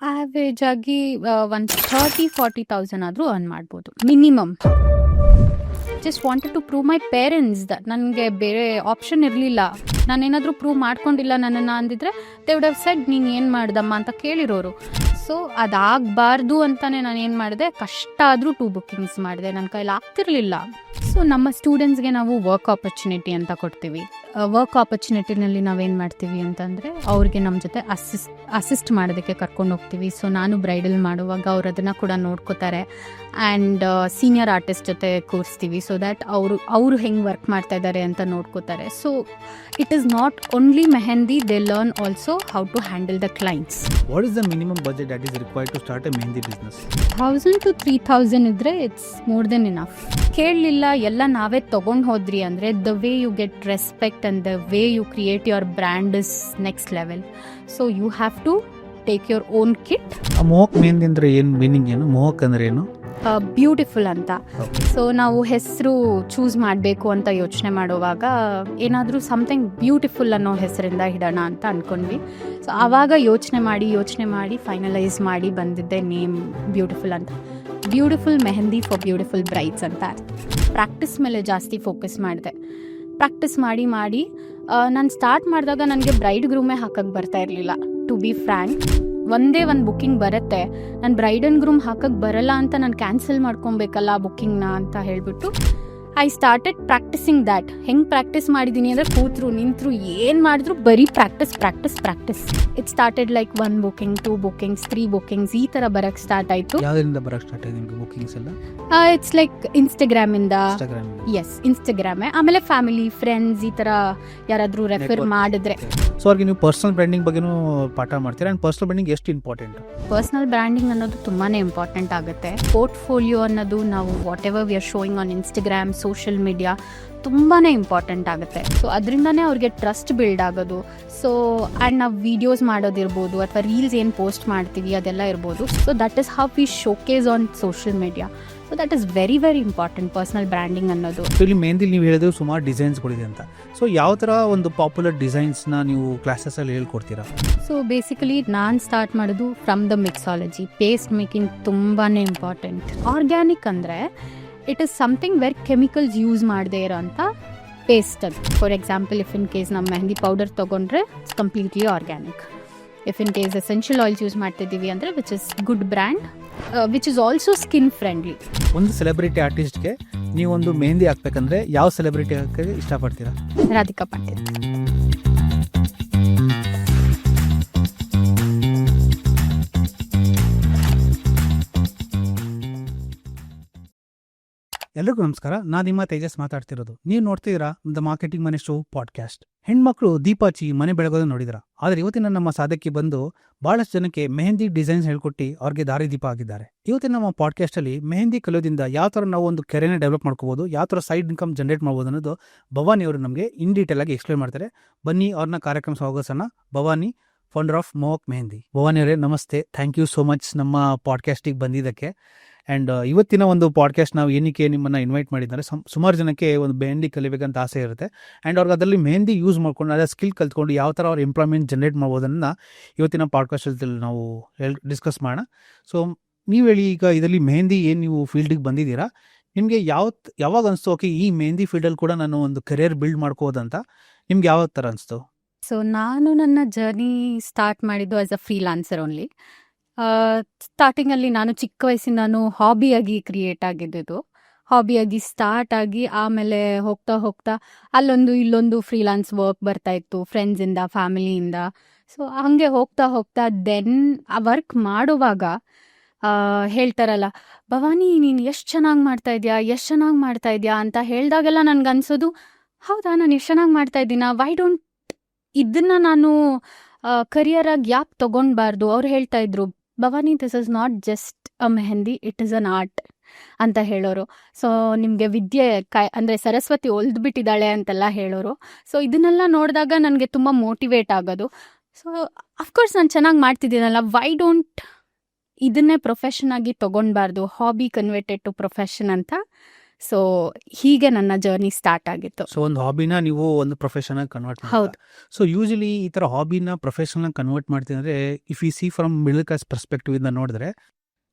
Average ಆಗಿ ಒಂದು 30,000-40,000 ಆದರೂ ಅರ್ನ್ ಮಾಡ್ಬೋದು minimum. Just wanted to prove my parents that ನನಗೆ ಬೇರೆ ಆಪ್ಷನ್ ಇರಲಿಲ್ಲ. ನಾನೇನಾದರೂ ಪ್ರೂವ್ ಮಾಡ್ಕೊಂಡಿಲ್ಲ ನನ್ನನ್ನು ಅಂದಿದ್ರೆ ದೇ ವುಡ್ ಹ್ಯಾವ್ ಸೆಡ್ ನೀನು ಏನು ಮಾಡ್ದಮ್ಮ ಅಂತ ಕೇಳಿರೋರು. ಸೊ ಅದಾಗಬಾರ್ದು ಅಂತಲೇ ನಾನು ಏನು ಮಾಡಿದೆ, ಕಷ್ಟ ಆದರೂ 2 ಬುಕ್ಕಿಂಗ್ಸ್ ಮಾಡಿದೆ, ನನ್ನ ಕೈಲಿ ಆಗ್ತಿರ್ಲಿಲ್ಲ. ಸೊ ನಮ್ಮ ಸ್ಟೂಡೆಂಟ್ಸ್ಗೆ ನಾವು ವರ್ಕ್ ಆಪರ್ಚುನಿಟಿ ಅಂತ ಕೊಡ್ತೀವಿ. ವರ್ಕ್ ಆಪರ್ಚುನಿಟಿನಲ್ಲಿ ನಾವೇನು ಮಾಡ್ತೀವಿ ಅಂತಂದರೆ ಅವ್ರಿಗೆ ನಮ್ಮ ಜೊತೆ ಅಸಿಸ್ಟ್ ಮಾಡೋದಕ್ಕೆ ಕರ್ಕೊಂಡು ಹೋಗ್ತೀವಿ. ಸೊ ನಾನು ಬ್ರೈಡಲ್ ಮಾಡುವಾಗ ಅವ್ರು ಅದನ್ನು ಕೂಡ ನೋಡ್ಕೋತಾರೆ. ಆ್ಯಂಡ್ ಸೀನಿಯರ್ ಆರ್ಟಿಸ್ಟ್ ಜೊತೆ ಕೂರಿಸ್ತೀವಿ ಸೊ ದ್ಯಾಟ್ ಅವರು ಹೆಂಗೆ ವರ್ಕ್ ಮಾಡ್ತಾ ಇದ್ದಾರೆ ಅಂತ ನೋಡ್ಕೋತಾರೆ. So it is not only mehndi, they learn also how to handle the clients. What is the minimum budget that is required to start a mehendi business? 1,000 to 3,000 ಇದ್ದರೆ it's more than enough. ಕೇಳಲಿಲ್ಲ, ಎಲ್ಲ ನಾವೇ ತೊಗೊಂಡು ಹೋದ್ರಿ ಅಂದರೆ the way you get respect and the way you create your brand is next level. So you have to take your own kit. Mohak mehndi ಅಂದರೆ ಏನು meaning, ಏನು ಮೋಹಕ್ ಅಂದರೆ ಏನು? ಬ್ಯೂಟಿಫುಲ್ ಅಂತ. ಸೊ ನಾವು ಹೆಸರು ಚೂಸ್ ಮಾಡಬೇಕು ಅಂತ ಯೋಚನೆ ಮಾಡುವಾಗ ಏನಾದರೂ ಸಮಥಿಂಗ್ ಬ್ಯೂಟಿಫುಲ್ ಅನ್ನೋ ಹೆಸರಿಂದ ಇಡೋಣ ಅಂತ ಅಂದ್ಕೊಂಡ್ವಿ. ಸೊ ಆವಾಗ ಯೋಚನೆ ಮಾಡಿ ಫೈನಲೈಸ್ ಮಾಡಿ ಬಂದಿದ್ದೆ ನೇಮ್ ಬ್ಯೂಟಿಫುಲ್ ಅಂತ. Beautiful mehndi for beautiful Bryde's ಅಂತ. ಪ್ರಾಕ್ಟೀಸ್ ಮೇಲೆ ಜಾಸ್ತಿ ಫೋಕಸ್ ಮಾಡಿದೆ. ಪ್ರಾಕ್ಟೀಸ್ ಮಾಡಿ ನಾನು ಸ್ಟಾರ್ಟ್ ಮಾಡಿದಾಗ ನನಗೆ ಬ್ರೈಡ್ ಗ್ರೂಮೇ ಹಾಕಕ್ಕೆ ಬರ್ತಾ ಇರಲಿಲ್ಲ, ಟು ಬಿ ಫ್ರ್ಯಾಂಕ್. ಒಂದೇ ಒಂದು ಬುಕ್ಕಿಂಗ್ ಬರುತ್ತೆ, ನಾನು ಬ್ರೈಡ್ ಆ್ಯಂಡ್ ಗ್ರೂಮ್ ಹಾಕಕ್ಕೆ ಬರಲ್ಲ ಅಂತ ನಾನು ಕ್ಯಾನ್ಸಲ್ ಮಾಡ್ಕೊಬೇಕಲ್ಲ ಬುಕ್ಕಿಂಗ್ನ ಅಂತ ಹೇಳಿಬಿಟ್ಟು ಐ ಸ್ಟಾರ್ಟೆಡ್ ಪ್ರಾಕ್ಟಿಸಿಂಗ್ ದ್ಯಾಟ್. ಹೆಂಗೆ ಪ್ರಾಕ್ಟೀಸ್ ಮಾಡಿದ್ದೀನಿ ಅಂದರೆ ಕೂತ್ರು ನಿಂತರು ಏನು ಮಾಡಿದ್ರು ಬರೀ practice. It started like 1 booking, 2 bookings, 3 bookings ಈ ಥರ ಬರೋಕ್ಕೆ ಸ್ಟಾರ್ಟ್ ಆಯಿತು. ಯಾವುದರಿಂದ ಬರೋಕ್ಕೆ ಸ್ಟಾರ್ಟ್ ಆಯಿತು ನಿಮಗೆ ಬುಕ್ಕಿಂಗ್ಸ್ ಎಲ್ಲ? ಇಟ್ಸ್ ಲೈಕ್ ಇನ್ಸ್ಟಾಗ್ರಾಮಿಂದ. ಎಸ್, ಇನ್ಸ್ಟಾಗ್ರಾಮೇ. ಆಮೇಲೆ ಫ್ಯಾಮಿಲಿ, ಫ್ರೆಂಡ್ಸ್ ಈ ಥರ ಯಾರಾದರೂ ರೆಫರ್ ಮಾಡಿದ್ರೆ. ಸೊ ಅವ್ರಿಗೆ ನೀವು ಪರ್ಸನಲ್ ಬ್ರ್ಯಾಂಡಿಂಗ್ ಬಗ್ಗೆನೂ ಪಾಠ ಮಾಡ್ತೀರಾ. ಆ್ಯಂಡ್ ಪರ್ಸನಲ್ ಬ್ರ್ಯಾಂಡಿಂಗ್ ಎಷ್ಟು ಇಂಪಾರ್ಟೆಂಟ್? ಪರ್ಸನಲ್ ಬ್ರ್ಯಾಂಡಿಂಗ್ ಅನ್ನೋದು ತುಂಬಾ ಇಂಪಾರ್ಟೆಂಟ್ ಆಗುತ್ತೆ. ಪೋರ್ಟ್ಫೋಲಿಯೋ ಅನ್ನೋದು ನಾವು what ever we are showing on Instagram, social media ತುಂಬಾ ಇಂಪಾರ್ಟೆಂಟ್ ಆಗುತ್ತೆ. ಸೊ ಅದರಿಂದನೇ ಅವ್ರಿಗೆ ಟ್ರಸ್ಟ್ ಬಿಲ್ಡ್ ಆಗೋದು. ಸೊ ಆ್ಯಂಡ್ ನಾವು ವೀಡಿಯೋಸ್ ಮಾಡೋದಿರ್ಬೋದು ಅಥವಾ ರೀಲ್ಸ್ ಏನು ಪೋಸ್ಟ್ ಮಾಡ್ತೀವಿ ಅದೆಲ್ಲ ಇರ್ಬೋದು. So that is how we showcase on social media. So that is very very important personal branding ಅನ್ನೋದು. ಸೊ ಇಲ್ಲಿ ಮೆಹಂದಿ ನೀವು ಹೇಳಿದ್ರು ಸುಮಾರು ಡಿಸೈನ್ಸ್ಗಳಿದೆ ಅಂತ. ಸೊ ಯಾವ ಥರ ಒಂದು ಪಾಪ್ಯುಲರ್ ಡಿಸೈನ್ಸ್ನ ನೀವು ಕ್ಲಾಸಸಲ್ಲಿ ಹೇಳ್ಕೊಡ್ತೀರಾ? ಸೊ ಬೇಸಿಕಲಿ ನಾನು ಸ್ಟಾರ್ಟ್ ಮಾಡೋದು from the mixology. Paste making ತುಂಬಾ ಇಂಪಾರ್ಟೆಂಟ್. ಆರ್ಗ್ಯಾನಿಕ್ ಅಂದರೆ it is something where chemicals use ಮಾಡದೇ ಇರೋ ಅಂಥ ಪೇಸ್ಟ್ ಅದು. For example, if in case ನಾವು ಮೆಹಂದಿ ಪೌಡರ್ ತೊಗೊಂಡ್ರೆ it's completely organic. If in case essential oils use ಮಾಡ್ತಿದ್ದೀವಿ ಅಂದರೆ which is good brand, which is also skin friendly. ಒಂದು celebrity ಆರ್ಟಿಸ್ಟ್ಗೆ ನೀವೊಂದು ಮೆಹಂದಿ ಹಾಕ್ಬೇಕಂದ್ರೆ ಯಾವ ಸೆಲೆಬ್ರಿಟಿ ಹಾಕೋಕ್ಕೆ ಇಷ್ಟಪಡ್ತೀರಾ? ರಾಧಿಕಾ ಪಾಟೀಲ್. ಎಲ್ಲರಿಗೂ ನಮಸ್ಕಾರ. ನಾನು ನಿಮ್ಮ ತೇಜಸ್ ಮಾತಾಡ್ತಿರೋದು. ನೀವು ನೋಡ್ತಿದ್ದೀರಾ the marketing money show podcast. ಹೆಣ್ಮಕ್ಳು ದೀಪಾಚಿ ಮನೆ ಬೆಳಗೋದನ್ನು ನೋಡಿದ್ರ, ಆದರೆ ಇವತ್ತಿನ ನಮ್ಮ ಸಾಧಕಿ ಬಂದು ಬಹಳಷ್ಟು ಜನಕ್ಕೆ ಮೆಹಂದಿ ಡಿಸೈನ್ಸ್ ಹೇಳ್ಕೊಟ್ಟು ಅವ್ರಿಗೆ ದಾರಿದೀಪ ಆಗಿದ್ದಾರೆ. ಇವತ್ತಿನ ನಮ್ಮ ಪಾಡ್ಕಾಸ್ಟ್ ಅಲ್ಲಿ ಮೆಹಂದಿ ಕಲಿಯೋದ್ರಿಂದ ಯಾವ ಥರ ನಾವು ಒಂದು ಕೆರಿಯರ್ನ ಡೆವಲಪ್ ಮಾಡ್ಕೋಬಹುದು, ಯಾವ ಥರ ಸೈಡ್ ಇನ್ಕಮ್ ಜನರೇಟ್ ಮಾಡ್ಬೋದು ಅನ್ನೋದು ಭವಾನಿ ಅವರು ನಮಗೆ ಇನ್ ಡೀಟೇಲ್ ಆಗಿ ಎಕ್ಸ್ಪ್ಲೇನ್ ಮಾಡ್ತಾರೆ. ಬನ್ನಿ ಅವ್ರನ್ನ ಕಾರ್ಯಕ್ರಮ ಸ್ವಾಗತಿಸೋಣ. Bhavani, founder of Mohak mehndi. ಭವಾನಿ ಅವರೇ ನಮಸ್ತೆ. ಥ್ಯಾಂಕ್ ಯು ಸೋ ಮಚ್ ನಮ್ಮ ಪಾಡ್ಕಾಸ್ಟಿಗೆ ಬಂದಿದ್ದಕ್ಕೆ. ಆ್ಯಂಡ್ ಇವತ್ತಿನ ಒಂದು ಪಾಡ್ಕಾಸ್ಟ್ ನಾವು ಏನಕ್ಕೆ ನಿಮ್ಮನ್ನು ಇನ್ವೈಟ್ ಮಾಡಿದ್ದಾರೆ, ಸುಮಾರು ಜನಕ್ಕೆ ಒಂದು ಮೆಹಂದಿ ಕಲಿಬೇಕಂತ ಆಸೆ ಇರುತ್ತೆ. ಆ್ಯಂಡ್ ಅವ್ರಿಗೆ ಅದರಲ್ಲಿ ಮೆಹಂದಿ ಯೂಸ್ ಮಾಡ್ಕೊಂಡು ಅದರ ಸ್ಕಿಲ್ ಕಲ್ತ್ಕೊಂಡು ಯಾವ ಥರ ಅವ್ರು ಎಂಪ್ಲಾಯ್ಮೆಂಟ್ ಜನರೇಟ್ ಮಾಡ್ಬೋದನ್ನು ಇವತ್ತಿನ ಪಾಡ್ಕಾಸ್ಟಲ್ಲಿ ನಾವು ಡಿಸ್ಕಸ್ ಮಾಡೋಣ. ಸೊ ನೀವು ಹೇಳಿ, ಈಗ ಇದರಲ್ಲಿ ಮೆಹಂದಿ ಏನು ನೀವು ಫೀಲ್ಡಿಗೆ ಬಂದಿದ್ದೀರಾ, ನಿಮಗೆ ಯಾವಾಗ ಅನಿಸ್ತು ಓಕೆ ಈ ಮೆಹಂದಿ ಫೀಲ್ಡಲ್ಲಿ ಕೂಡ ನಾನು ಒಂದು ಕೆರಿಯರ್ ಬಿಲ್ಡ್ ಮಾಡ್ಕೋದಂತ ನಿಮ್ಗೆ ಯಾವ ಥರ ಅನಿಸ್ತು? ಸೊ ನಾನು ನನ್ನ ಜರ್ನಿ ಸ್ಟಾರ್ಟ್ ಮಾಡಿದ್ದು ಆಸ್ ಅ ಫ್ರೀಲಾನ್ಸರ್ ಓನ್ಲಿ. ಸ್ಟಾರ್ಟಿಂಗಲ್ಲಿ ನಾನು ಚಿಕ್ಕ ವಯಸ್ಸಿಂದಾನು ಹಾಬಿಯಾಗಿ ಕ್ರಿಯೇಟ್ ಆಗಿದ್ದು. ಹಾಬಿಯಾಗಿ ಸ್ಟಾರ್ಟ್ ಆಗಿ ಆಮೇಲೆ ಹೋಗ್ತಾ ಅಲ್ಲೊಂದು ಇಲ್ಲೊಂದು ಫ್ರೀಲಾನ್ಸ್ ವರ್ಕ್ ಬರ್ತಾಯಿತ್ತು ಫ್ರೆಂಡ್ಸಿಂದ, ಫ್ಯಾಮಿಲಿಯಿಂದ. ಸೊ ಹಾಗೆ ಹೋಗ್ತಾ ದೆನ್ ಆ ವರ್ಕ್ ಮಾಡುವಾಗ ಹೇಳ್ತಾರಲ್ಲ, ಭವಾನಿ ನೀನು ಎಷ್ಟು ಚೆನ್ನಾಗಿ ಮಾಡ್ತಾ ಇದೆಯಾ ಅಂತ ಹೇಳಿದಾಗೆಲ್ಲ ನನಗನ್ಸೋದು, ಹೌದಾ ನಾನು ಎಷ್ಟು ಚೆನ್ನಾಗಿ ಮಾಡ್ತಾ ಇದ್ದೀನಾ, ವೈ ಡೋಂಟ್ ಇದನ್ನು ನಾನು ಕರಿಯರಾಗಿ ಯಾಕೆ ತೊಗೊಳ್ಬಾರ್ದು. ಅವ್ರು ಹೇಳ್ತಾ ಇದ್ರು, Bhavani this is not just a mehndi, it is an art ಅಂತ ಹೇಳೋರು. ಸೊ ನಿಮಗೆ ವಿದ್ಯೆ ಅಂದರೆ ಸರಸ್ವತಿ ಒಲ್ದ್ಬಿಟ್ಟಿದ್ದಾಳೆ ಅಂತೆಲ್ಲ ಹೇಳೋರು. ಸೊ ಇದನ್ನೆಲ್ಲ ನೋಡಿದಾಗ ನನಗೆ ತುಂಬ ಮೋಟಿವೇಟ್ ಆಗೋದು. ಸೊ ಅಫ್ಕೋರ್ಸ್ ನಾನು ಚೆನ್ನಾಗಿ ಮಾಡ್ತಿದ್ದೀನಲ್ಲ, ವೈ ಡೋಂಟ್ ಇದನ್ನೇ ಪ್ರೊಫೆಷನ್ ಆಗಿ ತೊಗೊಳ್ಬಾರ್ದು, ಹಾಬಿ ಕನ್ವರ್ಟೆಡ್ ಟು ಪ್ರೊಫೆಷನ್ ಅಂತ ಸೊ ಹೀಗೆ ನನ್ನ ಜರ್ನಿ ಸ್ಟಾರ್ಟ್ ಆಗಿತ್ತು. ಸೊ ಒಂದು ಹಾಬಿನ ನೀವು ಒಂದು ಪ್ರೊಫೆಷನ್ ಕನ್ವರ್ಟ್ ಹೌದು. ಸೊ ಯೂಶಲಿ ಈ ತರ ಹಾಬಿನ ಪ್ರೊಫೆಷನ್ ಕನ್ವರ್ಟ್ ಮಾಡ್ತೀನಿ ಅಂದ್ರೆ if you see from middle class perspective ಇಂದ ನೋಡಿದ್ರೆ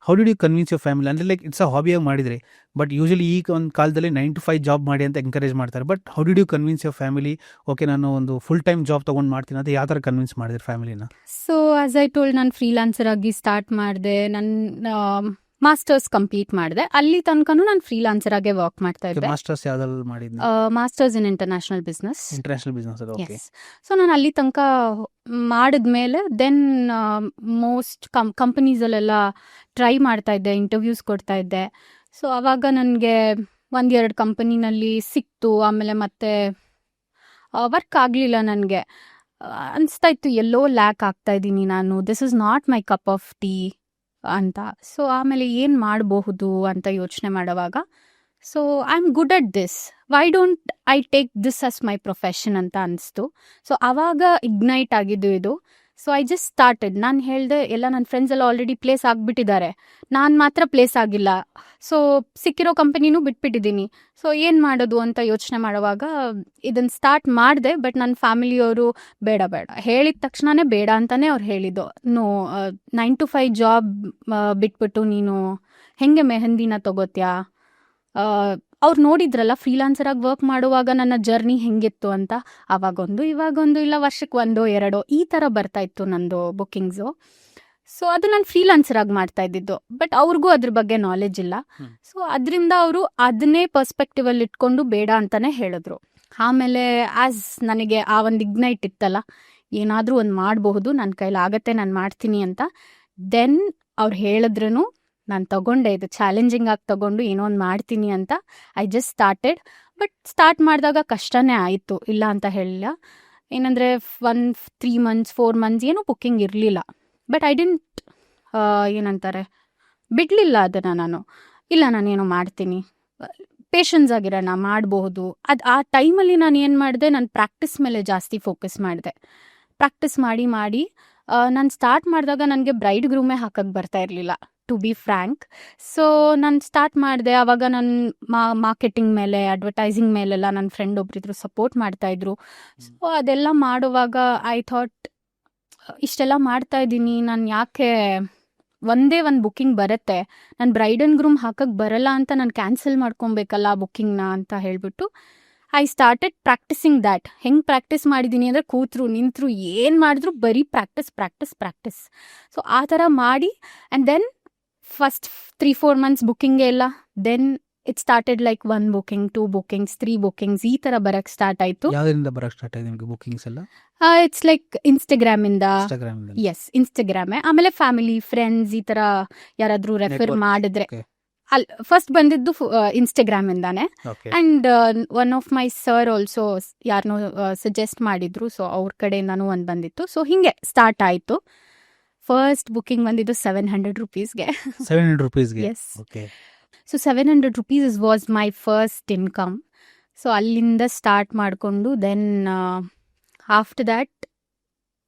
how did you convince your family ಅಂದ್ರೆ ಲೈಕ್ ಇಟ್ಸ್ ಅ ಹಾಬಿಯಾಗಿ ಮಾಡಿದ್ರಿ, ಬಟ್ ಯೂಶಲಿ ಈಗ ಒಂದು ಕಾಲದಲ್ಲಿ 9 to 5 ಜಾಬ್ ಮಾಡಿ ಅಂತ ಎಂಕರೇಜ್ ಮಾಡ್ತಾರೆ. But how did you convince your family okay ನಾನು ಒಂದು ಫುಲ್ ಟೈಮ್ ಜಾಬ್ ತಗೊಂಡು ಮಾಡ್ತೀನಿ ಅಂತ ಯಾವ ಥರ ಕನ್ವಿನ್ಸ್ ಮಾಡಿದ್ರಿ ಫ್ಯಾಮಿಲಿನ? ಸೊ ಆಸ್ ಐ ಟೋಲ್ಡ್, ನಾನು ಫ್ರೀಲಾನ್ಸರ್ ಆಗಿ ಸ್ಟಾರ್ಟ್ ಮಾಡಿದೆ. ನನ್ನ ಮಾಸ್ಟರ್ಸ್ ಕಂಪ್ಲೀಟ್ ಮಾಡಿದೆ. ಅಲ್ಲಿ ತನಕನೂ ನಾನು ಫ್ರೀಲಾನ್ಸರ್ ಆಗಿ ವರ್ಕ್ ಮಾಡ್ತಾ ಇದ್ದೆ. ಮಾಸ್ಟರ್ಸ್ ಯಾವ್ದ್ರಲ್ಲಿ ಮಾಡಿದ್ನಿ? Masters in international business. International business. Okay. Yes. So ನಾನು ಅಲ್ಲಿ ತನಕ ಮಾಡಿದ್ಮೇಲೆ ದೆನ್ ಮೋಸ್ಟ್ ಕಂಪನೀಸಲ್ಲೆಲ್ಲ ಟ್ರೈ ಮಾಡ್ತಾ ಇದ್ದೆ, ಇಂಟರ್ವ್ಯೂಸ್ ಕೊಡ್ತಾ ಇದ್ದೆ. ಸೊ ಆವಾಗ ನನಗೆ 1-2 ಕಂಪನಿನಲ್ಲಿ ಸಿಕ್ತು. ಆಮೇಲೆ ಮತ್ತೆ ವರ್ಕ್ ಆಗಲಿಲ್ಲ. ನನಗೆ ಅನಿಸ್ತಾ ಇತ್ತು ಎಲ್ಲೋ ಲ್ಯಾಕ್ ಆಗ್ತಾ ಇದ್ದೀನಿ ನಾನು, this is not my cup of tea ಅಂತ. ಸೊ ಆಮೇಲೆ ಏನು ಮಾಡಬಹುದು ಅಂತ ಯೋಚನೆ ಮಾಡುವಾಗ, so I am good at this, why don't I take this us my profession ಅಂತ ಅನಿಸ್ತು. ಸೊ ಆವಾಗ ಇಗ್ನೈಟ್ ಆಗಿದ್ದು ಇದು. So I just started. ನಾನು ಹೇಳಿದೆ, ಎಲ್ಲ ನನ್ನ ಫ್ರೆಂಡ್ಸ್ ಎಲ್ಲ ಆಲ್ರೆಡಿ ಪ್ಲೇಸ್ ಆಗಿಬಿಟ್ಟಿದ್ದಾರೆ, ನಾನು ಮಾತ್ರ ಪ್ಲೇಸ್ ಆಗಿಲ್ಲ. ಸೊ ಸಿಕ್ಕಿರೋ ಕಂಪನಿನೂ ಬಿಟ್ಬಿಟ್ಟಿದ್ದೀನಿ. ಸೊ ಏನು ಮಾಡೋದು ಅಂತ ಯೋಚನೆ ಮಾಡುವಾಗ ಇದನ್ನು ಸ್ಟಾರ್ಟ್ ಮಾಡಿದೆ. ಬಟ್ ನನ್ನ ಫ್ಯಾಮಿಲಿಯವರು ಬೇಡ ಹೇಳಿದ ತಕ್ಷಣನೇ ಬೇಡ ಅಂತಲೇ ಅವ್ರು ಹೇಳಿದ್ದು. ನೋ, 9 to 5 ಜಾಬ್ ಬಿಟ್ಬಿಟ್ಟು ನೀನು ಹೆಂಗೆ ಮೆಹಂದಿನ ತಗೋತ್ಯಾ? ಅವ್ರು ನೋಡಿದ್ರಲ್ಲ ಫ್ರೀಲಾನ್ಸರ್ ಆಗಿ ವರ್ಕ್ ಮಾಡುವಾಗ ನನ್ನ ಜರ್ನಿ ಹೆಂಗಿತ್ತು ಅಂತ. ಅವಾಗೊಂದು ಇವಾಗೊಂದು, ಇಲ್ಲ ವರ್ಷಕ್ಕೆ 1-2 ಈ ಥರ ಬರ್ತಾ ಇತ್ತು ನಂದು ಬುಕ್ಕಿಂಗ್ಸು. ಸೊ ಅದು ನಾನು ಫ್ರೀಲಾನ್ಸರ್ ಆಗಿ ಮಾಡ್ತಾ ಇದ್ದಿದ್ದು. ಬಟ್ ಅವ್ರಿಗೂ ಅದ್ರ ಬಗ್ಗೆ ನಾಲೆಜ್ ಇಲ್ಲ. ಸೊ ಅದರಿಂದ ಅವರು ಅದನ್ನೇ ಪರ್ಸ್ಪೆಕ್ಟಿವಲ್ಲಿ ಇಟ್ಕೊಂಡು ಬೇಡ ಅಂತಲೇ ಹೇಳಿದ್ರು. ಆಮೇಲೆ ಆ್ಯಸ್ ನನಗೆ ಆ ಒಂದು ಇಗ್ನೈಟ್ ಇತ್ತಲ್ಲ, ಏನಾದರೂ ಒಂದು ಮಾಡಬಹುದು, ನನ್ನ ಕೈಲಾಗತ್ತೆ, ನಾನು ಮಾಡ್ತೀನಿ ಅಂತ. ದೆನ್ ಅವ್ರು ಹೇಳಿದ್ರೂ ನಾನು ತಗೊಂಡೆ, ಇದು ಚಾಲೆಂಜಿಂಗ್ ಆಗಿ ತಗೊಂಡು ಏನೋ ಒಂದು ಮಾಡ್ತೀನಿ ಅಂತ I just started. But start ಮಾಡಿದಾಗ ಕಷ್ಟನೇ ಆಯಿತು, ಇಲ್ಲ ಅಂತ ಹೇಳಿಲ್ಲ. ಏನಂದರೆ 3 months 4 months ಏನೂ ಬುಕ್ಕಿಂಗ್ ಇರಲಿಲ್ಲ. ಬಟ್ ಐ ಡಿಂಟ್ ಏನಂತಾರೆ, ಬಿಡಲಿಲ್ಲ ಅದನ್ನು ನಾನು. ಇಲ್ಲ, ನಾನೇನೋ ಮಾಡ್ತೀನಿ, ಪೇಷನ್ಸ್ ಆಗಿರೋಣ, ಮಾಡಬಹುದು. ಆ ಟೈಮಲ್ಲಿ ನಾನು ಏನು ಮಾಡಿದೆ, ನಾನು ಪ್ರಾಕ್ಟೀಸ್ ಮೇಲೆ ಜಾಸ್ತಿ ಫೋಕಸ್ ಮಾಡಿದೆ. ಪ್ರಾಕ್ಟೀಸ್ ಮಾಡಿ ನಾನು ಸ್ಟಾರ್ಟ್ ಮಾಡಿದಾಗ ನನಗೆ ಬ್ರೈಡ್ ಗ್ರೂಮೇ ಹಾಕಕ್ಕೆ ಬರ್ತಾ ಇರಲಿಲ್ಲ, ಟು ಬಿ ಫ್ರ್ಯಾಂಕ್. ಸೊ ನಾನು ಸ್ಟಾರ್ಟ್ ಮಾಡಿದೆ. ಆವಾಗ ನನ್ನ ಮಾರ್ಕೆಟಿಂಗ್ ಮೇಲೆ, ಅಡ್ವರ್ಟೈಸಿಂಗ್ ಮೇಲೆಲ್ಲ ನನ್ನ ಫ್ರೆಂಡ್ ಒಬ್ಬರಿದ್ರು ಸಪೋರ್ಟ್ ಮಾಡ್ತಾಯಿದ್ರು. ಸೊ ಅದೆಲ್ಲ ಮಾಡುವಾಗ ಐ ಥಾಟ್, ಇಷ್ಟೆಲ್ಲ ಮಾಡ್ತಾ ಇದ್ದೀನಿ, ನಾನು ಯಾಕೆ ಒಂದೇ ಒಂದು ಬುಕ್ಕಿಂಗ್ ಬರುತ್ತೆ, ನಾನು ಬ್ರೈಡ್ ಆ್ಯಂಡ್ ಗ್ರೂಮ್ ಹಾಕಕ್ಕೆ ಬರಲ್ಲ ಅಂತ ನಾನು ಕ್ಯಾನ್ಸಲ್ ಮಾಡ್ಕೊಬೇಕಲ್ಲ ಬುಕ್ಕಿಂಗ್ನ ಅಂತ ಹೇಳಿಬಿಟ್ಟು ಐ ಸ್ಟಾರ್ಟೆಡ್ ಪ್ರಾಕ್ಟಿಸಿಂಗ್ ದ್ಯಾಟ್. ಹೆಂಗೆ ಪ್ರಾಕ್ಟೀಸ್ ಮಾಡಿದ್ದೀನಿ ಅಂದರೆ, ಕೂತ್ರು ನಿಂತರು ಏನು ಮಾಡಿದ್ರು ಬರೀ ಪ್ರಾಕ್ಟೀಸ್. ಸೊ ಆ ಥರ ಮಾಡಿ ಆ್ಯಂಡ್ ದೆನ್ ಫಸ್ಟ್ 3-4 months ಬುಕ್ಕಿಂಗೇ ಇಲ್ಲ. Then it started like 1 booking 2 bookings 3 bookings ಈ ಥರ ಬರೋಕ್ಕೆ ಸ್ಟಾರ್ಟ್ ಆಯಿತು. ಯಾವ್ದರಿಂದ ಬರೋಕ್ಕೆ ಸ್ಟಾರ್ಟ್ ಆಯ್ತು ನಿಮಗೆ ಬುಕ್ಕಿಂಗ್ಸ್ ಎಲ್ಲ? ಇಟ್ಸ್ ಲೈಕ್ ಇನ್ಸ್ಟಾಗ್ರಾಮಿಂದ. ಎಸ್, ಇನ್ಸ್ಟಾಗ್ರಾಮೇ. ಆಮೇಲೆ ಫ್ಯಾಮಿಲಿ, ಫ್ರೆಂಡ್ಸ್ ಈ ಥರ ಯಾರಾದರೂ ರೆಫರ್ ಮಾಡಿದ್ರೆ. ಅಲ್ಲಿ ಫಸ್ಟ್ ಬಂದಿದ್ದು ಇನ್ಸ್ಟಾಗ್ರಾಮಿಂದಾನೆ. And one of my sir also ಯಾರನ್ನೋ ಸಜೆಸ್ಟ್ ಮಾಡಿದ್ರು. ಸೊ ಅವ್ರ ಕಡೆಯಿಂದನೂ ಒಂದು ಬಂದಿತ್ತು. ಸೊ ಹೀಗೆ ಸ್ಟಾರ್ಟ್ ಆಯಿತು. ಫಸ್ಟ್ ಬುಕ್ಕಿಂಗ್ ಬಂದಿದ್ದು 700 rupeesಗೆ. 700 rupeesಗೆ? Yes. Okay. So 700 rupees was my first income. So ಅಲ್ಲಿಂದ ಸ್ಟಾರ್ಟ್ ಮಾಡಿಕೊಂಡು ದೆನ್ ಆಫ್ಟರ್ ದ್ಯಾಟ್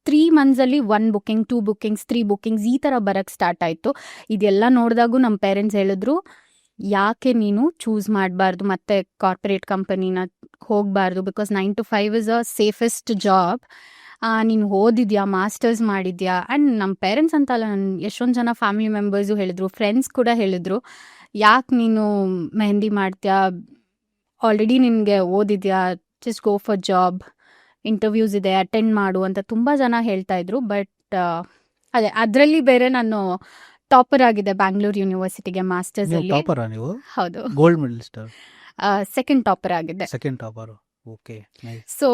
3 monthsಲ್ಲಿ 1 booking 2 bookings 3 bookings ಈ ಥರ ಬರೋಕ್ಕೆ ಸ್ಟಾರ್ಟ್ ಆಯಿತು. ಇದೆಲ್ಲ ನೋಡಿದಾಗೂ ನಮ್ಮ ಪೇರೆಂಟ್ಸ್ ಹೇಳಿದ್ರು, ಯಾಕೆ ನೀನು ಚೂಸ್ ಮಾಡಬಾರ್ದು ಮತ್ತೆ ಕಾರ್ಪೊರೇಟ್ ಕಂಪನಿನ ಹೋಗಬಾರ್ದು, because 9 to 5 is a safest job. ನೀನು ಓದಿದ್ಯಾ, ಮಾಸ್ಟರ್ಸ್ ಮಾಡಿದ್ಯಾ. ಆ್ಯಂಡ್ ನಮ್ಮ ಪೇರೆಂಟ್ಸ್ ಅಂತಲ್ಲ, ಎಷ್ಟೊಂದು ಜನ ಫ್ಯಾಮಿಲಿ ಮೆಂಬರ್ಸು ಹೇಳಿದ್ರು, ಫ್ರೆಂಡ್ಸ್ ಕೂಡ ಹೇಳಿದ್ರು, ಯಾಕೆ ನೀನು ಮೆಹಂದಿ ಮಾಡ್ತೀಯಾ, ಆಲ್ರೆಡಿ ನಿನಗೆ ಓದಿದ್ಯಾ, just go for job, interviews ಇದೆ, ಅಟೆಂಡ್ ಮಾಡು ಅಂತ ತುಂಬ ಜನ ಹೇಳ್ತಾ ಇದ್ರು. ಬಟ್ ಅದೇ ಅದರಲ್ಲಿ ಬೇರೆ ನಾನು ಟಾಪರ್ ಆಗಿದೆ ಬ್ಯಾಂಗ್ಳೂರ್ ಯೂನಿವರ್ಸಿಟಿಗೆ ಮಾಸ್ಟರ್ಸ್ ಅಲ್ಲಿ. ಟಾಪರಾ ನೀವು? ಹೌದು, ಗೋಲ್ಡ್ ಮೆಡಲಿಸ್ಟ್. ಸೆಕೆಂಡ್ ಟಾಪರ್ ಆಗಿದೆ. Second topper. ಓಕೆ. ಸೊ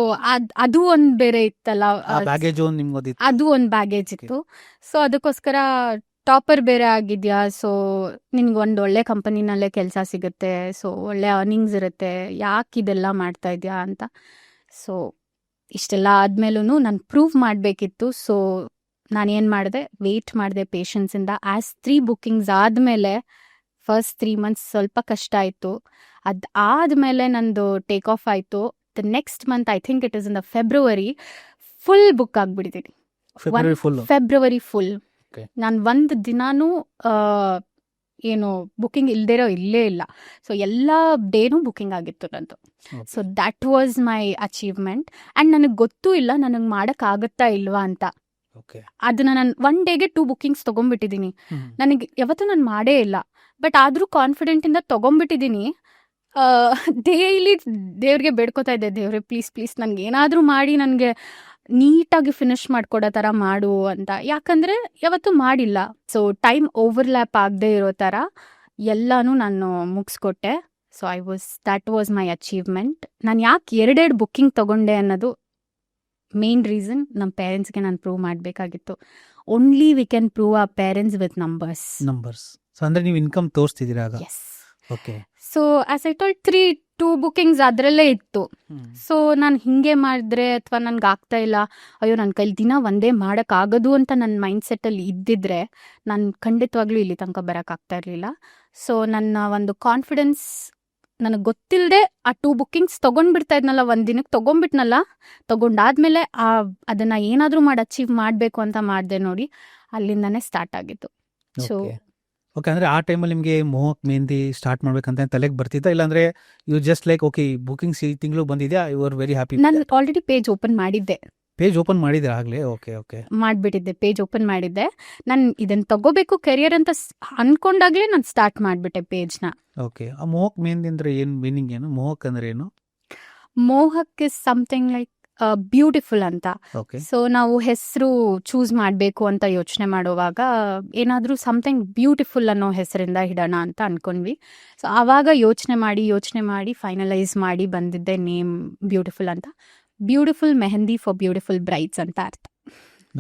ಅದು ಒಂದು ಬೇರೆ ಇತ್ತಲ್ಲ, ಬ್ಯಾಗೇಜ್ ನಿಮ್ಗೆ ಅದು ಒಂದು ಬ್ಯಾಗೇಜ್ ಇತ್ತು. ಸೊ ಅದಕ್ಕೋಸ್ಕರ ಟಾಪರ್ ಬೇರೆ ಆಗಿದ್ಯಾ, ಸೊ ನಿನ್ಗೆ ಒಂದು ಒಳ್ಳೆ ಕಂಪನಿನಲ್ಲೇ ಕೆಲಸ ಸಿಗುತ್ತೆ, ಸೊ ಒಳ್ಳೆ ಅರ್ನಿಂಗ್ಸ್ ಇರುತ್ತೆ, ಯಾಕೆ ಇದೆಲ್ಲ ಮಾಡ್ತಾ ಇದೆಯಾ ಅಂತ. ಸೊ ಇಷ್ಟೆಲ್ಲ ಆದಮೇಲೂ ನಾನು ಪ್ರೂವ್ ಮಾಡಬೇಕಿತ್ತು. ಸೊ ನಾನೇನು ಮಾಡಿದೆ, ವೆಯ್ಟ್ ಮಾಡಿದೆ ಪೇಷನ್ಸಿಂದ. ಆ್ಯಸ್ 3 bookings ಆದಮೇಲೆ ಫಸ್ಟ್ 3 months ಸ್ವಲ್ಪ ಕಷ್ಟ ಆಯಿತು. ಅದಾದಮೇಲೆ ನಂದು ಟೇಕ್ ಆಫ್ ಆಯಿತು. The next month, I think it is in the February, full book ಆಗಿಬಿಟ್ಟಿದ್ದೀನಿ. February full. ನಾನು ಒಂದು ದಿನಾನೂ ಏನು ಬುಕಿಂಗ್ ಇಲ್ಲದಿರೋ ಇಲ್ಲೇ ಇಲ್ಲ. ಸೊ ಎಲ್ಲ ಡೇನೂ ಬುಕಿಂಗ್ ಆಗಿತ್ತು ನಂದು. So that was my achievement. And ನನಗೆ ಗೊತ್ತೂ ಇಲ್ಲ ನನಗೆ ಮಾಡೋಕ್ಕಾಗುತ್ತಾ ಇಲ್ವಾ ಅಂತ. ಓಕೆ. ಅದನ್ನ ನಾನು ಒನ್ ಡೇಗೆ 2 ಬುಕಿಂಗ್ಸ್ ತೊಗೊಂಡ್ಬಿಟ್ಟಿದ್ದೀನಿ. ನನಗೆ ಯಾವತ್ತೂ ನಾನು ಮಾಡೇ ಇಲ್ಲ, ಬಟ್ ಆದರೂ ಕಾನ್ಫಿಡೆಂಟಿಂದ ತೊಗೊಂಡ್ಬಿಟ್ಟಿದ್ದೀನಿ. ಡೈಲಿ ದೇವ್ರಿಗೆ ಬೇಡ್ಕೋತಾ ಇದ್ದೆ, ದೇವ್ರೆ ಪ್ಲೀಸ್ ಪ್ಲೀಸ್ ನನಗೆ ಏನಾದರೂ ಮಾಡಿ ನನಗೆ ನೀಟಾಗಿ ಫಿನಿಶ್ ಮಾಡ್ಕೊಡೋ ಥರ ಮಾಡು ಅಂತ. ಯಾಕಂದರೆ ಯಾವತ್ತೂ ಮಾಡಿಲ್ಲ. ಸೊ ಟೈಮ್ ಓವರ್ಲ್ಯಾಪ್ ಆಗದೆ ಇರೋ ಥರ ಎಲ್ಲನೂ ನಾನು ಮುಗಿಸ್ಕೊಟ್ಟೆ. So that was my achievement. ನಾನು ಯಾಕೆ 2 ಬುಕ್ಕಿಂಗ್ ತೊಗೊಂಡೆ ಅನ್ನೋದು ಮೇನ್ ರೀಸನ್. ನಮ್ಮ ಪೇರೆಂಟ್ಸ್ಗೆ ನಾನು ಪ್ರೂವ್ ಮಾಡಬೇಕಾಗಿತ್ತು. Only we can prove our parents with numbers. So ಅಂದ್ರೆ ನೀವು ಇನ್ಕಮ್ ತೋರಿಸ್ತಿದ್ದೀರಾ ಆಗ? Yes. Okay. So as I told 2 bookings ಅದರಲ್ಲೇ ಇತ್ತು. ಸೊ ನಾನು ಹಿಂಗೆ ಮಾಡಿದ್ರೆ ಅಥವಾ ನನ್ಗೆ ಆಗ್ತಾ ಇಲ್ಲ, ಅಯ್ಯೋ ನನ್ನ ಕೈಲಿ ದಿನ ಒಂದೇ ಮಾಡೋಕ್ಕಾಗೋದು ಅಂತ ನನ್ನ ಮೈಂಡ್ ಸೆಟ್ಟಲ್ಲಿ ಇದ್ದಿದ್ರೆ ನಾನು ಖಂಡಿತವಾಗ್ಲೂ ಇಲ್ಲಿ ತನಕ ಬರೋಕ್ಕಾಗ್ತಾ ಇರಲಿಲ್ಲ. ಸೊ ನನ್ನ ಒಂದು ಕಾನ್ಫಿಡೆನ್ಸ್ ನನಗೆ ಗೊತ್ತಿಲ್ಲದೆ ಆ 2 ಬುಕ್ಕಿಂಗ್ಸ್ ತೊಗೊಂಡ್ಬಿಡ್ತಾ ಇದ್ನಲ್ಲ, ಒಂದು ದಿನಕ್ಕೆ ತೊಗೊಂಡ್ಬಿಟ್ನಲ್ಲ, ತೊಗೊಂಡಾದ್ಮೇಲೆ ಅದನ್ನು ಏನಾದರೂ ಮಾಡಿ ಅಚೀವ್ ಮಾಡಬೇಕು ಅಂತ ಮಾಡಿದೆ ನೋಡಿ, ಅಲ್ಲಿಂದನೇ ಸ್ಟಾರ್ಟ್ ಆಗಿತ್ತು. So okay. ಅಂದ್ರೆ ಆ ಟೈಮಲ್ಲಿ ನಿಮಗೆ ಮೋಹಕ್ ಮೆಹಂದಿ ಸ್ಟಾರ್ಟ್ ಮಾಡ್ಬೇಕಂತ ತಲೆಗೆ ಬರ್ತಿದ್ದ, ಇಲ್ಲಾಂದ್ರೆ you just like okay bookings ಈ ತಿಂಗಳು ಬಂದಿದ್ಯಾ, ಯು ಆರ್ ವೆರಿ ಹ್ಯಾಪಿ? ನಾನು ಆಲ್ರೆಡಿ ಪೇಜ್ ಓಪನ್ ಮಾಡಿದ್ದೆ. ಪೇಜ್ ಓಪನ್ ಮಾಡಿದ್ರೆ ಆಗ್ಲೇ? Okay okay. ಮಾಡಿಬಿಟ್ಟಿದ್ದೆ, ಪೇಜ್ ಓಪನ್ ಮಾಡಿದ್ದೆ. ನಾನು ಇದನ್ನು ತಗೋಬೇಕು ಕೆರಿಯರ್ ಅಂತ ಅನ್ಕೊಂಡಾಗ್ಲೇ ನಾನು ಸ್ಟಾರ್ಟ್ ಮಾಡಿಬಿಟ್ಟೆ ಪೇಜ್ನ. ಓಕೆ. ಆ ಮೋಹಕ್ ಮೆಹಂದಿ ಅಂದ್ರೆ ಏನು ಮೀನಿಂಗ್, ಏನು ಮೋಹಕ್ ಅಂದ್ರೆ ಏನು? ಮೋಹಕ್ ಇಸ್ ಸಮಥಿಂಗ್ ಲೈಕ್ ಬ್ಯೂಟಿಫುಲ್ ಅಂತ. ಓಕೆ. ಸೊ ನಾವು ಹೆಸರು ಚೂಸ್ ಮಾಡಬೇಕು ಅಂತ ಯೋಚನೆ ಮಾಡುವಾಗ ಏನಾದರೂ ಸಮಥಿಂಗ್ ಬ್ಯೂಟಿಫುಲ್ ಅನ್ನೋ ಹೆಸರಿಂದ ಇಡೋಣ ಅಂತ ಅನ್ಕೊಂಡ್ವಿ. ಸೊ ಆವಾಗ ಯೋಚನೆ ಮಾಡಿ ಫೈನಲೈಸ್ ಮಾಡಿ ಬಂದಿದ್ದೆ ನೇಮ್ ಬ್ಯೂಟಿಫುಲ್ ಅಂತ. Beautiful mehndi for beautiful Bryde's ಅಂತ ಅರ್ಥ.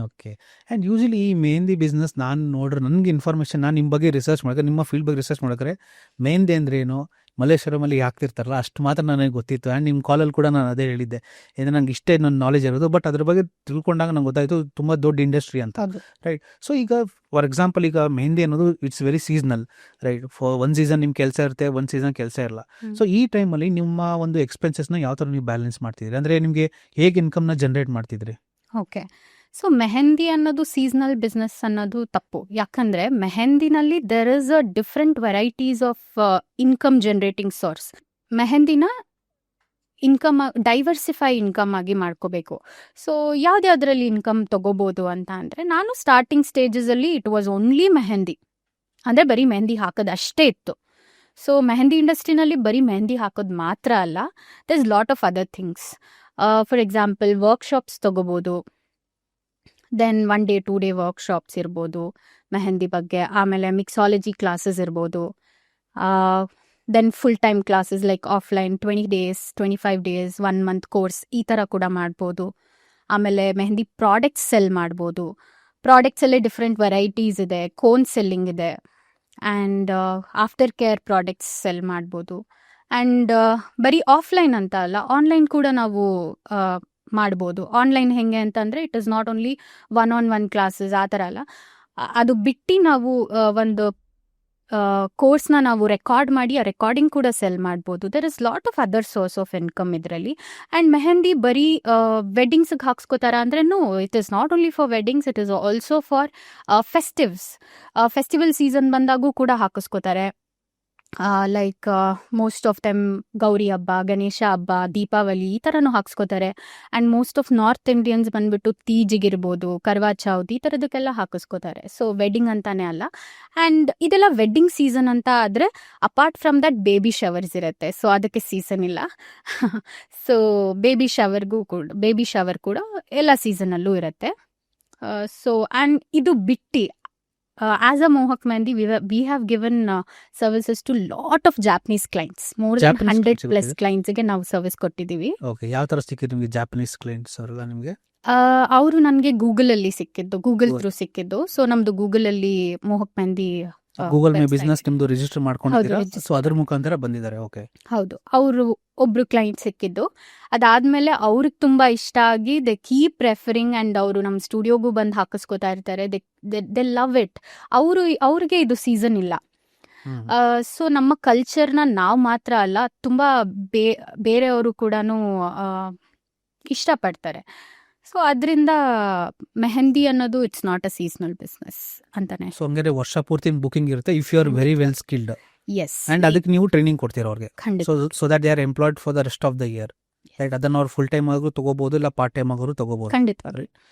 ಓಕೆ. ಆ್ಯಂಡ್ ಯೂಶಲಿ ಈ ಮೆಹಂದಿ ಬಿಸ್ನೆಸ್ ನಾನು ನೋಡ್ರೆ ನನಗೆ ಇನ್ಫಾರ್ಮೇಷನ್, ನಾನು ನಿಮ್ಮ ಬಗ್ಗೆ ರಿಸರ್ಚ್ ಮಾಡಿದ್ರೆ, ನಿಮ್ಮ ಫೀಲ್ಡ್ ಬಗ್ಗೆ ರಿಸರ್ಚ್ ಮಾಡಿದ್ರೆ ಮೆಹಂದಿ ಅಂದ್ರೆ ಏನು, ಮಲ್ಲೇಶ್ವರಮಲ್ಲಿ ಹಾಕ್ತಿರ್ತಾರಲ್ಲ ಅಷ್ಟು ಮಾತ್ರ ನನಗೆ ಗೊತ್ತಿತ್ತು. ಆ್ಯಂಡ್ ನಿಮ್ಮ ಕಾಲಲ್ಲಿ ಕೂಡ ನಾನು ಅದೇ ಹೇಳಿದ್ದೆ, ಅಂದರೆ ನಂಗೆ ಇಷ್ಟೇ ನನ್ನ ನಾಲೆಜ್ ಇರೋದು. ಬಟ್ ಅದ್ರ ಬಗ್ಗೆ ತಿಳ್ಕೊಂಡಾಗ ನಂಗೆ ಗೊತ್ತಾಯಿತು ತುಂಬ ದೊಡ್ಡ ಇಂಡಸ್ಟ್ರಿ ಅಂತ. ರೈಟ್. ಸೊ ಈಗ ಫಾರ್ ಎಕ್ಸಾಂಪಲ್ ಈಗ ಮೆಹಂದಿ ಅನ್ನೋದು it's very seasonal, right? For ಒಂದು ಸೀಸನ್ ನಿಮ್ಮ ಕೆಲಸ ಇರುತ್ತೆ, ಒಂದು ಸೀಸನ್ ಕೆಲಸ ಇರಲ್ಲ. ಸೊ ಈ ಟೈಮಲ್ಲಿ ನಿಮ್ಮ ಒಂದು ಎಕ್ಸ್ಪೆನ್ಸಸ್ನ ಯಾವ ಥರ ನೀವು ಬ್ಯಾಲೆನ್ಸ್ ಮಾಡ್ತಿದ್ರಿ, ಅಂದರೆ ನಿಮಗೆ ಹೇಗೆ ಇನ್ಕಮ್ನ ಜನ್ರೇಟ್ ಮಾಡ್ತಿದ್ರಿ? ಓಕೆ. ಸೊ ಮೆಹಂದಿ ಅನ್ನೋದು ಸೀಸನಲ್ ಬಿಸ್ನೆಸ್ ಅನ್ನೋದು ತಪ್ಪು. ಯಾಕಂದರೆ ಮೆಹಂದಿನಲ್ಲಿ there is a different varieties of income generating source. ಮೆಹಂದಿನ ಡೈವರ್ಸಿಫೈ ಇನ್ಕಮ್ ಆಗಿ ಮಾಡ್ಕೋಬೇಕು. ಸೊ ಯಾವುದ್ಯಾವುದರಲ್ಲಿ ಇನ್ಕಮ್ ತೊಗೋಬೋದು ಅಂತ ಅಂದರೆ, ನಾನು ಸ್ಟಾರ್ಟಿಂಗ್ ಸ್ಟೇಜಸಲ್ಲಿ ಇಟ್ ವಾಸ್ ಓನ್ಲಿ ಮೆಹಂದಿ, ಅಂದರೆ ಬರೀ ಮೆಹಂದಿ ಹಾಕೋದು ಅಷ್ಟೇ ಇತ್ತು. ಸೊ ಮೆಹಂದಿ ಇಂಡಸ್ಟ್ರಿನಲ್ಲಿ ಬರೀ ಮೆಹಂದಿ ಹಾಕೋದು ಮಾತ್ರ ಅಲ್ಲ, there is lot of other things. For example workshops ತೊಗೋಬೋದು, ದೆನ್ 1 day 2 day ವರ್ಕ್ಶಾಪ್ಸ್ ಇರ್ಬೋದು ಮೆಹಂದಿ ಬಗ್ಗೆ. ಆಮೇಲೆ ಮಿಕ್ಸಾಲಜಿ ಕ್ಲಾಸಸ್ ಇರ್ಬೋದು. Then full time classes like offline 20 days 25 days 1 month course ಈ ಥರ ಕೂಡ ಮಾಡ್ಬೋದು. ಆಮೇಲೆ ಮೆಹಂದಿ ಪ್ರಾಡಕ್ಟ್ಸ್ ಸೆಲ್ ಮಾಡ್ಬೋದು. ಪ್ರಾಡಕ್ಟ್ಸಲ್ಲೇ ಡಿಫ್ರೆಂಟ್ ವೆರೈಟೀಸ್ ಇದೆ, ಕೋನ್ ಸೆಲ್ಲಿಂಗ್ ಇದೆ, and after care products sell ಮಾಡ್ಬೋದು. ಆ್ಯಂಡ್ ಬರೀ ಆಫ್ಲೈನ್ ಅಂತ ಅಲ್ಲ, ಆನ್ಲೈನ್ ಕೂಡ ನಾವು ಮಾಡ್ಬೋದು. ಆನ್ಲೈನ್ ಹೆಂಗೆ ಅಂತಂದರೆ it is not only 1-on-1 classes ಆ ಥರ ಅಲ್ಲ, ಅದು ಬಿಟ್ಟು ನಾವು ಒಂದು ಕೋರ್ಸ್ನ ನಾವು ರೆಕಾರ್ಡ್ ಮಾಡಿ ಆ ರೆಕಾರ್ಡಿಂಗ್ ಕೂಡ ಸೆಲ್ ಮಾಡ್ಬೋದು. There is lot of other source of income ಇದರಲ್ಲಿ. ಆ್ಯಂಡ್ ಮೆಹಂದಿ ಬರೀ ವೆಡ್ಡಿಂಗ್ಸ್ಗೆ ಹಾಕ್ಸ್ಕೋತಾರ ಅಂದ್ರೂ it is not only for weddings, it is also for festival season ಬಂದಾಗೂ ಕೂಡ ಹಾಕಿಸ್ಕೋತಾರೆ. Like most of them Gauri ಹಬ್ಬ, ಗಣೇಶ ಹಬ್ಬ, ದೀಪಾವಳಿ ಈ ಥರನೂ ಹಾಕಿಸ್ಕೋತಾರೆ. And most of north Indians ಬಂದ್ಬಿಟ್ಟು ತೀಜಿಗಿರ್ಬೋದು, ಕರ್ವಾ ಚೌತ್ ಈ ಥರದಕ್ಕೆಲ್ಲ ಹಾಕಿಸ್ಕೋತಾರೆ. ಸೊ ವೆಡ್ಡಿಂಗ್ ಅಂತಾನೆ ಅಲ್ಲ. ಆ್ಯಂಡ್ ಇದೆಲ್ಲ ವೆಡ್ಡಿಂಗ್ ಸೀಸನ್ ಅಂತ ಆದರೆ apart from that baby showers ಇರುತ್ತೆ. ಸೊ ಅದಕ್ಕೆ ಸೀಸನ್ ಇಲ್ಲ. ಸೊ ಬೇಬಿ ಶವರ್ ಕೂಡ ಎಲ್ಲ ಸೀಸನಲ್ಲೂ ಇರುತ್ತೆ. ಸೊ ಆ್ಯಂಡ್ ಇದು ಬಿಟ್ಟು as a Mohak Mehndi, we have given services to lot of Japanese clients. More than 100+ clients ಗೆ ನಾವು ಸರ್ವಿಸ್ ಕೊಟ್ಟಿದ್ದೀವಿ. ಓಕೆ. ಯಾವ ಥರ ಸಿಕ್ಕಿದ್ರು ನಿಮಗೆ ಜಾಪನೀಸ್ ಕ್ಲೈಂಟ್ಸ್ ಅವರೆಲ್ಲ ನಿಮಗೆ? ಅವರು ನನಗೆ ಗೂಗಲಲ್ಲಿ ಸಿಕ್ಕಿದ್ದು, ಗೂಗಲ್ ಥ್ರೂ ಸಿಕ್ಕಿದ್ದು. ಸೊ ನಮ್ಮದು ಗೂಗಲಲ್ಲಿ ಮೋಹಕ್ ಮೆಹಂದಿ ಗೂಗಲ್ ಮೇ ಬಿಸ್ನೆಸ್ ನಿಮ್ದು ರಿಜಿಸ್ಟರ್ ಮಾಡ್ಕೊಂಡಿದ್ದೀರಾ? ಸೊ ಅದ್ರ ಮುಖಾಂತರ ಬಂದಿದ್ದಾರೆ. ಓಕೆ. ಹೌದು, ಅವರು ಒಬ್ರು ಕ್ಲೈಂಟ್ ಸಿಕ್ಕಿದ್ದು. ಅದಾದ್ಮೇಲೆ ಅವ್ರಿಗೆ ತುಂಬಾ ಇಷ್ಟ ಆಗಿ ದೆ ಕೀಪ್ ರೆಫರಿಂಗ್, ಆ್ಯಂಡ್ ಅವರು ನಮ್ಮ ಸ್ಟುಡಿಯೋಗೂ ಬಂದು ಹಾಕಿಸ್ಕೋತಾ ಇರ್ತಾರೆ. ದೆ ಲವ್ ಇಟ್. ಅವ್ರಿಗೆ ಇದು ಸೀಸನ್ ಇಲ್ಲ. ಸೊ ನಮ್ಮ ಕಲ್ಚರ್ನ ನಾವು ಮಾತ್ರ ಅಲ್ಲ, ತುಂಬ ಬೇರೆಯವರು ಕೂಡ ಇಷ್ಟಪಡ್ತಾರೆ. ಸೊ ಅದರಿಂದ ಮೆಹಂದಿ ಅನ್ನೋದು it's not a seasonal business ಅಂತಾನೆ. ಸೊ ಹಂಗಾರೆ ವರ್ಷ ಪೂರ್ತಿ ಬುಕಿಂಗ್ ಇರುತ್ತೆ if you are very well skilled. Yes, and ಅದಕ್ಕೆ ನೀವು ಟ್ರೈನಿಂಗ್ ಕೊಡ್ತೀರಾ ಅವ್ರಿಗೆ. ಖಂಡಿತ. So that they are employed for the rest of the year. Right, ಅದನ್ನ ಅವ್ರು ಫುಲ್ ಟೈಮ್ ಆಗೂ ತಗೋಬಹುದು, ಇಲ್ಲ ಪಾರ್ಟ್ ಟೈಮ್ ಆಗೂ ತಗೋಬಹುದು. ಖಂಡಿತವಾಗ್ಲೂ.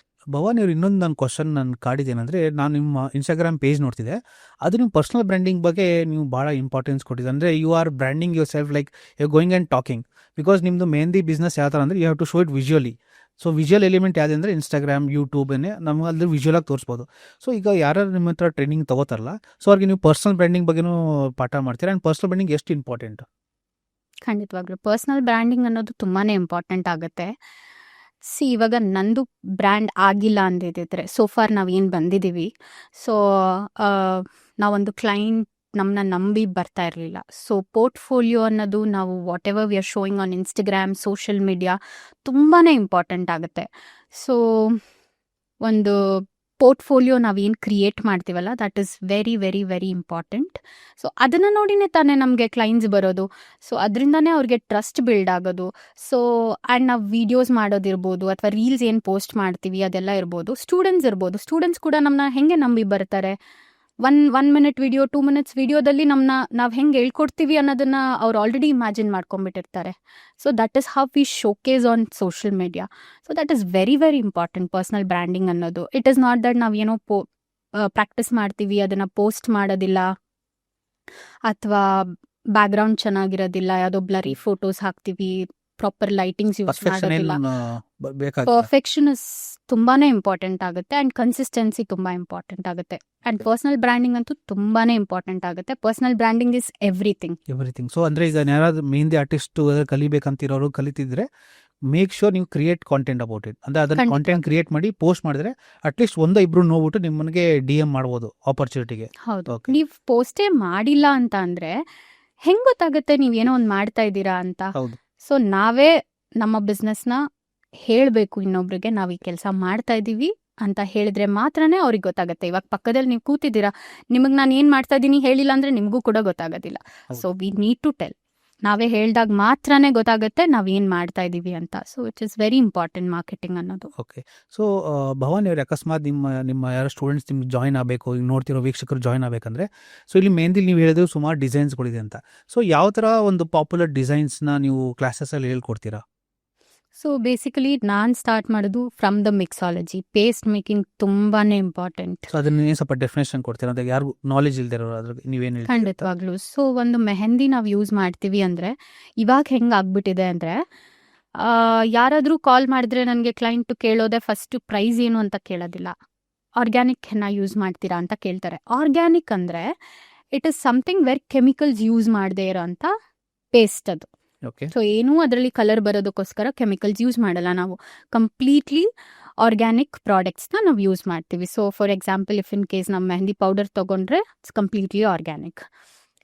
ಭವಾನಿ ಅವ್ರು ಇನ್ನೊಂದು ನನ್ನ ಕ್ವಶನ್ ನಾನು ಕಾಡಿದ್ದೇನೆಂದರೆ, ನಾನು ನಿಮ್ಮ ಇನ್ಸ್ಟಾಗ್ರಾಮ್ ಪೇಜ್ ನೋಡ್ತಿದ್ದೆ, ಅದು ನಿಮ್ಮ ಪರ್ಸನಲ್ ಬ್ರ್ಯಾಂಡಿಂಗ್ ಬಗ್ಗೆ ನೀವು ಭಾಳ ಇಂಪಾರ್ಟೆನ್ಸ್ ಕೊಟ್ಟಿದೆ. ಅಂದರೆ you are branding yourself like you going and talking. Because ನಿಮ್ಮದು ಮೆಹಂದಿ ಬಿಸ್ನೆಸ್ ಯಾವ ಥರ ಅಂದರೆ you have to show it visually. So visual element ಯಾವ್ದು ಅಂದರೆ ಇನ್ಸ್ಟಾಗ್ರಾಮ್, ಯೂಟ್ಯೂಬನ್ನೇ ನಮ್ಗೆ ಅಲ್ಲಿ ವಿಜುವಲಾಗಿ ತೋರಿಸ್ಬೋದು. ಸೊ ಈಗ ಯಾರು ನಿಮ್ಮ ಹತ್ರ ಟ್ರೈನಿಂಗ್ ತಗೋತಾರಲ್ಲ, ಸೊ ಅವ್ರಿಗೆ ನೀವು ಪರ್ಸನಲ್ ಬ್ರ್ಯಾಂಡಿಂಗ್ ಬಗ್ಗೆನೂ ಪಾಠ ಮಾಡ್ತೀರಾ. ಆ್ಯಂಡ್ ಪರ್ಸನಲ್ ಬ್ರ್ಯಾಂಡಿಂಗ್ ಎಷ್ಟು ಇಂಪಾರ್ಟೆಂಟ್? ಖಂಡಿತವಾಗ್ಲೂ ಪರ್ಸನಲ್ ಬ್ರ್ಯಾಂಡಿಂಗ್ ಅನ್ನೋದು ತುಂಬಾನೇ ಇಂಪಾರ್ಟೆಂಟ್ ಆಗುತ್ತೆ. ಇವಾಗ ನಂದು ಬ್ರ್ಯಾಂಡ್ ಆಗಿಲ್ಲ ಅಂದಿದ್ರೆ ಸೋಫಾರ್ ನಾವೇನು ಬಂದಿದ್ದೀವಿ, ಸೊ ನಾವೊಂದು ಕ್ಲೈಂಟ್ ನಮ್ಮನ್ನ ನಂಬಿ ಬರ್ತಾ ಇರಲಿಲ್ಲ. ಸೊ ಪೋರ್ಟ್ಫೋಲಿಯೋ ಅನ್ನೋದು ನಾವು what ever we are showing on Instagram, social media ತುಂಬಾ ಇಂಪಾರ್ಟೆಂಟ್ ಆಗುತ್ತೆ. ಸೊ ಒಂದು ಪೋರ್ಟ್ಫೋಲಿಯೋ ನಾವೇನು ಕ್ರಿಯೇಟ್ ಮಾಡ್ತೀವಲ್ಲ, that is very very very important. So ಅದನ್ನು ನೋಡಿನೇ ತಾನೇ ನಮಗೆ ಕ್ಲೈಂಟ್ಸ್ ಬರೋದು. ಸೊ ಅದರಿಂದನೇ ಅವ್ರಿಗೆ ಟ್ರಸ್ಟ್ ಬಿಲ್ಡ್ ಆಗೋದು. ಸೊ ಆ್ಯಂಡ್ ನಾವು ವೀಡಿಯೋಸ್ ಮಾಡೋದಿರ್ಬೋದು, ಅಥವಾ ರೀಲ್ಸ್ ಏನು ಪೋಸ್ಟ್ ಮಾಡ್ತೀವಿ ಅದೆಲ್ಲ ಇರ್ಬೋದು. ಸ್ಟೂಡೆಂಟ್ಸ್ ಕೂಡ ನಮ್ಮನ್ನ ಹೆಂಗೆ ನಂಬಿ ಬರ್ತಾರೆ. 1 minute ವಿಡಿಯೋ, 2 minutes ವಿಡಿಯೋದಲ್ಲಿ ನಾವು ಹೆಂಗೆ ಹೇಳ್ಕೊಡ್ತೀವಿ ಅನ್ನೋದನ್ನ ಅವ್ರು ಆಲ್ರೆಡಿ ಇಮ್ಯಾಜಿನ್ ಮಾಡ್ಕೊಂಡ್ಬಿಟ್ಟಿರ್ತಾರೆ. So that is how we showcase on social media. So that is very very important personal branding ಅನ್ನೋದು. ಇಟ್ ಈಸ್ ನಾಟ್ ದಟ್ ನಾವು ಏನೋ ಪ್ರಾಕ್ಟೀಸ್ ಮಾಡ್ತೀವಿ, ಅದನ್ನು ಪೋಸ್ಟ್ ಮಾಡೋದಿಲ್ಲ, ಅಥವಾ ಬ್ಯಾಕ್ಗ್ರೌಂಡ್ ಚೆನ್ನಾಗಿರೋದಿಲ್ಲ, ಯಾವುದೋ ಬ್ಲರಿ ಫೋಟೋಸ್ ಹಾಕ್ತೀವಿ, ಪ್ರಾಪರ್ ಲೈಟಿಂಗ್ಸ್ ಯೂಸ್ ಮಾಡೋದಿಲ್ಲ. ಪರ್ಫೆಕ್ಷನ್ ಇಸ್ ತುಂಬಾನೇ ಇಂಪಾರ್ಟೆಂಟ್ ಆಗುತ್ತೆ. ಆ್ಯಂಡ್ ಕನ್ಸಿಸ್ಟೆನ್ಸಿ ತುಂಬ ಇಂಪಾರ್ಟೆಂಟ್ ಆಗುತ್ತೆ. ಆ್ಯಂಡ್ ಪರ್ಸನಲ್ ಬ್ರ್ಯಾಂಡಿಂಗ್ ಅಂತೂ ತುಂಬಾನೇ ಇಂಪಾರ್ಟೆಂಟ್ ಆಗುತ್ತೆ. Personal branding is everything. So ಅಂದರೆ ಈಗ ಯಾರಾದ್ರೂ ಮೆಹಂದಿ ಆರ್ಟಿಸ್ಟ್ ಕಲಿಬೇಕಂತಿರೋರು ಕಲಿತಿದ್ರೆ ಮೇಕ್ ಶೋರ್ ನೀವು ಕ್ರಿಯೇಟ್ ಕಾಂಟೆಂಟ್ ಅಬೌಟ್ ಇಟ್. ಅಂದರೆ ಅದನ್ನ ಕಾಂಟೆಂಟ್ ಕ್ರಿಯೇಟ್ ಮಾಡಿ ಪೋಸ್ಟ್ ಮಾಡಿದ್ರೆ ಅಟ್ಲೀಸ್ಟ್ 1-2 ನೋಡ್ಬಿಟ್ಟು ನಿಮ್ಮನಿಗೆ DM ಮಾಡ್ಬೋದು ಆಪರ್ಚುನಿಟಿಗೆ. ಹೌದು, ನೀವು ಪೋಸ್ಟೇ ಮಾಡಿಲ್ಲ ಅಂತ ಅಂದರೆ ಹೆಂಗೆ ಗೊತ್ತಾಗುತ್ತೆ ನೀವೇನೋ ಒಂದು ಮಾಡ್ತಾ ಇದ್ದೀರಾ ಅಂತ. ಸೊ ನಾವೇ ನಮ್ಮ ಬಿಸ್ನೆಸ್ನ ಹೇಳಬೇಕು ಇನ್ನೊಬ್ರಿಗೆ, ನಾವು ಈ ಕೆಲಸ ಮಾಡ್ತಾ ಇದ್ದೀವಿ ಅಂತ ಹೇಳಿದ್ರೆ ಮಾತ್ರನೇ ಅವ್ರಿಗೆ ಗೊತ್ತಾಗುತ್ತೆ. ಇವಾಗ ಪಕ್ಕದಲ್ಲಿ ನೀವು ಕೂತಿದ್ದೀರಾ, ನಿಮಗೆ ನಾನು ಏನು ಮಾಡ್ತಾ ಇದ್ದೀನಿ ಹೇಳಿಲ್ಲ ಅಂದರೆ ನಿಮಗೂ ಕೂಡ ಗೊತ್ತಾಗೋದಿಲ್ಲ. So we need to tell. ನಾವೇ ಹೇಳಿದಾಗ ಮಾತ್ರನೇ ಗೊತ್ತಾಗುತ್ತೆ ನಾವು ಏನು ಮಾಡ್ತಾ ಇದ್ದೀವಿ ಅಂತ. So it is very important marketing ಅನ್ನೋದು. ಓಕೆ. ಸೊ ಭವಾನಿ ಅವ್ರು ಅಕಸ್ಮಾತ್ ನಿಮ್ಮ ಯಾರೋ ಸ್ಟೂಡೆಂಟ್ಸ್ ನಿಮ್ಗೆ ಜಾಯ್ನ್ ಆಗಬೇಕು, ಈಗ ನೋಡ್ತಿರೋ ವೀಕ್ಷಕರು ಜಾಯ್ನ್ ಆಗಬೇಕಂದ್ರೆ, ಸೊ ಇಲ್ಲಿ ಮೆಹಂದಿಲಿ ನೀವು ಹೇಳಿದ್ರು ಸುಮಾರು ಡಿಸೈನ್ಸ್ಗಳಿದೆ ಅಂತ. ಸೊ ಯಾವ ಥರ ಒಂದು ಪಾಪ್ಯುಲರ್ ಡಿಸೈನ್ಸ್ನ ನೀವು ಕ್ಲಾಸಸ್ಸಲ್ಲಿ ಹೇಳ್ಕೊಡ್ತೀರಾ? ಸೊ ಬೇಸಿಕಲಿ ನಾನು ಸ್ಟಾರ್ಟ್ ಮಾಡೋದು from the mixology. Paste making ತುಂಬಾನೇ ಇಂಪಾರ್ಟೆಂಟ್. ಸೊ ಅದನ್ನ ಸ್ವಲ್ಪ ಡೆಫಿನೇಷನ್ ಕೊಡ್ತೀರಾ ಅಂತ ಯಾರಿಗೂ ನಾಲೆಜ್ ಇಲ್ದಿರೋರು ಅದ್ರ ನೀವೇನು ಹೇಳ್ತೀರಾ? ಖಂಡಿತವಾಗ್ಲೂ. ಸೊ ಒಂದು ಮೆಹಂದಿ ನಾವು ಯೂಸ್ ಮಾಡ್ತೀವಿ ಅಂದರೆ ಇವಾಗ ಹೆಂಗೆ ಆಗ್ಬಿಟ್ಟಿದೆ ಅಂದರೆ, ಯಾರಾದರೂ ಕಾಲ್ ಮಾಡಿದ್ರೆ ನನಗೆ ಕ್ಲೈಂಟು ಕೇಳೋದೆ ಫಸ್ಟು ಪ್ರೈಸ್ ಏನು ಅಂತ ಕೇಳೋದಿಲ್ಲ, ಆರ್ಗ್ಯಾನಿಕ್ ಹೆನ್ನ ಯೂಸ್ ಮಾಡ್ತೀರಾ ಅಂತ ಕೇಳ್ತಾರೆ. ಆರ್ಗ್ಯಾನಿಕ್ ಅಂದರೆ it is something where chemicals use ಮಾಡದೇ ಇರೋ ಅಂಥ ಪೇಸ್ಟ್ ಅದು. ಸೊ ಏನೂ ಅದರಲ್ಲಿ ಕಲರ್ ಬರೋದಕ್ಕೋಸ್ಕರ ಕೆಮಿಕಲ್ಸ್ ಯೂಸ್ ಮಾಡಲ್ಲ. ನಾವು ಕಂಪ್ಲೀಟ್ಲಿ ಆರ್ಗ್ಯಾನಿಕ್ ಪ್ರಾಡಕ್ಟ್ಸ್ನ ನಾವು ಯೂಸ್ ಮಾಡ್ತೀವಿ. So for example, if in case ನಮ್ಮ ಮೆಹಂದಿ ಪೌಡರ್ ತೊಗೊಂಡ್ರೆ it's completely organic.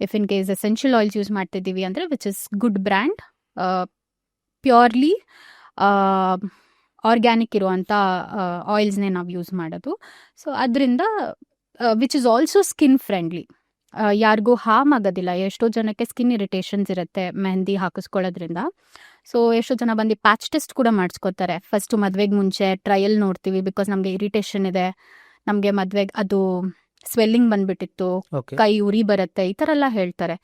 If in case essential oils use ಮಾಡ್ತಿದ್ದೀವಿ ಅಂದರೆ which is good brand, purely organic ಇರುವಂಥ ಆಯಿಲ್ಸ್ನೇ ನಾವು ಯೂಸ್ ಮಾಡೋದು. ಸೊ ಅದರಿಂದ which is also skin friendly, ಯಾರಿಗೂ ಹಾರ್ಮ್ ಆಗೋದಿಲ್ಲ. ಎಷ್ಟೋ ಜನಕ್ಕೆ ಸ್ಕಿನ್ ಇರಿಟೇಷನ್ಸ್ ಇರುತ್ತೆ ಮೆಹಂದಿ ಹಾಕಿಸ್ಕೊಳ್ಳೋದ್ರಿಂದ. ಸೊ ಎಷ್ಟೋ ಜನ ಬಂದು ಪ್ಯಾಚ್ ಟೆಸ್ಟ್ ಕೂಡ ಮಾಡಿಸ್ಕೋತಾರೆ. ಫಸ್ಟು ಮದುವೆಗೆ ಮುಂಚೆ ಟ್ರಯಲ್ ನೋಡ್ತೀವಿ, ಬಿಕಾಸ್ ನಮಗೆ ಇರಿಟೇಷನ್ ಇದೆ, ನಮಗೆ ಮದುವೆಗೆ ಅದು ಸ್ವೆಲ್ಲಿಂಗ್ ಬಂದ್ಬಿಟ್ಟಿತ್ತು, ಕೈ ಉರಿ ಬರುತ್ತೆ, ಈ ಥರ ಎಲ್ಲ ಹೇಳ್ತಾರೆ.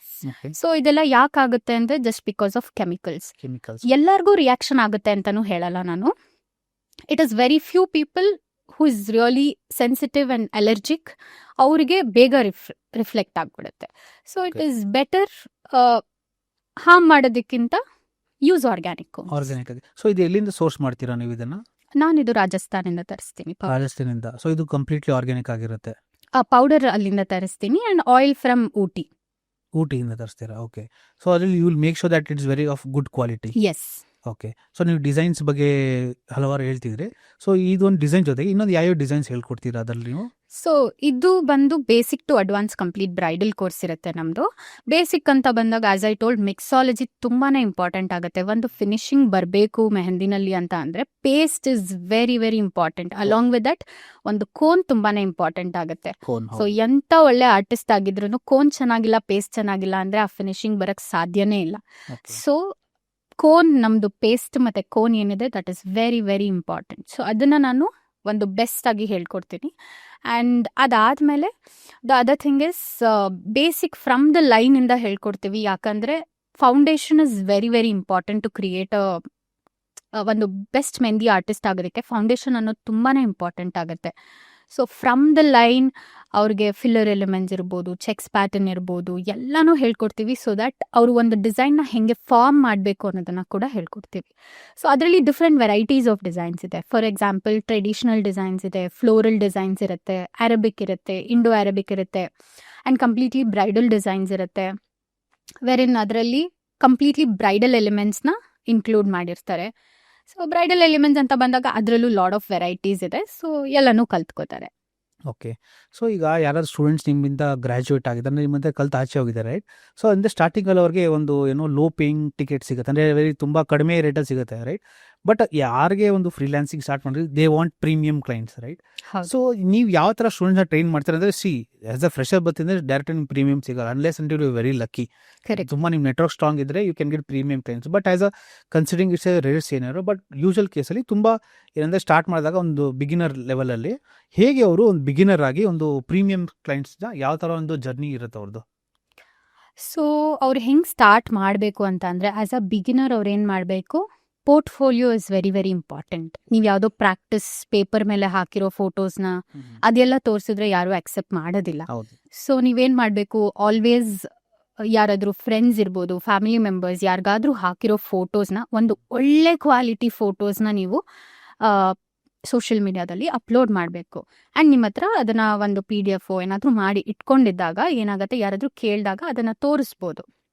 ಸೊ ಇದೆಲ್ಲ ಯಾಕಾಗುತ್ತೆ ಅಂದರೆ ಜಸ್ಟ್ ಬಿಕಾಸ್ ಆಫ್ ಕೆಮಿಕಲ್ಸ್. ಎಲ್ಲರಿಗೂ ರಿಯಾಕ್ಷನ್ ಆಗುತ್ತೆ ಅಂತಲೂ ಹೇಳಲ್ಲ ನಾನು. It is very few people who is really sensitive and allergic, ಅವರಿಗೆ ಬೇಗ ರಿಫ್ಲೆಕ್ಟ್ ಆಗಿಬಿಡುತ್ತೆ. So it is better harm ಮಾಡೋದಕ್ಕಿಂತ ಯೂಸ್ ಆರ್ಗ್ಯಾನಿಕ್. ಸೊ ಇದು ಎಲ್ಲಿಂದ ಸೋರ್ಸ್ ಮಾಡ್ತೀರಾ ನೀವು ಇದನ್ನ? ನಾನು ಇದು ರಾಜಸ್ಥಾನಿಂದ ತರಿಸ್ತೀನಿ. ರಾಜಸ್ಥಾನಿಂದ. ಸೊ ಇದು ಕಂಪ್ಲೀಟ್ಲಿ ಆರ್ಗ್ಯಾನಿಕ್ ಆಗಿರುತ್ತೆ. ಪೌಡರ್ ಅಲ್ಲಿಂದ ತರಿಸ್ತೀನಿ ಆ್ಯಂಡ್ ಆಯಿಲ್ ಫ್ರಮ್ ಊಟಿಯಿಂದ ತರಿಸ್ತೀರಾ? ಓಕೆ. ಸೊ ಅದ್ರಲ್ಲಿ you will make sure that it's very of good quality. Yes. Okay. So ನೀವು ಡಿಸೈನ್ಸ್ ಬಗ್ಗೆ ಹಲವಾರು ಹೇಳ್ತಿದ್ರಿ. ಸೊ ಇದೊಂದು ಡಿಸೈನ್ ಜೊತೆಗೆ ಇನ್ನೊಂದು ಯಾವ್ಯಾವ ಡಿಸೈನ್ಸ್ ಹೇಳ್ಕೊಡ್ತೀರಾ ಅದರಲ್ಲಿ ನೀವು? ಸೊ ಇದು ಬಂದು basic to advance complete bridal course ಇರುತ್ತೆ ನಮ್ಮದು. ಬೇಸಿಕ್ ಅಂತ ಬಂದಾಗ ಆಸ್ ಐ ಟೋಲ್ಡ್ ಮಿಕ್ಸಾಲಜಿ ತುಂಬಾ ಇಂಪಾರ್ಟೆಂಟ್ ಆಗುತ್ತೆ. ಒಂದು ಫಿನಿಶಿಂಗ್ ಬರಬೇಕು ಮೆಹಂದಿನಲ್ಲಿ ಅಂತ ಅಂದರೆ paste is very very important. Along with that ಒಂದು ಕೋನ್ ತುಂಬಾ ಇಂಪಾರ್ಟೆಂಟ್ ಆಗುತ್ತೆ. ಸೊ ಎಂಥ ಒಳ್ಳೆ ಆರ್ಟಿಸ್ಟ್ ಆಗಿದ್ರು ಕೋನ್ ಚೆನ್ನಾಗಿಲ್ಲ, ಪೇಸ್ಟ್ ಚೆನ್ನಾಗಿಲ್ಲ ಅಂದರೆ ಆ ಫಿನಿಶಿಂಗ್ ಬರೋಕ್ಕೆ ಸಾಧ್ಯನೇ ಇಲ್ಲ. ಸೊ ಕೋನ್, ನಮ್ಮದು ಪೇಸ್ಟ್ ಮತ್ತು ಕೋನ್ ಏನಿದೆ that is very very important. So ಅದನ್ನು ನಾನು ಒಂದು ಬೆಸ್ಟ್ ಆಗಿ ಹೇಳ್ಕೊಡ್ತೀನಿ. ಆ್ಯಂಡ್ ಅದಾದಮೇಲೆ the other thing is basic from the ಲೈನಿಂದ ಹೇಳ್ಕೊಡ್ತೀವಿ. ಯಾಕಂದರೆ foundation is very very important to create ಒಂದು ಬೆಸ್ಟ್ ಮೆಹಂದಿ ಆರ್ಟಿಸ್ಟ್ ಆಗೋದಕ್ಕೆ ಫೌಂಡೇಶನ್ ಅನ್ನೋದು ತುಂಬಾ ಇಂಪಾರ್ಟೆಂಟ್ ಆಗುತ್ತೆ. ಸೊ ಫ್ರಮ್ ದ ಲೈನ್ ಅವ್ರಿಗೆ ಫಿಲ್ಲರ್ ಎಲಿಮೆಂಟ್ಸ್ ಇರ್ಬೋದು, ಚೆಕ್ಸ್ ಪ್ಯಾಟರ್ನ್ ಇರ್ಬೋದು, ಎಲ್ಲನೂ ಹೇಳ್ಕೊಡ್ತೀವಿ. ಸೊ ದ್ಯಾಟ್ ಅವರು ಒಂದು ಡಿಸೈನ್ನ ಹೆಂಗೆ ಫಾರ್ಮ್ ಮಾಡಬೇಕು ಅನ್ನೋದನ್ನು ಕೂಡ ಹೇಳ್ಕೊಡ್ತೀವಿ. ಸೊ ಅದರಲ್ಲಿ ಡಿಫ್ರೆಂಟ್ ವೆರೈಟೀಸ್ ಆಫ್ ಡಿಸೈನ್ಸ್ ಇದೆ. ಫಾರ್ ಎಕ್ಸಾಂಪಲ್ ಟ್ರೆಡಿಷನಲ್ ಡಿಸೈನ್ಸ್ ಇದೆ, ಫ್ಲೋರಲ್ ಡಿಸೈನ್ಸ್ ಇರುತ್ತೆ, ಅರಬಿಕ್ ಇರುತ್ತೆ, ಇಂಡೋ ಅರಬಿಕ್ ಇರುತ್ತೆ, ಆ್ಯಂಡ್ ಕಂಪ್ಲೀಟ್ಲಿ ಬ್ರೈಡಲ್ ಡಿಸೈನ್ಸ್ ಇರುತ್ತೆ. ವೆರಿನ್ ಅದರಲ್ಲಿ ಕಂಪ್ಲೀಟ್ಲಿ ಬ್ರೈಡಲ್ ಎಲಿಮೆಂಟ್ಸ್ನ ಇನ್ಕ್ಲೂಡ್ ಮಾಡಿರ್ತಾರೆ. ಸೊ ಬ್ರೈಡಲ್ ಎಲಿಮೆಂಟ್ಸ್ ಅಂತ ಬಂದಾಗ ಅದರಲ್ಲೂ ಲಾಡ್ ಆಫ್ ವೆರೈಟೀಸ್ ಇದೆ. ಸೊ ಎಲ್ಲನೂ ಕಲ್ತ್ಕೋತಾರೆ. ಓಕೆ. ಸೊ ಈಗ ಯಾರಾದ್ರು ಸ್ಟೂಡೆಂಟ್ಸ್ ನಿಮ್ಮಿಂದ ಗ್ರ್ಯಾಜುಯೇಟ್ ಆಗಿದ್ದಾರೆ, ನಿಮ್ಮಿಂದ ಕಲ್ತು ಆಚೆ ಹೋಗಿದ್ದಾರೆ, ರೈಟ್? ಸೊ ಅಂದರೆ ಸ್ಟಾರ್ಟಿಂಗಲ್ಲಿ ಅವ್ರಿಗೆ ಒಂದು ಲೋ ಪೇಯಿಂಗ್ ಟಿಕೆಟ್ ಸಿಗುತ್ತೆ, ಅಂದರೆ ವೆರಿ ತುಂಬ ಕಡಿಮೆ ರೇಟಲ್ಲಿ ಸಿಗುತ್ತೆ, ರೈಟ್? ಬಟ್ ಯಾರಿಗೆ ಒಂದು ಫ್ರೀಲ್ಯಾನ್ಸಿಂಗ್ ಸ್ಟಾರ್ಟ್ ಮಾಡಿದ್ರೆ they want premium clients, right? So ನೀವು ಯಾವ ಥರ ಸ್ಟೂಡೆಂಟ್ಸ್ನ ಟ್ರೈನ್ ಮಾಡ್ತಾರೆ ಅಂದರೆ, ಆಸ್ ಅ ಫ್ರೆಶರ್ ಬರ್ತಿದ್ರೆ ಡೈರೆಕ್ಟ್ ನಿಮ್ಗೆ ಪ್ರೀಮಿಯಂ ಸಿಗಲ್ಲ, unless until you very lucky. ತುಂಬ ನಿಮ್ಮ ನೆಟ್ವರ್ಕ್ ಸ್ಟ್ರಾಂಗ್ ಇದ್ದರೆ you can get premium clients. But as a considering it's a rare ಏನಾರು, ಬಟ್ ಯೂಶುವಲ್ ಕೇಸಲ್ಲಿ ತುಂಬ ಏನಂದರೆ ಸ್ಟಾರ್ಟ್ ಮಾಡಿದಾಗ ಒಂದು ಬಿಗಿನರ್ ಲೆವೆಲಲ್ಲಿ ಹೇಗೆ ಅವರು ಒಂದು ಬಿಗಿನರ್ ಆಗಿ ಒಂದು ಪ್ರೀಮಿಯಂ ಕ್ಲೈಂಟ್ಸ್ನ ಯಾವ ಥರ ಒಂದು ಜರ್ನಿ ಇರುತ್ತೆ ಅವ್ರದ್ದು? ಸೊ ಅವ್ರು ಹೆಂಗೆ ಸ್ಟಾರ್ಟ್ ಮಾಡಬೇಕು ಅಂತ ಅಂದರೆ, ಆ್ಯಸ್ ಅ ಬಿಗಿನರ್ ಅವ್ರು ಏನು ಮಾಡಬೇಕು, portfolio is very very important. ನೀವು ಯಾವುದೋ ಪ್ರಾಕ್ಟೀಸ್ ಪೇಪರ್ ಮೇಲೆ ಹಾಕಿರೋ ಫೋಟೋಸ್ನ ಅದೆಲ್ಲ ತೋರಿಸಿದ್ರೆ ಯಾರೂ ಅಕ್ಸೆಪ್ಟ್ ಮಾಡೋದಿಲ್ಲ. ಸೊ ನೀವೇನು ಮಾಡಬೇಕು, ಆಲ್ವೇಸ್ ಯಾರಾದರೂ ಫ್ರೆಂಡ್ಸ್ ಇರ್ಬೋದು, ಫ್ಯಾಮಿಲಿ ಮೆಂಬರ್ಸ್ ಯಾರಿಗಾದ್ರೂ ಹಾಕಿರೋ ಫೋಟೋಸ್ನ, ಒಂದು ಒಳ್ಳೆ ಕ್ವಾಲಿಟಿ ಫೋಟೋಸ್ನ ನೀವು ಸೋಷಿಯಲ್ ಮೀಡಿಯಾದಲ್ಲಿ ಅಪ್ಲೋಡ್ ಮಾಡಬೇಕು. ಆ್ಯಂಡ್ ನಿಮ್ಮ ಹತ್ರ ಅದನ್ನು ಒಂದು PDF ಏನಾದರೂ ಮಾಡಿ ಇಟ್ಕೊಂಡಿದ್ದಾಗ ಏನಾಗುತ್ತೆ, ಯಾರಾದರೂ ಕೇಳಿದಾಗ ಅದನ್ನು ತೋರಿಸ್ಬೋದು.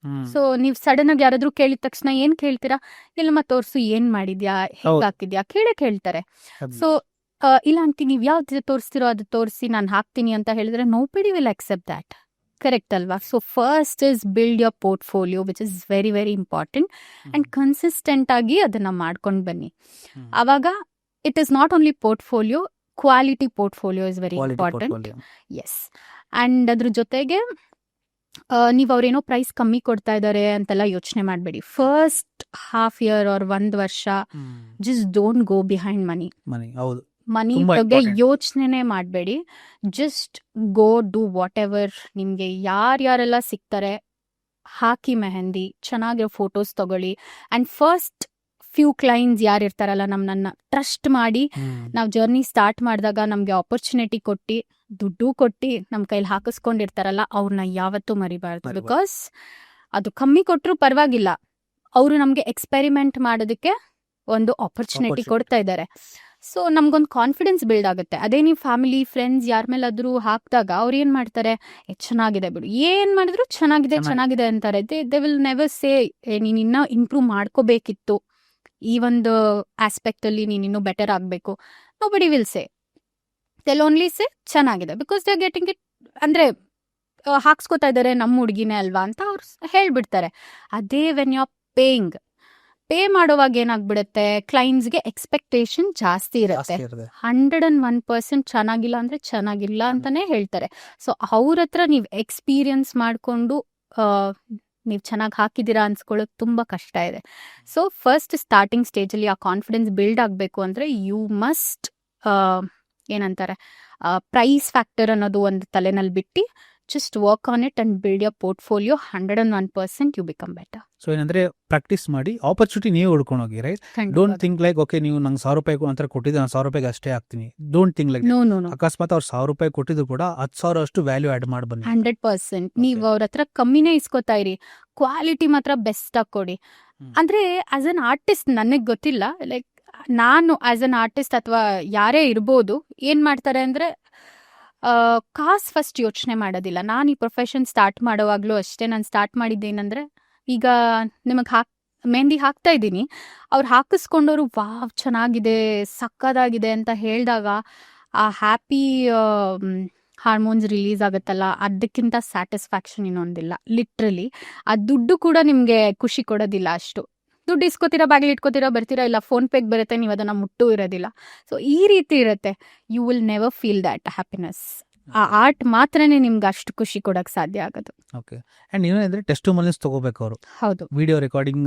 ಸೊ ನೀವು ಸಡನ್ ಆಗಿ ಯಾರಾದರೂ ಕೇಳಿದ ತಕ್ಷಣ ಏನು ಕೇಳ್ತೀರಾ, ಇಲ್ಲಮ್ಮ ತೋರಿಸು, ಏನು ಮಾಡಿದ್ಯಾ, ಹೇಗೆ ಹಾಕಿದ್ಯಾ, ಕೇಳ್ತಾರೆ. ಸೊ ಇಲ್ಲ ಆಂಟಿ, ನೀವು ಯಾವ್ದು ತೋರಿಸ್ತಿರೋ ಅದು ತೋರಿಸಿ ನಾನು ಹಾಕ್ತೀನಿ ಅಂತ ಹೇಳಿದ್ರೆ nobody will accept that. Correct ಅಲ್ವಾ? So first is build your portfolio which is very very important. And consistent ಆಗಿ ಅದನ್ನು ಮಾಡ್ಕೊಂಡು ಬನ್ನಿ. ಆವಾಗ it is not only portfolio, quality portfolio is very important. Yes. And ಅದ್ರ ಜೊತೆಗೆ ನೀವು ಅವ್ರೇನೋ ಪ್ರೈಸ್ ಕಮ್ಮಿ ಕೊಡ್ತಾ ಇದ್ದಾರೆ ಅಂತೆಲ್ಲ ಯೋಚನೆ ಮಾಡಬೇಡಿ. ಫಸ್ಟ್ ಹಾಫ್ ಇಯರ್ ಆರ್ 1 ವರ್ಷ just don't go behind money. Money ಬಗ್ಗೆ ಯೋಚನೆ ಮಾಡಬೇಡಿ. Just go do whatever. ನಿಮಗೆ ಯಾರ್ಯಾರೆಲ್ಲ ಸಿಗ್ತಾರೆ ಹಾಕಿ ಮೆಹಂದಿ, ಚೆನ್ನಾಗಿರೋ ಫೋಟೋಸ್ ತಗೊಳ್ಳಿ. ಆ್ಯಂಡ್ ಫಸ್ಟ್ ಫ್ಯೂ ಕ್ಲೈಂಟ್ಸ್ ಯಾರು ಇರ್ತಾರಲ್ಲ, ನಮ್ಮನ್ನ ಟ್ರಸ್ಟ್ ಮಾಡಿ ನಾವು ಜರ್ನಿ ಸ್ಟಾರ್ಟ್ ಮಾಡಿದಾಗ ನಮಗೆ ಆಪರ್ಚುನಿಟಿ ಕೊಟ್ಟು ದುಡ್ಡು ಕೊಟ್ಟು ನಮ್ಮ ಕೈಲಿ ಹಾಕಿಸ್ಕೊಂಡಿರ್ತಾರಲ್ಲ, ಅವ್ರನ್ನ ಯಾವತ್ತೂ ಮರಿಬಾರ್ದು. ಬಿಕಾಸ್ ಅದು ಕಮ್ಮಿ ಕೊಟ್ಟರು ಪರವಾಗಿಲ್ಲ, ಅವರು ನಮಗೆ ಎಕ್ಸ್ಪೆರಿಮೆಂಟ್ ಮಾಡೋದಕ್ಕೆ ಒಂದು ಆಪರ್ಚುನಿಟಿ ಕೊಡ್ತಾ ಇದ್ದಾರೆ. ಸೊ ನಮ್ಗೊಂದು ಕಾನ್ಫಿಡೆನ್ಸ್ ಬಿಲ್ಡ್ ಆಗುತ್ತೆ. ಅದೇ ನೀವು ಫ್ಯಾಮಿಲಿ ಫ್ರೆಂಡ್ಸ್ ಯಾರ ಮೇಲಾದರೂ ಹಾಕಿದಾಗ ಅವ್ರು ಏನು ಮಾಡ್ತಾರೆ, ಚೆನ್ನಾಗಿದೆ ಬಿಡು, ಏನು ಮಾಡಿದ್ರು ಚೆನ್ನಾಗಿದೆ ಅಂತಾರೆ. ದೇ ವಿಲ್ ನೆವರ್ ಸೇ ನೀನು ಇನ್ನೂ ಇಂಪ್ರೂವ್ ಮಾಡ್ಕೋಬೇಕಿತ್ತು, ಈ ಒಂದು ಆಸ್ಪೆಕ್ಟಲ್ಲಿ ನೀನು ಇನ್ನೂ ಬೆಟರ್ ಆಗಬೇಕು. Nobody will say, they'll only say ಚೆನ್ನಾಗಿದೆ, because they are getting it. ಅಂದರೆ ಹಾಕ್ಸ್ಕೊತಾ ಇದ್ದಾರೆ, ನಮ್ಮ ಹುಡುಗಿನೇ ಅಲ್ವಾ ಅಂತ ಅವ್ರು ಹೇಳ್ಬಿಡ್ತಾರೆ. ಅದೇ ವೆನ್ ಯು ಆರ್ ಪೇ ಮಾಡೋವಾಗ ಏನಾಗ್ಬಿಡುತ್ತೆ, ಕ್ಲೈಂಟ್ಸ್ಗೆ ಎಕ್ಸ್ಪೆಕ್ಟೇಷನ್ ಜಾಸ್ತಿ ಇರುತ್ತೆ. 101% ಚೆನ್ನಾಗಿಲ್ಲ ಅಂದರೆ ಚೆನ್ನಾಗಿಲ್ಲ ಅಂತಾನೆ ಹೇಳ್ತಾರೆ. ಸೊ ಅವ್ರ ಹತ್ರ ನೀವು ಎಕ್ಸ್ಪೀರಿಯನ್ಸ್ ಮಾಡಿಕೊಂಡು ನೀವು ಚೆನ್ನಾಗಿ ಹಾಕಿದ್ದೀರಾ ಅನ್ಸ್ಕೊಳ್ಳೋದು ತುಂಬ ಕಷ್ಟ ಇದೆ. ಸೊ ಫಸ್ಟ್ ಸ್ಟಾರ್ಟಿಂಗ್ ಸ್ಟೇಜಲ್ಲಿ ಆ ಕಾನ್ಫಿಡೆನ್ಸ್ ಬಿಲ್ಡ್ ಆಗಬೇಕು ಅಂದರೆ ಯು ಮಸ್ಟ್ ಏನಂತಾರೆ, ಪ್ರೈಸ್ ಫ್ಯಾಕ್ಟರ್ ಅನ್ನೋದು ಒಂದು ತಲೆನಲ್ಲಿ ಬಿಟ್ಟು just work on it and build your portfolio. 101% you become better. So ಏನಂದ್ರೆ ಪ್ರಾಕ್ಟೀಸ್ ಮಾಡಿ ಆಪರ್ಚುನಿಟಿ ನೀವು ಹುಡ್ಕೊಂಡು ಹೋಗಿ, right? Don't think like okay ನೀವು ನಂಗೆ 1000 ರೂಪಾಯಿ ಅಂತ ಕೊಟ್ಟಿದ್ದು ನಾನು 1000 ರೂಪಾಯಿಗೆ ಅಷ್ಟೇ ಹಾಕ್ತೀನಿ. Don't think like. ಅಕಸ್ಮಾತ್ ಅವ್ರು 1000 ರೂಪಾಯಿ ಕೊಟ್ಟಿದ್ದು ಕೂಡ 10,000 ಅಷ್ಟು ವ್ಯಾಲ್ಯೂ ಆಡ್ ಮಾಡಿ ಬನ್ನಿ. 100% ನೀವು ಅವ್ರ ಹತ್ರ ಕಮ್ಮಿನೇ ಇಸ್ಕೊತಾ ಇರಿ, ಕ್ವಾಲಿಟಿ ಮಾತ್ರ ಬೆಸ್ಟ್ ಆಗಿ ಕೊಡಿ. ಅಂದ್ರೆ ಆಸ್ ಅನ್ ಆರ್ಟಿಸ್ಟ್ ನನಗೆ ಗೊತ್ತಿಲ್ಲ, ಲೈಕ್ ನಾನು ಆಸ್ ಅನ್ ಆರ್ಟಿಸ್ಟ್ ಅಥವಾ ಯಾರೇ ಇರ್ಬೋದು, ಏನ್ ಮಾಡ್ತಾರೆ ಅಂದ್ರೆ ಕಾಸು ಫಸ್ಟ್ ಯೋಚನೆ ಮಾಡೋದಿಲ್ಲ. ನಾನು ಈ ಪ್ರೊಫೆಷನ್ ಸ್ಟಾರ್ಟ್ ಮಾಡೋವಾಗ್ಲೂ ಅಷ್ಟೇ, ನಾನು ಸ್ಟಾರ್ಟ್ ಮಾಡಿದ್ದೇನೆಂದ್ರೆ, ಈಗ ನಿಮಗೆ ಮೆಹಂದಿ ಹಾಕ್ತಾ ಇದ್ದೀನಿ, ಅವ್ರು ಹಾಕಿಸ್ಕೊಂಡವರು ವಾವ್ ಚೆನ್ನಾಗಿದೆ ಸಕ್ಕದಾಗಿದೆ ಅಂತ ಹೇಳಿದಾಗ ಆ ಹ್ಯಾಪಿ ಹಾರ್ಮೋನ್ಸ್ ರಿಲೀಸ್ ಆಗುತ್ತಲ್ಲ, ಅದಕ್ಕಿಂತ ಸ್ಯಾಟಿಸ್ಫ್ಯಾಕ್ಷನ್ ಇನ್ನೊಂದಿಲ್ಲ. ಲಿಟ್ರಲಿ ಆ ದುಡ್ಡು ಕೂಡ ನಿಮಗೆ ಖುಷಿ ಕೊಡೋದಿಲ್ಲ ಅಷ್ಟು. ದುಡ್ಡು ಇಸ್ಕೋತೀರಾ, ಬಾಗಿಲು ಇಟ್ಕೋತೀರಾ, ಬರ್ತೀರಾ, ಇಲ್ಲ ಫೋನ್ಪೇಗೆ ಬರುತ್ತೆ, ನೀವು ಅದನ್ನು ಮುಟ್ಟೂ ಇರೋದಿಲ್ಲ. ಸೊ ಈ ರೀತಿ ಇರುತ್ತೆ. You will never feel that happiness. ಆ ಆರ್ಟ್ ಮಾತ್ರನೇ ನಿಮ್ಗೆ ಅಷ್ಟು ಖುಷಿ ಕೊಡಕ್ ಸಾಧ್ಯ ಆಗೋದು. ಓಕೆ. ಆ್ಯಂಡ್ ಏನಂದರೆ ಟೆಸ್ಟಿಮೋನಿಯಲ್ಸ್ ತೊಗೋಬೇಕು ಅವರು. ಹೌದು, ವಿಡಿಯೋ ರೆಕಾರ್ಡಿಂಗ್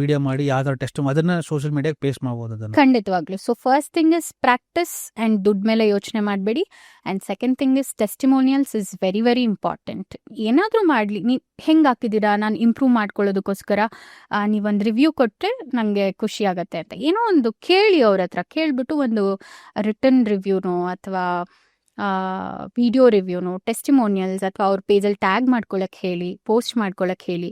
ವಿಡಿಯೋ ಮಾಡಿ ಯಾವ್ದಾರ ಟೆಸ್ಟ್ ಅದನ್ನ ಸೋಷಿಯಲ್ ಮೀಡಿಯಾಗೆ ಪೇಸ್ಟ್ ಮಾಡ್ಬೋದು ಅದನ್ನು. ಖಂಡಿತವಾಗ್ಲು. So first thing is practice and ದುಡ್ಡು ಮೇಲೆ ಯೋಚನೆ ಮಾಡಬೇಡಿ. And second thing is testimonials is very very important. ಏನಾದರೂ ಮಾಡಲಿ, ನೀವು ಹೆಂಗೆ ಹಾಕಿದ್ದೀರಾ, ನಾನು ಇಂಪ್ರೂವ್ ಮಾಡ್ಕೊಳ್ಳೋದಕ್ಕೋಸ್ಕರ ನೀವೊಂದು ರಿವ್ಯೂ ಕೊಟ್ಟರೆ ನನಗೆ ಖುಷಿ ಆಗುತ್ತೆ ಅಂತ ಏನೋ ಒಂದು ಕೇಳಿ, ಅವ್ರ ಹತ್ರ ಕೇಳಿಬಿಟ್ಟು ಒಂದು ರಿಟರ್ನ್ ರಿವ್ಯೂನೋ ಅಥವಾ ವಿಡಿಯೋ ರಿವ್ಯೂನೋ, ಟೆಸ್ಟಿಮೋನಿಯಲ್ಸ್ ಅಥವಾ ಅವ್ರ ಪೇಜಲ್ಲಿ ಟ್ಯಾಗ್ ಮಾಡ್ಕೊಳಕ್ಕೆ ಹೇಳಿ, ಪೋಸ್ಟ್ ಮಾಡ್ಕೊಳಕ್ಕೆ ಹೇಳಿ.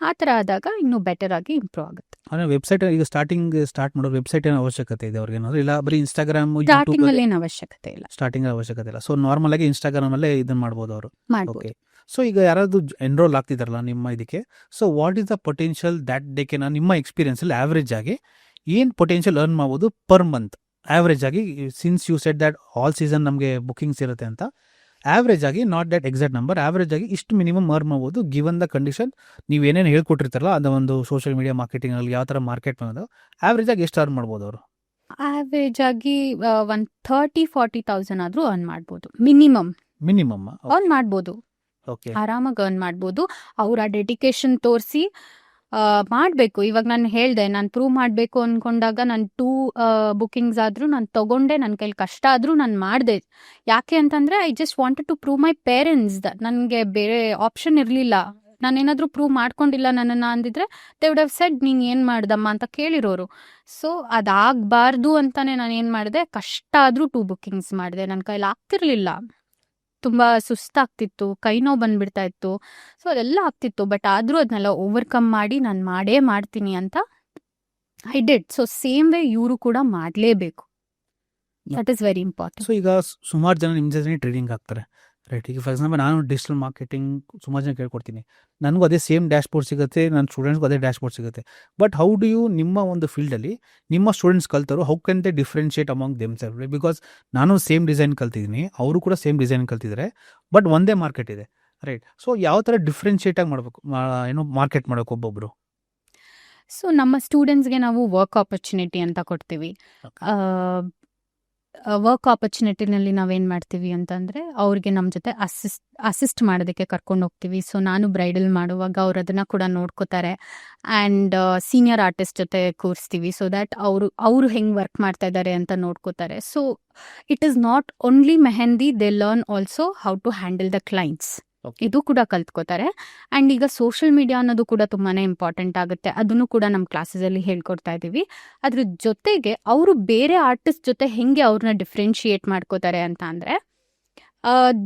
ಆ ಥರ ಆದಾಗ ಇನ್ನೂ ಬೆಟರ್ ಆಗಿ ಇಂಪ್ರೂವ್ ಆಗುತ್ತೆ. ಅಂದರೆ ವೆಬ್ಸೈಟ್ ಈಗ ಸ್ಟಾರ್ಟ್ ಮಾಡೋ ವೆಬ್ಸೈಟ್ ಏನೋ ಅವಶ್ಯಕತೆ ಇದೆ ಅವ್ರಿಗೆ ಏನಾದ್ರು, ಇಲ್ಲ ಬರೀ ಇನ್ಸ್ಟಾಗ್ರಾಮ್ ಸ್ಟಾರ್ಟಿಂಗಲ್ಲಿ ಏನು ಅವಶ್ಯಕತೆ ಇಲ್ಲ. ಸ್ಟಾರ್ಟಿಂಗ್ ಅವಶ್ಯಕತೆ ಇಲ್ಲ. ಸೊ ನಾರ್ಮಲ್ ಆಗಿ ಇನ್ಸ್ಟಾಗ್ರಾಮಲ್ಲೇ ಇದನ್ನ ಮಾಡ್ಬೋದು ಅವರು. ಮಾಡ್ಬೋದು. ಓಕೆ. ಸೊ ಈಗ ಯಾರಾದ್ರು ಎನ್ರೋಲ್ ಆಗ್ತಿದಾರಲ್ಲ ನಿಮ್ಮ ಇದಕ್ಕೆ, so what is the potential that they can, ನಿಮ್ಮ ಎಕ್ಸ್ಪೀರಿಯನ್ಸಲ್ಲಿ ಆವ್ರೇಜ್ ಆಗಿ ಏನು ಪೊಟೆನ್ಷಿಯಲ್ ಅರ್ನ್ ಮಾಡ್ಬೋದು ಪರ್ ಮಂತ್ ಆವ್ರೇಜ್ ಆಗಿ? Since you said that all season ನಮಗೆ ಬುಕಿಂಗ್ಸ್ ಇರುತ್ತೆ ಅಂತ, ಆವ್ರೇಜ್ ಆಗಿ, not that exact number, average ಆಗಿ ಇಷ್ಟು ಮಿನಿಮಮ್ ಅರ್ನ್ ಮಾಡ್ಬೋದು ಗಿವನ್ ದ ಕಂಡೀಷನ್ ನೀವು ಏನೇನು ಹೇಳ್ಕೊಟ್ಟಿರ್ತಾರಲ್ಲ ಅದು ಒಂದು ಸೋಷಿಯಲ್ ಮೀಡಿಯಾ ಮಾರ್ಕೆಟಿಂಗಲ್ಲಿ ಯಾವ ಥರ ಮಾರ್ಕೆಟ್ ಮಾಡೋದು, ಆವ್ರೇಜ್ ಆಗಿ ಎಷ್ಟು ಅರ್ನ್ ಮಾಡ್ಬೋದು ಅವರು? ಆವ್ರೇಜ್ ಆಗಿ ಒಂದು 30,000-40,000 ಆದರೂ ಅರ್ನ್ ಮಾಡ್ಬೋದು. ಮಿನಿಮಮ್ ಅರ್ನ್ ಮಾಡ್ಬೋದು, ಓಕೆ, ಆರಾಮಾಗಿ ಅರ್ನ್ ಮಾಡ್ಬೋದು. ಅವರ ಡೆಡಿಕೇಶನ್ ತೋರಿಸಿ ಮಾಡಬೇಕು. ಇವಾಗ ನಾನು ಹೇಳಿದೆ, ನಾನು ಪ್ರೂವ್ ಮಾಡಬೇಕು ಅಂದ್ಕೊಂಡಾಗ ನಾನು 2 ಬುಕಿಂಗ್ಸ್ ಆದರೂ ನಾನು ತೊಗೊಂಡೆ. ನನ್ನ ಕೈಲಿ ಕಷ್ಟ ಆದರೂ ನಾನು ಮಾಡಿದೆ. ಯಾಕೆ ಅಂತಂದರೆ I just wanted to prove my parents. ನನಗೆ ಬೇರೆ ಆಪ್ಷನ್ ಇರಲಿಲ್ಲ. ನಾನೇನಾದರೂ ಪ್ರೂವ್ ಮಾಡ್ಕೊಂಡಿಲ್ಲ ನನ್ನನ್ನು ಅಂದಿದ್ರೆ ದೇ ವುಡ್ ಹ್ಯಾವ್ ಸೆಡ್ ನೀನು ಏನು ಮಾಡ್ದಮ್ಮ ಅಂತ ಕೇಳಿರೋರು. ಸೊ ಅದಾಗಬಾರ್ದು ಅಂತಲೇ ನಾನು ಏನು ಮಾಡಿದೆ, ಕಷ್ಟ ಆದರೂ 2 ಬುಕಿಂಗ್ಸ್ ಮಾಡಿದೆ. ನನ್ನ ಕೈಲಿ ಆಗ್ತಿರ್ಲಿಲ್ಲ, ತುಂಬ ಸುಸ್ತಾಗ್ತಿತ್ತು, ಕೈ ನೋವು ಬಂದ್ಬಿಡ್ತಾ ಇತ್ತು. ಸೊ ಅದೆಲ್ಲ ಆಗ್ತಿತ್ತು. ಬಟ್ ಆದರೂ ಅದನ್ನೆಲ್ಲ ಓವರ್ಕಮ್ ಮಾಡಿ ನಾನು ಮಾಡೇ ಮಾಡ್ತೀನಿ ಅಂತ I did. So same way ಇವರು ಕೂಡ ಮಾಡಲೇಬೇಕು. That is very important. So ಈಗ ಸುಮಾರು ಜನ ನಿಮ್ಮ ಜೊತೆ ಟ್ರೇಡಿಂಗ್ ಆಗ್ತಾರೆ, ರೈಟ್? ಈಗ ಫಾರ್ ಎಕ್ಸಾಂಪಲ್ ನಾನು ಡಿಜಿಟಲ್ ಮಾರ್ಕೆಟಿಂಗ್ ಸುಮಾರು ಜನ ಕೇಳ್ಕೊಡ್ತೀನಿ, ನನಗೂ ಅದೇ ಸೇಮ್ ಡ್ಯಾಶ್ಬೋರ್ಡ್ ಸಿಗುತ್ತೆ, ನನ್ನ ಸ್ಟೂಡೆಂಟ್ಸ್ಗೂ ಅದೇ ಡ್ಯಾಶ್ಬೋರ್ಡ್ ಸಿಗುತ್ತೆ. ಬಟ್ ಹೌ ಡು ಯು ನಿಮ್ಮ ಒಂದು ಫೀಲ್ಡಲ್ಲಿ ನಿಮ್ಮ ಸ್ಟೂಡೆಂಟ್ಸ್ ಕಲ್ತರು how can they differentiate among themself? Because ನಾನು ಸೇಮ್ ಡಿಸೈನ್ ಕಲ್ತಿದ್ದೀನಿ, ಅವರು ಕೂಡ ಸೇಮ್ ಡಿಸೈನ್ ಕಲ್ತಿದ್ದಾರೆ, ಬಟ್ ಒಂದೇ ಮಾರ್ಕೆಟ್ ಇದೆ, ರೈಟ್? ಸೊ ಯಾವ ಥರ ಡಿಫ್ರೆನ್ಶಿಯೇಟ್ ಆಗಿ ಮಾಡಬೇಕು, ಮಾರ್ಕೆಟ್ ಮಾಡೋಕೆ ಒಬ್ಬೊಬ್ಬರು? ಸೊ ನಮ್ಮ ಸ್ಟೂಡೆಂಟ್ಸ್ಗೆ ನಾವು ವರ್ಕ್ ಆಪರ್ಚುನಿಟಿ ಅಂತ ಕೊಡ್ತೀವಿ. ವರ್ಕ್ ಆಪರ್ಚುನಿಟಿನಲ್ಲಿ ನಾವೇನು ಮಾಡ್ತೀವಿ ಅಂತಂದರೆ ಅವ್ರಿಗೆ ನಮ್ಮ ಜೊತೆ ಅಸಿಸ್ಟ್ ಮಾಡೋದಕ್ಕೆ ಕರ್ಕೊಂಡು ಹೋಗ್ತೀವಿ. ಸೊ ನಾನು ಬ್ರೈಡಲ್ ಮಾಡುವಾಗ ಅವ್ರು ಅದನ್ನು ಕೂಡ ನೋಡ್ಕೋತಾರೆ. ಆ್ಯಂಡ್ ಸೀನಿಯರ್ ಆರ್ಟಿಸ್ಟ್ ಜೊತೆ ಕೂರಿಸ್ತೀವಿ. ಸೊ ದ್ಯಾಟ್ ಅವರು ಹೆಂಗೆ ವರ್ಕ್ ಮಾಡ್ತಾ ಇದ್ದಾರೆ ಅಂತ ನೋಡ್ಕೋತಾರೆ. So it is not only mehndi, they learn also how to handle the clients. ಇದು ಕೂಡ ಕಲ್ತ್ಕೋತಾರೆ. ಆ್ಯಂಡ್ ಈಗ ಸೋಷಿಯಲ್ ಮೀಡಿಯಾ ಅನ್ನೋದು ಕೂಡ ತುಂಬಾ ಇಂಪಾರ್ಟೆಂಟ್ ಆಗುತ್ತೆ. ಅದನ್ನು ಕೂಡ ನಮ್ಮ ಕ್ಲಾಸಸಲ್ಲಿ ಹೇಳ್ಕೊಡ್ತಾ ಇದ್ದೀವಿ. ಅದ್ರ ಜೊತೆಗೆ ಅವರು ಬೇರೆ ಆರ್ಟಿಸ್ಟ್ ಜೊತೆ ಹೆಂಗೆ ಅವ್ರನ್ನ ಡಿಫ್ರೆನ್ಶಿಯೇಟ್ ಮಾಡ್ಕೋತಾರೆ ಅಂತ ಅಂದರೆ,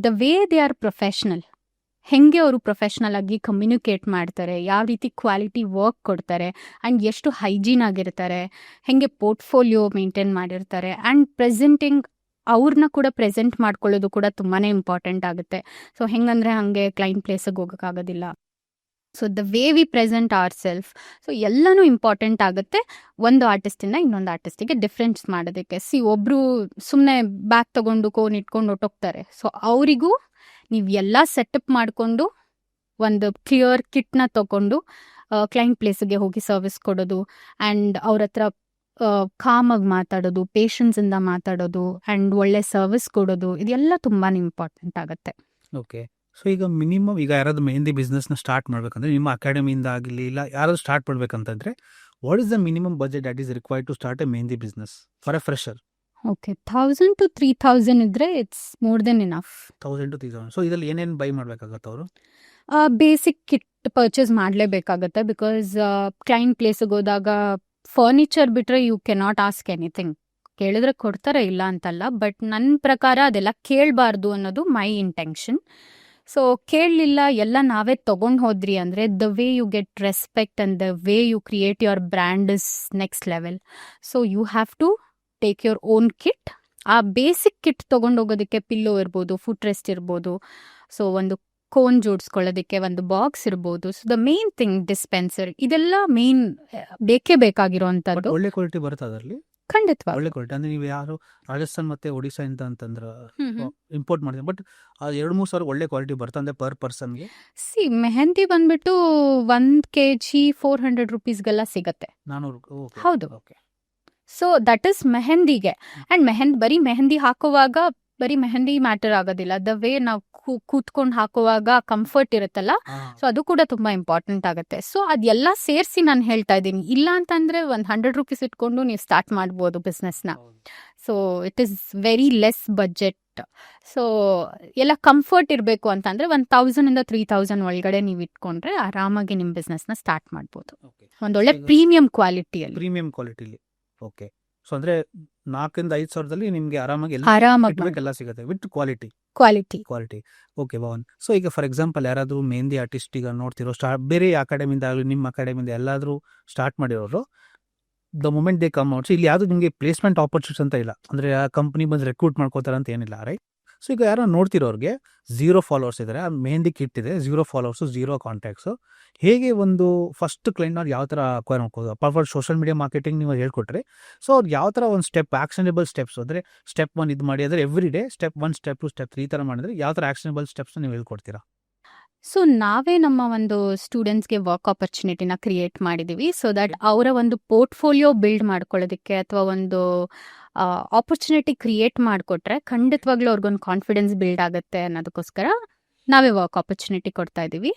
the way they are professional, ಹೆಂಗೆ ಅವರು ಪ್ರೊಫೆಷ್ನಲ್ ಆಗಿ ಕಮ್ಯುನಿಕೇಟ್ ಮಾಡ್ತಾರೆ, ಯಾವ ರೀತಿ ಕ್ವಾಲಿಟಿ ವರ್ಕ್ ಕೊಡ್ತಾರೆ, ಆ್ಯಂಡ್ ಎಷ್ಟು ಹೈಜೀನ್ ಆಗಿರ್ತಾರೆ, ಹೆಂಗೆ ಪೋರ್ಟ್ಫೋಲಿಯೋ ಮೇಂಟೈನ್ ಮಾಡಿರ್ತಾರೆ, ಆ್ಯಂಡ್ ಪ್ರೆಸೆಂಟಿಂಗ್ ಅವ್ರನ್ನ ಕೂಡ ಪ್ರೆಸೆಂಟ್ ಮಾಡ್ಕೊಳ್ಳೋದು ಕೂಡ ತುಂಬಾ ಇಂಪಾರ್ಟೆಂಟ್ ಆಗುತ್ತೆ. ಸೊ ಹೆಂಗಂದರೆ ಹಾಗೆ ಕ್ಲೈಂಟ್ ಪ್ಲೇಸಿಗೆ ಹೋಗೋಕ್ಕಾಗೋದಿಲ್ಲ. So the way we present ourself, so ಎಲ್ಲನೂ ಇಂಪಾರ್ಟೆಂಟ್ ಆಗುತ್ತೆ ಒಂದು ಆರ್ಟಿಸ್ಟಿಂದ ಇನ್ನೊಂದು ಆರ್ಟಿಸ್ಟಿಗೆ ಡಿಫ್ರೆನ್ಸ್ ಮಾಡೋದಕ್ಕೆ. ಒಬ್ಬರು ಸುಮ್ಮನೆ ಬ್ಯಾಗ್ ತೊಗೊಂಡು ಕೋನ್ ಇಟ್ಕೊಂಡು ಹೊಟ್ಟೋಗ್ತಾರೆ. ಸೊ ಅವರಿಗೂ ನೀವು ಎಲ್ಲ ಸೆಟಪ್ ಮಾಡಿಕೊಂಡು ಒಂದು ಕ್ಲಿಯರ್ ಕಿಟ್ನ ತೊಗೊಂಡು ಕ್ಲೈಂಟ್ ಪ್ಲೇಸಿಗೆ ಹೋಗಿ ಸರ್ವಿಸ್ ಕೊಡೋದು, ಆ್ಯಂಡ್ ಅವ್ರ ಹತ್ರ ಕಾಮಾಗಿ ಮಾತಾಡೋದು, ಪೇಷನ್ಸಿಂದ ಮಾತಾಡೋದು, ಆ್ಯಂಡ್ ಒಳ್ಳೆ ಸರ್ವಿಸ್ ಕೊಡೋದು, ಇದೆಲ್ಲ ತುಂಬಾ ಇಂಪಾರ್ಟೆಂಟ್ ಆಗುತ್ತೆ. ಓಕೆ. ಸೊ ಈಗ ಮಿನಿಮಮ್ ಈಗ ಯಾರಾದ್ರು ಮೆಹಂದಿ ಬಿಸ್ನೆಸ್ನ ಸ್ಟಾರ್ಟ್ ಮಾಡಬೇಕಂದ್ರೆ, ನಿಮ್ಮ ಅಕಾಡೆಮಿಯಿಂದ ಆಗಲಿ ಇಲ್ಲ ಯಾರಾದ್ರು ಸ್ಟಾರ್ಟ್ ಮಾಡಬೇಕಂತಂದ್ರೆ, what is the minimum budget that is required to start a mehndi business for a fresher? Okay, 1,000 to 3,000 ಇದ್ರೆ it's more than enough. 1,000 to 3,000. So ಇದರಲ್ಲಿ ಏನೇನು ಬೈ ಮಾಡಬೇಕಾಗತ್ತೆ ಅವರು? ಬೇಸಿಕ್ ಕಿಟ್ ಪರ್ಚೇಸ್ ಮಾಡಲೇಬೇಕಾಗತ್ತೆ. ಬಿಕಾಸ್ ಕ್ಲೈಂಟ್ ಪ್ಲೇಸಿಗೆ ಹೋದಾಗ ಫರ್ನಿಚರ್ ಬಿಟ್ಟರೆ ಯು ಕೆನಾಟ್ ಆಸ್ಕ್ ಎನಿಥಿಂಗ್. ಕೇಳಿದ್ರೆ ಕೊಡ್ತಾರೆ, ಇಲ್ಲ ಅಂತಲ್ಲ, ಬಟ್ ನನ್ನ ಪ್ರಕಾರ ಅದೆಲ್ಲ ಕೇಳಬಾರ್ದು ಅನ್ನೋದು ಮೈ ಇಂಟೆನ್ಷನ್. ಸೊ ಕೇಳಲಿಲ್ಲ, ಎಲ್ಲ ನಾವೇ ತೊಗೊಂಡು ಹೋದ್ರಿ ಅಂದರೆ the way you get respect and the way you create your brand is next level. So you have to take your own kit. ಆ ಬೇಸಿಕ್ ಕಿಟ್ ತೊಗೊಂಡೋಗೋದಕ್ಕೆ ಪಿಲ್ಲೋ ಇರ್ಬೋದು, ಫುಟ್ ರೆಸ್ಟ್ ಇರ್ಬೋದು, ಸೊ ಒಂದು ಕೋನ್ ಜೋಡಿಸ್ಕೊಳ್ಳೋದಕ್ಕೆ ಒಂದು ಬಾಕ್ಸ್ ಇರ್ಬೋದು. So the main thing dispenser, ಇದೆಲ್ಲ main ಬೇಕೇ ಬೇಕಾಗಿರೋವಂಥದ್ದು. ಒಳ್ಳೆ ಕ್ವಾಲಿಟಿ ಬರುತ್ತೆ ಅದರಲ್ಲಿ? ಖಂಡಿತವಾಗಿ ಒಳ್ಳೆ ಕ್ವಾಲಿಟಿ. ಅಂದ್ರೆ ನೀವು ಯಾರು ರಾಜಸ್ಥಾನ್ ಮತ್ತೆ ಒಡಿಶಾ ಅಂತಂದ್ರೆ ಇಂಪೋರ್ಟ್ ಮಾಡಿದ್ರೆ, ಬಟ್ 2-3 ಸಾವಿರ ಒಳ್ಳೆ ಕ್ವಾಲಿಟಿ ಬರುತ್ತೆ ಅಂದ್ರೆ ಪರ್ ಪರ್ಸನ್ಗೆ? ಮೆಹಂದಿ ಬಂದ್ಬಿಟ್ಟು 1 kg 400 rupeesಗೆಲ್ಲ ಸಿಗತ್ತೆ. 400? ಹೌದು. ಸೊ ದಟ್ ಇಸ್ ಮೆಹಂದಿಗೆ. ಆ್ಯಂಡ್ ಬರೀ ಮೆಹಂದಿ ಹಾಕುವಾಗ ಬರೀ ಮೆಹಂದಿ ಮ್ಯಾಟರ್ ಆಗೋದಿಲ್ಲ, ದ ವೇ ನಾವು ಕೂತ್ಕೊಂಡು ಹಾಕುವಾಗ ಕಂಫರ್ಟ್ ಇರುತ್ತಲ್ಲ, ಸೊ ಅದು ಕೂಡ ತುಂಬಾ ಇಂಪಾರ್ಟೆಂಟ್ ಆಗುತ್ತೆ. ಸೊ ಅದೆಲ್ಲ ಸೇರಿಸಿ ನಾನು ಹೇಳ್ತಾ ಇದ್ದೀನಿ. ಇಲ್ಲ ಅಂತಂದ್ರೆ ಒಂದು 100 ರೂಪೀಸ್ ಇಟ್ಕೊಂಡು ನೀವು ಸ್ಟಾರ್ಟ್ ಮಾಡ್ಬೋದು ಬಿಸ್ನೆಸ್ನ. So it is very less budget. So ಎಲ್ಲ ಕಂಫರ್ಟ್ ಇರಬೇಕು ಅಂತಂದ್ರೆ 1000 ಇಂದ 3000 ಒಳಗಡೆ ನೀವು ಇಟ್ಕೊಂಡ್ರೆ ಆರಾಮಾಗಿ ನಿಮ್ಮ ಬಿಸ್ನೆಸ್ನ ಸ್ಟಾರ್ಟ್ ಮಾಡ್ಬೋದು, ಒಂದೊಳ್ಳೆ ಪ್ರೀಮಿಯಂ ಕ್ವಾಲಿಟಿಯಲ್ಲಿ. ಪ್ರೀಮಿಯಂ ಕ್ವಾಲಿಟಿಲಿ. ಓಕೆ. ಸೊ ಅಂದ್ರೆ 4,000-5,000ದಲ್ಲಿ ನಿಮ್ಗೆ ಆರಾಮಾಗಿ ಆರಾಮಾಗಿ ಎಲ್ಲ ಸಿಗುತ್ತೆ with quality. Quality. Okay Bhavan. So ಈಗ ಫಾರ್ ಎಕ್ಸಾಂಪಲ್ ಯಾರಾದ್ರೂ ಮೆಹಂದಿ ಆರ್ಟಿಸ್ಟ್ ಈಗ ನೋಡ್ತಿರೋ ಬೇರೆ ಅಕಾಡೆಮಿಯಿಂದ ಆಗಲಿ ನಿಮ್ಮ ಅಕಾಡೆಮಿಯಿಂದ ಎಲ್ಲಾದ್ರೂ ಸ್ಟಾರ್ಟ್ ಮಾಡಿರೋರು, the moment they come out, ಇಲ್ಲಿ ಯಾವುದು ನಿಮಗೆ ಪ್ಲೇಸ್ಮೆಂಟ್ ಆಪರ್ಚುನಿಟೀಸ್ ಅಂತ ಇಲ್ಲ, ಅಂದ್ರೆ ಆ ಕಂಪ್ನಿ ಬಂದು ರೆಕ್ರೂಟ್ ಮಾಡ್ಕೋತಾರೆ ಅಂತ ಏನಿಲ್ಲ, ರೈಟ್? ಸೊ ಈಗ ಯಾರೋ ನೋಡ್ತಿರೋರಿಗೆ 0 ಫಾಲೋವರ್ಸ್ ಇದ್ದಾರೆ, ಆ ಮೆಹಂದಿ ಕಿಟ್ ಇದೆ, 0 ಫಾಲೋವರ್ಸು 0 ಕಾಂಟ್ಯಾಕ್ಟ್ಸು, ಹೇಗೆ ಒಂದು ಫಸ್ಟ್ ಕ್ಲೈಂಟ್ ಅವ್ರು ಯಾವ ಥರ ಅಕ್ವೈರ್ ಮಾಡ್ಕೋದು? ಪರ್ಫಾರ್ ಸೋಷಿಯಲ್ ಮೀಡಿಯಾ ಮಾರ್ಕೆಟಿಂಗ್ ನೀವು ಹೇಳ್ಕೊಟ್ರೆ, ಸೊ ಅವ್ರು ಯಾವ ಥರ ಒಂದು ಸ್ಟೆಪ್ ಆಕ್ಷನಬಲ್ ಸ್ಟೆಪ್ಸ್, ಅಂದರೆ ಸ್ಟೆಪ್ 1 ಇದು ಮಾಡಿ, ಅಂದರೆ every day step 1 step 2 step 3 ಈ ಥರ ಮಾಡಿದ್ರೆ ಯಾವ ಥರ ಆಕ್ಷನಬಲ್ ಸ್ಟೆಪ್ಸ್ನ ನೀವು ಹೇಳ್ಕೊಡ್ತೀರಾ? ಸೊ ನಾವೇ ನಮ್ಮ ಒಂದು ಸ್ಟೂಡೆಂಟ್ಸ್ಗೆ ವರ್ಕ್ ಆಪರ್ಚುನಿಟಿನ ಕ್ರಿಯೇಟ್ ಮಾಡಿದೀವಿ, ಸೊ ದಟ್ ಅವರ ಒಂದು ಪೋರ್ಟ್ಫೋಲಿಯೋ ಬಿಲ್ಡ್ ಮಾಡ್ಕೊಳ್ಳೋದಕ್ಕೆ ಅಥವಾ ಒಂದು ಆಪರ್ಚುನಿಟಿ ಕ್ರಿಯೇಟ್ ಮಾಡಿಕೊಟ್ರೆ ಖಂಡಿತವಾಗ್ಲೂ ಅವ್ರಿಗೊಂದು ಕಾನ್ಫಿಡೆನ್ಸ್ ಬಿಲ್ಡ್ ಆಗುತ್ತೆ ಅನ್ನೋದಕ್ಕೋಸ್ಕರ ನಾವೇ ವರ್ಕ್ ಆಪರ್ಚುನಿಟಿ ಕೊಡ್ತಾ ಇದ್ದೀವಿ.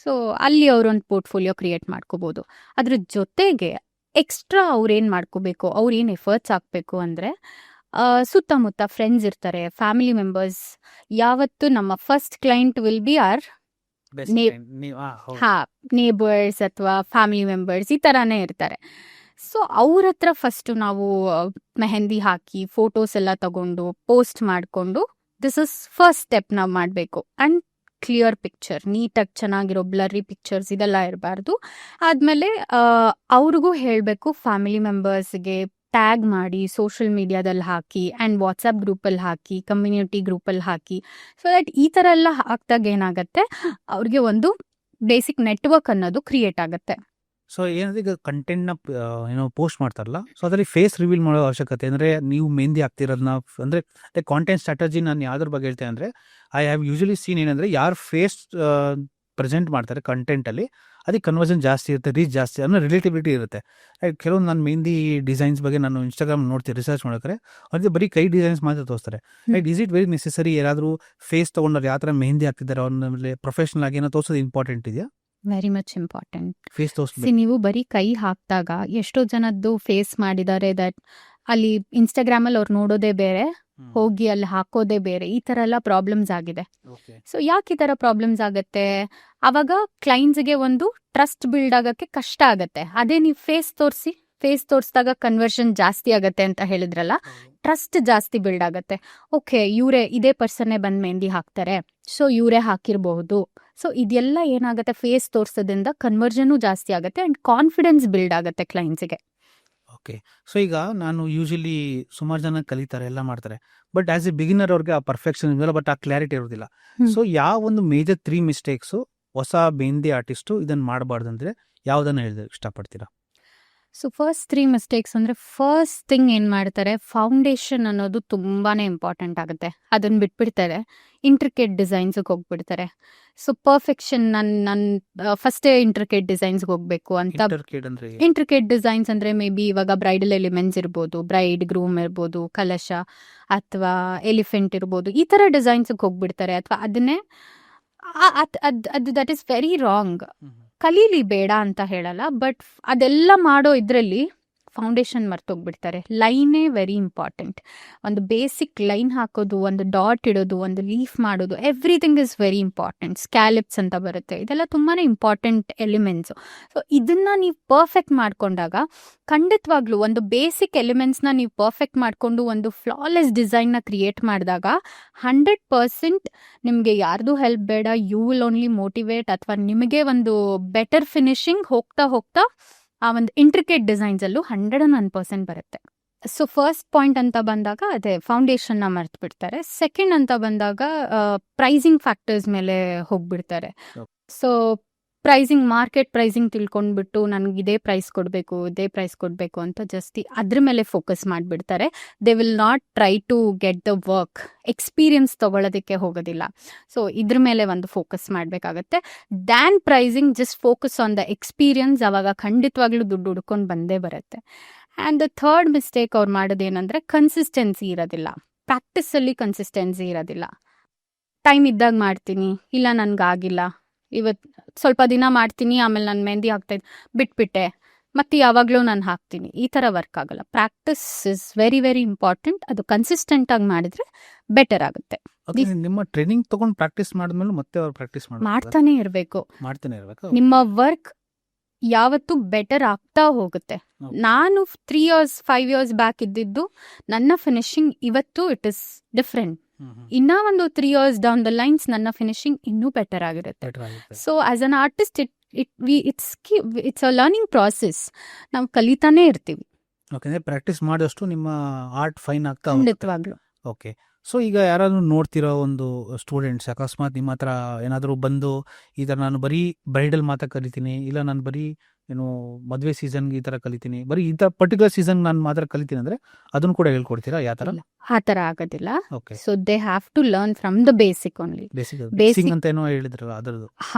ಸೊ ಅಲ್ಲಿ ಅವರೊಂದು ಪೋರ್ಟ್ಫೋಲಿಯೋ ಕ್ರಿಯೇಟ್ ಮಾಡ್ಕೋಬೋದು. ಅದ್ರ ಜೊತೆಗೆ ಎಕ್ಸ್ಟ್ರಾ ಅವ್ರೇನು ಮಾಡ್ಕೋಬೇಕು, ಅವ್ರೇನು ಎಫರ್ಟ್ಸ್ ಹಾಕಬೇಕು ಅಂದರೆ, ಸುತ್ತಮುತ್ತ ಫ್ರೆಂಡ್ಸ್ ಇರ್ತಾರೆ, ಫ್ಯಾಮಿಲಿ ಮೆಂಬರ್ಸ್. ಯಾವತ್ತು ನಮ್ಮ first client will be our neighbours ಅಥವಾ ಫ್ಯಾಮಿಲಿ ಮೆಂಬರ್ಸ್, ಈ ಥರನೇ ಇರ್ತಾರೆ. ಸೊ ಅವ್ರ ಹತ್ರ ಫಸ್ಟು ನಾವು ಮೆಹಂದಿ ಹಾಕಿ ಫೋಟೋಸ್ ಎಲ್ಲ ತಗೊಂಡು ಪೋಸ್ಟ್ ಮಾಡಿಕೊಂಡು, ದಿಸ್ ಇಸ್ ಫಸ್ಟ್ ಸ್ಟೆಪ್ ನಾವು ಮಾಡಬೇಕು. ಆ್ಯಂಡ್ ಕ್ಲಿಯರ್ ಪಿಕ್ಚರ್, ನೀಟಾಗಿ ಚೆನ್ನಾಗಿರೋ ಬ್ಲರ್ರಿ ಪಿಕ್ಚರ್ಸ್ ಇದೆಲ್ಲ ಇರಬಾರ್ದು. ಆದಮೇಲೆ ಅವ್ರಿಗೂ ಹೇಳಬೇಕು, ಫ್ಯಾಮಿಲಿ ಮೆಂಬರ್ಸ್ಗೆ ಟ್ಯಾಗ್ ಮಾಡಿ ಸೋಷಿಯಲ್ ಮೀಡಿಯಾದಲ್ಲಿ ಹಾಕಿ ಆ್ಯಂಡ್ ವಾಟ್ಸಪ್ ಗ್ರೂಪಲ್ಲಿ ಹಾಕಿ, ಕಮ್ಯುನಿಟಿ ಗ್ರೂಪಲ್ಲಿ ಹಾಕಿ. ಸೊ ದಟ್ ಈ ಥರ ಎಲ್ಲ ಹಾಕಿದಾಗ ಏನಾಗುತ್ತೆ, ಅವ್ರಿಗೆ ಒಂದು ಬೇಸಿಕ್ ನೆಟ್ವರ್ಕ್ ಅನ್ನೋದು ಕ್ರಿಯೇಟ್ ಆಗುತ್ತೆ. ಸೊ ಏನಂದ್ರೆ ಈಗ ಕಂಟೆಂಟ್ನ ಪೋಸ್ಟ್ ಮಾಡ್ತಾರಲ್ಲ, ಸೊ ಅದರಲ್ಲಿ ಫೇಸ್ ರಿವೀಲ್ ಮಾಡೋ ಅವಶ್ಯಕತೆ, ಅಂದರೆ ನೀವು ಮೆಹಂದಿ ಹಾಕ್ತಿರೋದನ್ನ, ಅಂದರೆ ಕಾಂಟೆಂಟ್ ಸ್ಟ್ರಾಟಜಿ ನಾನು ಯಾವ್ದ್ರ ಬಗ್ಗೆ ಹೇಳ್ತೇನೆ ಅಂದರೆ, ಐ ಹ್ಯಾವ್ ಯೂಶಲಿ ಸೀನ್ ಏನಂದರೆ, ಯಾರು ಫೇಸ್ ಪ್ರೆಸೆಂಟ್ ಮಾಡ್ತಾರೆ ಕಂಟೆಂಟಲ್ಲಿ ಅದಕ್ಕೆ ಕನ್ವರ್ಷನ್ ಜಾಸ್ತಿ ಇರುತ್ತೆ, ರೀಚ್ ಜಾಸ್ತಿ, ಅಂದರೆ ರಿಲೇಟಿವಿಟಿ ಇರುತ್ತೆ. ಕೆಲವೊಂದು ನಾನು ಮೆಹಂದಿ ಡಿಸೈನ್ಸ್ ಬಗ್ಗೆ ನಾನು ಇನ್ಸ್ಟಾಗ್ರಾಮ್ ನೋಡ್ತೀನಿ, ರಿಸರ್ಚ್ ಮಾಡೋಕೆ ಅವ್ರಿಗೆ ಬರೀ ಕೈ ಡಿಸೈನ್ಸ್ ಮಾತ್ರ ತೋರಿಸ್ತಾರೆ. Is it very necessary? ಯಾರಾದರೂ ಫೇಸ್ ತೊಗೊಂಡ್ರೆ ಯಾವ ಥರ ಮೆಹಂದಿ ಹಾಕ್ತಿದ್ದಾರೆ ಅವ್ರ ಮೇಲೆ ಪ್ರೊಫೆಷನಲ್ ಆಗಿ ಏನೋ ತೋರಿಸೋದು ಇಂಪಾರ್ಟೆಂಟ್ ಇದೆಯಾ? Very much important. ಫೇಸ್ ತೋರಿಸಿ ನೀವು ಬರೀ ಕೈ ಹಾಕಿದಾಗ ಎಷ್ಟೋ ಜನದ್ದು ಫೇಸ್ ಮಾಡಿದ್ದಾರೆ, ದಟ್ ಅಲ್ಲಿ ಇನ್ಸ್ಟಾಗ್ರಾಮಲ್ಲಿ ಅವ್ರು ನೋಡೋದೇ ಬೇರೆ, ಹೋಗಿ ಅಲ್ಲಿ ಹಾಕೋದೇ ಬೇರೆ, ಈ ಥರ ಎಲ್ಲ ಪ್ರಾಬ್ಲಮ್ಸ್ ಆಗಿದೆ. ಸೊ ಯಾಕೆ ಈ ಥರ ಪ್ರಾಬ್ಲಮ್ಸ್ ಆಗುತ್ತೆ? ಆವಾಗ ಕ್ಲೈಂಟ್ಸ್ಗೆ ಒಂದು ಟ್ರಸ್ಟ್ ಬಿಲ್ಡ್ ಆಗೋಕ್ಕೆ ಕಷ್ಟ ಆಗುತ್ತೆ. ಅದೇ ನೀವು ಫೇಸ್ ತೋರಿಸಿದಾಗ ಕನ್ವರ್ಷನ್ ಜಾಸ್ತಿ ಆಗುತ್ತೆ ಅಂತ ಹೇಳಿದ್ರಲ್ಲ, ಟ್ರಸ್ಟ್ ಜಾಸ್ತಿ ಬಿಲ್ಡ್ ಆಗುತ್ತೆ. ಓಕೆ, ಇವರೇ ಇದೇ ಪರ್ಸನ್ನೇ ಬಂದು ಮೆಹಂದಿ ಹಾಕ್ತಾರೆ, ಸೊ ಇವರೇ ಹಾಕಿರಬಹುದು. ಸೊ ಇದೆಲ್ಲ ಏನಾಗುತ್ತೆ, ಫೇಸ್ ತೋರಿಸೋದ್ರಿಂದ ಕನ್ವರ್ಷನು ಜಾಸ್ತಿ ಆಗುತ್ತೆ ಆ್ಯಂಡ್ ಕಾನ್ಫಿಡೆನ್ಸ್ ಬಿಲ್ಡ್ ಆಗುತ್ತೆ ಕ್ಲೈಂಟ್ಸ್ಗೆ. ಓಕೆ. ಸೊ ಈಗ ನಾನು ಯೂಶಲಿ ಸುಮಾರು ಜನ ಕಲಿತಾರೆ, ಎಲ್ಲ ಮಾಡ್ತಾರೆ, ಬಟ್ ಆಸ್ ಎ ಬಿಗಿನರ್ ಅವ್ರಿಗೆ ಆ ಪರ್ಫೆಕ್ಷನ್ ಇರೋದಿಲ್ಲ, ಬಟ್ ಆ ಕ್ಲಾರಿಟಿ ಇರೋದಿಲ್ಲ. ಸೊ ಯಾವ ಒಂದು ಮೇಜರ್ 3 ಮಿಸ್ಟೇಕ್ಸು ಹೊಸ ಮೆಹಂದಿ ಆರ್ಟಿಸ್ಟು ಇದನ್ನು ಮಾಡಬಾರ್ದು ಅಂದರೆ ಯಾವುದನ್ನು ಹೇಳಿದ್ರೆ ಇಷ್ಟಪಡ್ತೀರಾ? ಸೊ ಫಸ್ಟ್ 3 ಮಿಸ್ಟೇಕ್ಸ್ ಅಂದರೆ, ಫಸ್ಟ್ ಥಿಂಗ್ ಏನು ಮಾಡ್ತಾರೆ, ಫೌಂಡೇಶನ್ ಅನ್ನೋದು ತುಂಬಾ ಇಂಪಾರ್ಟೆಂಟ್ ಆಗುತ್ತೆ, ಅದನ್ನು ಬಿಟ್ಬಿಡ್ತಾರೆ, ಇಂಟ್ರಿಕೇಟ್ ಡಿಸೈನ್ಸ್ಗೆ ಹೋಗ್ಬಿಡ್ತಾರೆ. ಸೊ ಪರ್ಫೆಕ್ಷನ್, ನನ್ನ ಫಸ್ಟೇ ಇಂಟ್ರಿಕೇಟ್ ಡಿಸೈನ್ಸ್ಗೆ ಹೋಗಬೇಕು ಅಂತ. ಇಂಟ್ರಿಕೇಟ್ ಡಿಸೈನ್ಸ್ ಅಂದರೆ ಮೇ ಬಿ ಇವಾಗ ಬ್ರೈಡಲ್ ಎಲಿಮೆಂಟ್ಸ್ ಇರ್ಬೋದು, ಬ್ರೈಡ್ ಗ್ರೂಮ್ ಇರ್ಬೋದು, ಕಲಶ ಅಥವಾ ಎಲಿಫೆಂಟ್ ಇರ್ಬೋದು, ಈ ಥರ ಡಿಸೈನ್ಸ್ಗೆ ಹೋಗ್ಬಿಡ್ತಾರೆ. ಅಥವಾ ಅದನ್ನೇ ಅದು ದಟ್ ಈಸ್ ವೆರಿ ರಾಂಗ್. ಕಲೀಲಿ ಬೇಡ ಅಂತ ಹೇಳಲ್ಲ, ಬಟ್ ಅದೆಲ್ಲ ಮಾಡೋ ಇದರಲ್ಲಿ ಫೌಂಡೇಶನ್ ಮರ್ತೋಗ್ಬಿಡ್ತಾರೆ. ಲೈನೇ ವೆರಿ ಇಂಪಾರ್ಟೆಂಟ್. ಒಂದು ಬೇಸಿಕ್ ಲೈನ್ ಹಾಕೋದು, ಒಂದು ಡಾಟ್ ಇಡೋದು, ಒಂದು ಲೀಫ್ ಮಾಡೋದು, everything is very important. Scallops ಅಂತ ಬರುತ್ತೆ, ಇದೆಲ್ಲ ತುಂಬಾ ಇಂಪಾರ್ಟೆಂಟ್ ಎಲಿಮೆಂಟ್ಸು. ಸೊ ಇದನ್ನು ನೀವು ಪರ್ಫೆಕ್ಟ್ ಮಾಡ್ಕೊಂಡಾಗ, ಖಂಡಿತವಾಗ್ಲೂ ಒಂದು ಬೇಸಿಕ್ ಎಲಿಮೆಂಟ್ಸ್ನ ನೀವು ಪರ್ಫೆಕ್ಟ್ ಮಾಡಿಕೊಂಡು ಒಂದು ಫ್ಲಾಲೆಸ್ ಡಿಸೈನ್ನ ಕ್ರಿಯೇಟ್ ಮಾಡಿದಾಗ 100% ನಿಮಗೆ ಯಾರ್ದು ಹೆಲ್ಪ್ ಬೇಡ, ಯು ವಿಲ್ ಓನ್ಲಿ ಮೋಟಿವೇಟ್, ಅಥವಾ ನಿಮಗೆ ಒಂದು ಬೆಟರ್ ಫಿನಿಶಿಂಗ್ ಹೋಗ್ತಾ ಆ ಒಂದು ಇಂಟ್ರಿಕೇಟ್ ಡಿಸೈನ್ಸಲ್ಲೂ 101% ಬರುತ್ತೆ. ಸೊ ಫಸ್ಟ್ ಪಾಯಿಂಟ್ ಅಂತ ಬಂದಾಗ ಅದೇ ಫೌಂಡೇಶನ್ನ ಮರ್ತು ಬಿಡ್ತಾರೆ. ಸೆಕೆಂಡ್ ಅಂತ ಬಂದಾಗ ಪ್ರೈಸಿಂಗ್ ಫ್ಯಾಕ್ಟರ್ಸ್ ಮೇಲೆ ಹೋಗ್ಬಿಡ್ತಾರೆ. ಸೊ ಮಾರ್ಕೆಟ್ ಪ್ರೈಸಿಂಗ್ ತಿಳ್ಕೊಂಡ್ಬಿಟ್ಟು ನನಗೆ ಇದೇ ಪ್ರೈಸ್ ಕೊಡಬೇಕು ಅಂತ ಜಾಸ್ತಿ ಅದ್ರ ಮೇಲೆ ಫೋಕಸ್ ಮಾಡಿಬಿಡ್ತಾರೆ. They will not try to get the work, experience ತೊಗೊಳೋದಕ್ಕೆ ಹೋಗೋದಿಲ್ಲ. ಸೊ ಇದ್ರ ಮೇಲೆ ಒಂದು ಫೋಕಸ್ ಮಾಡಬೇಕಾಗತ್ತೆ. Than pricing, just focus on the experience, ಆವಾಗ ಖಂಡಿತವಾಗ್ಲೂ ದುಡ್ಡು ಹುಡ್ಕೊಂಡು ಬಂದೇ ಬರುತ್ತೆ. ಆ್ಯಂಡ್ ದ ಥರ್ಡ್ ಮಿಸ್ಟೇಕ್ ಅವ್ರು ಮಾಡೋದೇನೆಂದರೆ, ಕನ್ಸಿಸ್ಟೆನ್ಸಿ ಇರೋದಿಲ್ಲ. ಪ್ರಾಕ್ಟೀಸಲ್ಲಿ ಕನ್ಸಿಸ್ಟೆನ್ಸಿ ಇರೋದಿಲ್ಲ. ಟೈಮ್ ಇದ್ದಾಗ ಮಾಡ್ತೀನಿ, ಇಲ್ಲ ನನಗಾಗಿಲ್ಲ, ಇವತ್ತು ಸ್ವಲ್ಪ ದಿನ ಮಾಡ್ತೀನಿ, ಆಮೇಲೆ ನಾನು ಮೆಹಂದಿ ಹಾಕ್ತಾಯಿದ್ದೆ ಬಿಟ್ಬಿಟ್ಟೆ, ಮತ್ತು ಯಾವಾಗಲೂ ನಾನು ಹಾಕ್ತೀನಿ, ಈ ಥರ ವರ್ಕ್ ಆಗಲ್ಲ. Practice is very very important. ಅದು ಕನ್ಸಿಸ್ಟೆಂಟಾಗಿ ಮಾಡಿದ್ರೆ ಬೆಟರ್ ಆಗುತ್ತೆ. ಓಕೆ, ನಿಮ್ಮ ಟ್ರೈನಿಂಗ್ ತಗೊಂಡು ಪ್ರಾಕ್ಟೀಸ್ ಮಾಡಿದ್ಮೇಲೆ ಮತ್ತೆ ಅವ್ರು ಪ್ರಾಕ್ಟೀಸ್ ಮಾಡ್ತಾನೆ ಇರಬೇಕು. ಮಾಡ್ತಾನೆ ಇರಬೇಕು. ನಿಮ್ಮ ವರ್ಕ್ ಯಾವತ್ತೂ ಬೆಟರ್ ಆಗ್ತಾ ಹೋಗುತ್ತೆ. ನಾನು 3 years 5 years ಬ್ಯಾಕ್ ಇದ್ದಿದ್ದು ನನ್ನ ಫಿನಿಶಿಂಗ್ ಇವತ್ತು ಇಟ್ ಇಸ್ ಡಿಫ್ರೆಂಟ್. ಇನ್ನ ಒಂದು 3 years ಡೌನ್ ದ ಲೈನ್ಸ್ ನನ್ನ ಫಿನಿಶಿಂಗ್ ಇನ್ನೂ ಬೆಟರ್ ಆಗಿರುತ್ತೆ. So as an artist it's a learning process. ನಾವು ಕಲಿತಾನೆ ಇರ್ತೀವಿ. ಓಕೆ, ಪ್ರಾಕ್ಟೀಸ್ ಮಾಡಿದಷ್ಟು ನಿಮ್ಮ ಆರ್ಟ್ ಫೈನ್ ಆಗ್ತಾ ಖಂಡಿತವಾಗ್ಲು. ಓಕೆ, ಸೊ ಈಗ ಯಾರಾದ್ರೂ ನೋಡ್ತಿರೋ ಒಂದು ಸ್ಟೂಡೆಂಟ್ಸ್ ಅಕಸ್ಮಾತ್ ನಿಮ್ಮ ಹತ್ರ ಏನಾದರೂ ಬಂದು ಈ ಥರ ನಾನು ಬರೀ ಬ್ರೈಡಲ್ ಮಾತ್ರ ಕಲಿತೀನಿ, ಇಲ್ಲ ನಾನು ಬರೀ ಏನು ಮದುವೆ ಸೀಸನ್ಗೆ ಈ ಥರ ಕಲಿತೀನಿ, ಬರೀ ಈ ಥರ ಪರ್ಟಿಕ್ಯುಲರ್ ಸೀಸನ್ ನಾನು ಮಾತ್ರ ಕಲಿತೀನಿ ಅಂದರೆ ಅದನ್ನು ಕೂಡ ಹೇಳ್ಕೊಡ್ತೀರಾ? ಯಾವ ಥರ? ಆ ಥರ ಆಗೋದಿಲ್ಲ. Okay, so they have to learn from the basic only. Basic ಅಂತ ಏನೋ ಹೇಳಿದ್ರಲ್ಲ ಅದರದ್ದು.